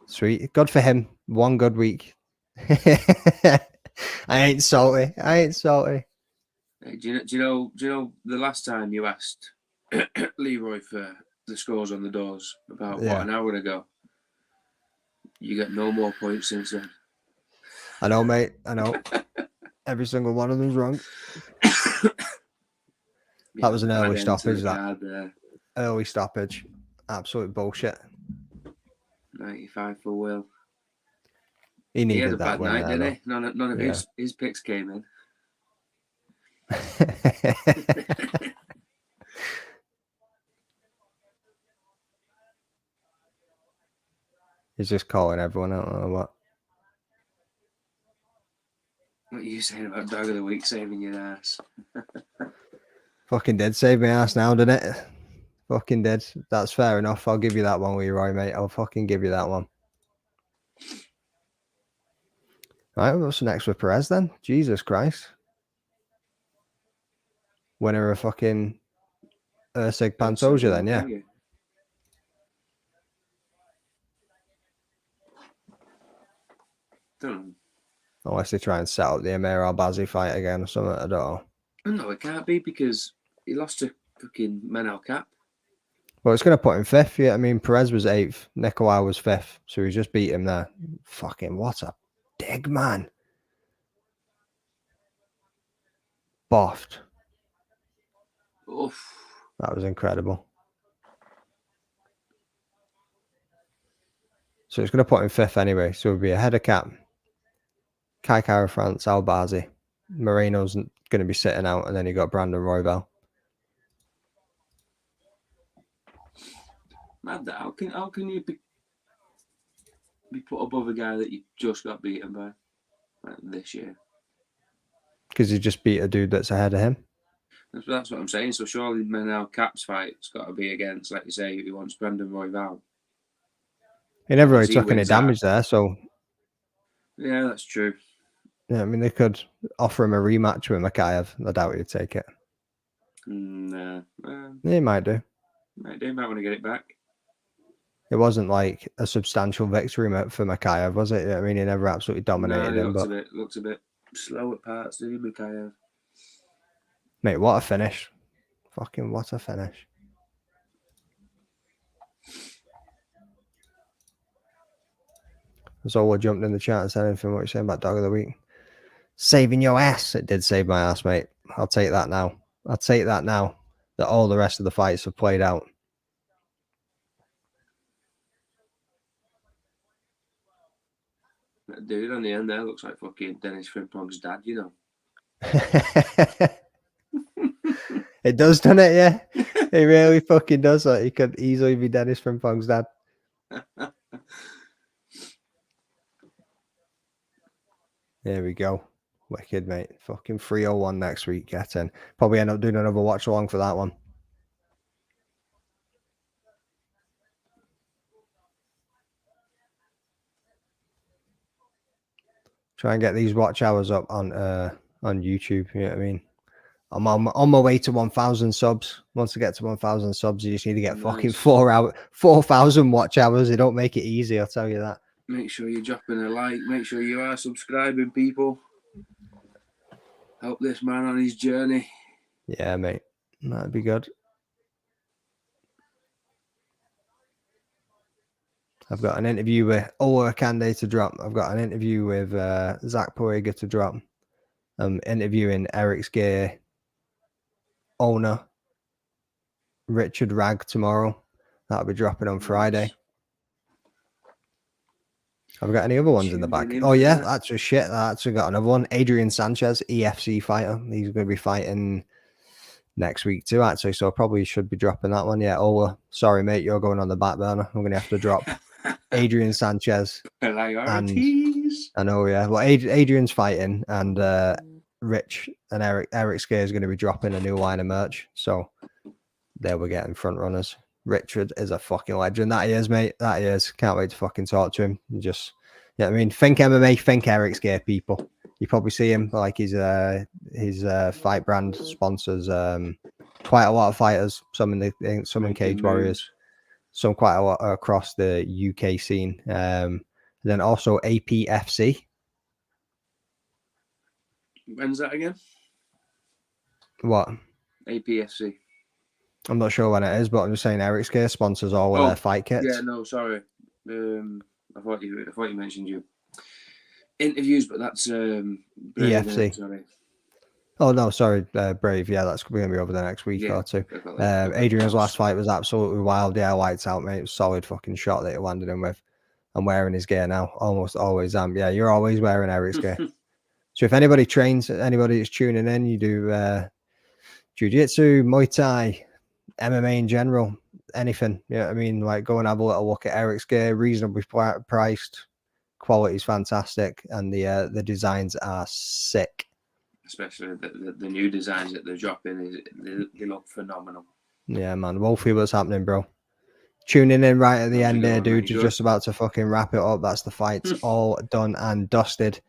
Sweet. Good for him. One good week. I ain't salty. Hey, do you know the last time you asked Leroy for the scores on the doors about an hour ago? You get no more points since then. I know, mate. I know. Every single one of them's wrong. That was an early stoppage. Early stoppage. Absolute bullshit. 95 for Will. He needed had a that bad night, didn't he? None of his picks came in. He's just calling everyone out or what? What are you saying about Dog of the Week saving your ass? Fucking did save my ass now, didn't it? Fucking did. That's fair enough. I'll give you that one, Leroy, mate. I'll fucking give you that one. Right, what's next with Perez then? Jesus Christ. Winner of fucking Ursig Pantoja then, yeah. Don't know. Unless they try and set up the Amir Albazi fight again or something, I don't know. No, it can't be because he lost to fucking Menal Cap. Well, it's going to put him 5th. Yeah, I mean, Perez was 8th. Nicolau was 5th. So he just beat him there. Fucking what a dig, man. Boffed. Oof. That was incredible. So it's going to put him 5th anyway. So it'll be ahead of Cap. Kai Kara France, Albazi. Moreno's going to be sitting out. And then you got Brandon Roybal. Mad, how can you be put above a guy that you just got beaten by this year? Because he just beat a dude that's ahead of him. That's what I'm saying. So surely Menal Cap's fight's got to be against, like you say, he wants Brandon Roybal. He never really took any damage there, so... Yeah, that's true. Yeah, I mean, they could offer him a rematch with Makayev. I doubt he'd take it. No. He might do. Might want to get it back. It wasn't like a substantial victory for Makayev, was it? I mean, he never absolutely dominated him. Looks a bit slow at parts, didn't he, Makayev? Mate, what a finish. Fucking what a finish. Zola jumped in the chat and said anything what you're saying about Dog of the Week. Saving your ass. It did save my ass, mate. I'll take that now. I'll take that now that all the rest of the fights have played out. That dude on the end there looks like fucking Dennis Frimpong's dad, you know. It does, doesn't it? Yeah. It really fucking does. Like, he could easily be Dennis Frimpong's dad. There we go. Wicked, mate. Fucking 301 next week. Get in. Probably end up doing another watch along for that one. Try and get these watch hours up on YouTube. You know what I mean? I'm on my way to 1,000 subs. Once I get to 1,000 subs, you just need to get fucking 4,000 watch hours. They don't make it easy, I'll tell you that. Make sure you're dropping a like. Make sure you are subscribing, people. Help this man on his journey. Yeah, mate. That'd be good. I've got an interview with Ola Kande to drop. I've got an interview with Zach Poega to drop. interviewing Eric's Gear owner, Richard Ragg, tomorrow. That'll be dropping on Friday. Have we got any other ones in the back? Oh, yeah, that's a shit. I actually got another one. Adrian Sanchez, EFC fighter. He's going to be fighting next week too, actually. So I probably should be dropping that one. Yeah. Oh, sorry, mate. You're going on the back burner. I'm going to have to drop Adrian Sanchez. Priorities. I know, yeah. Well, Adrian's fighting, and Rich and Eric Scare is going to be dropping a new line of merch. So there we're getting front runners. Richard is a fucking legend. That he is, mate. That he is. Can't wait to fucking talk to him. Just, yeah, I mean, think MMA, think Eric Scare, people. You probably see him, like his fight brand sponsors quite a lot of fighters. Some in Cage Warriors, some quite a lot across the UK scene. Then also APFC. When's that again? What? APFC. I'm not sure when it is, but I'm just saying Eric's Gear sponsors all of their fight kits. Yeah, no, sorry. I thought you mentioned your interviews, but that's EFC. Sorry. Oh no, sorry, Brave. Yeah, that's going to be over the next week or two. Adrian's last fight was absolutely wild. Yeah, lights out, mate. It was a solid fucking shot that he landed him with. I'm wearing his gear now. Almost always am. Yeah, you're always wearing Eric's gear. So if anybody trains, anybody is tuning in, you do jiu-jitsu, Muay Thai, MMA in general, anything. Yeah, I mean, like, go and have a little look at Eric's gear. Reasonably priced, quality's fantastic, and the designs are sick. Especially the new designs that they're dropping, they look phenomenal. Yeah, man. Wolfie, what's happening, bro? Tuning in right at the end there, dude. You're just about to fucking wrap it up. That's the fights all done and dusted.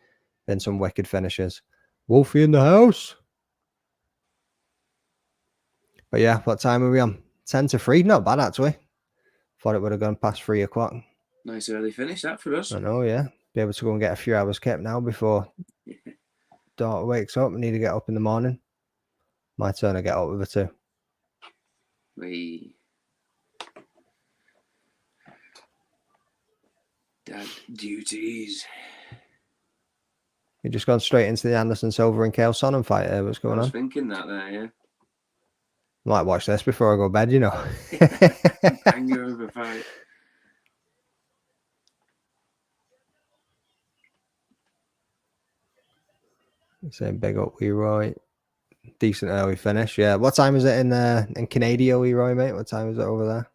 Then some wicked finishes. Wolfie in the house. But yeah, what time are we on? 10 to 3. Not bad, actually. Thought it would have gone past 3 o'clock. Nice early finish, that, for us. I know, yeah. Be able to go and get a few hours kept now before daughter wakes up. I need to get up in the morning. My turn to get up with her too. Dad duties. You just gone straight into the Anderson Silva and Chael Sonnen fight there. What's going on? I was thinking that there, yeah. I might watch this before I go to bed, you know. Hangover fight. Saying big up Leroy. Decent early finish. Yeah. What time is it in Canada, Leroy, mate? What time is it over there?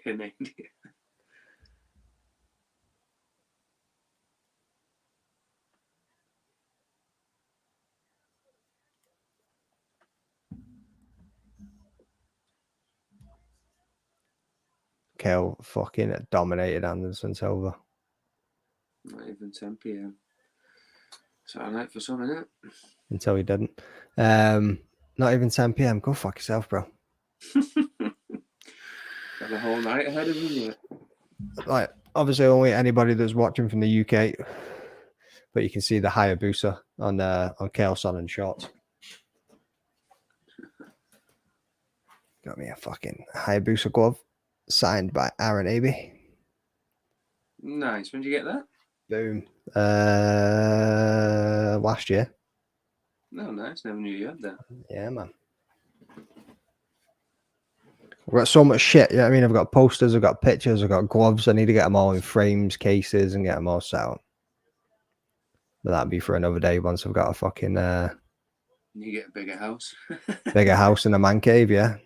Canada. Chael fucking dominated Anderson Silva. Not even 10 p.m. Saturday night for some, innit? Until he didn't. Not even 10 p.m. Go fuck yourself, bro. Got the whole night ahead of him, yeah. Like, obviously, only anybody that's watching from the UK, but you can see the Hayabusa on Chael Sonnen shorts. Got me a fucking Hayabusa glove signed by Aaron Abbey. Nice. When did you get that? Boom. Last year. No, nice. Never knew you had that. Yeah, man. I've got so much shit. Yeah, I mean, I've got posters, I've got pictures, I've got gloves. I need to get them all in frames, cases, and get them all set up. But that'd be for another day once I've got a fucking you get a bigger house. bigger house and a man cave, yeah.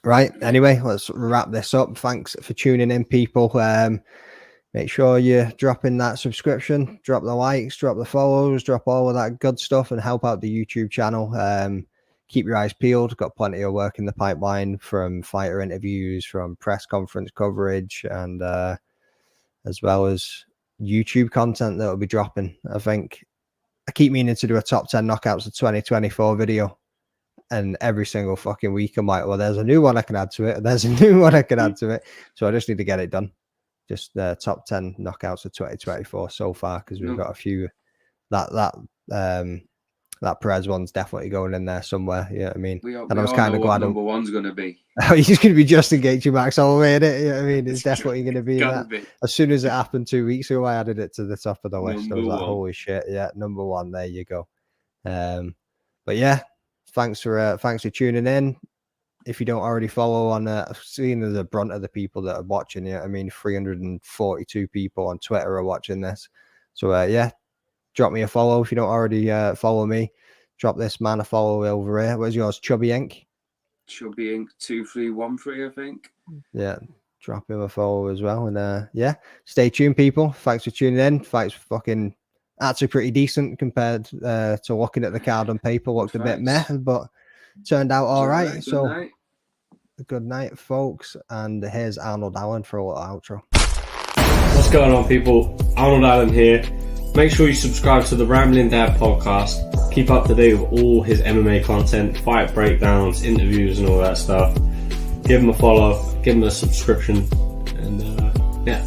Right. Anyway, let's wrap this up. Thanks for tuning in, people. Make sure you're dropping that subscription, drop the likes, drop the follows, drop all of that good stuff, and help out the YouTube channel. Keep your eyes peeled. Got plenty of work in the pipeline, from fighter interviews, from press conference coverage, and as well as YouTube content that will be dropping. I think I keep meaning to do a top 10 knockouts of 2024 video. And every single fucking week, I'm like, well, there's a new one I can add to it. There's a new one I can add to it. So I just need to get it done. Just the top 10 knockouts of 2024 so far, because we've got a few. That Perez one's definitely going in there somewhere. You know what I mean? And I was kind of glad number one's going to be. Oh, he's going to be Justin Gaethje, Max Holloway, innit? You know what I mean? It's definitely going to be that. As soon as it happened 2 weeks ago, I added it to the top of the list. I was like, holy shit, yeah, number one. There you go. But yeah, thanks for tuning in. If you don't already follow on, I've seen the brunt of the people that are watching it. I mean, 342 people on Twitter are watching this. So yeah, drop me a follow if you don't already follow me. Drop this man a follow over here. Where's yours? Chubby Inc. Chubby Inc. 2313, I think. Yeah, drop him a follow as well. And yeah, stay tuned, people. Thanks for tuning in. Thanks for fucking actually pretty decent compared to looking at the card on paper. Looked a bit meh, but turned out all right. So good night, folks. And here's Arnold Allen for a little outro. What's going on, people? Arnold Allen here. Make sure you subscribe to the Rambling Dad podcast. Keep up to date with all his MMA content, fight breakdowns, interviews, and all that stuff. Give him a follow, give him a subscription, and yeah.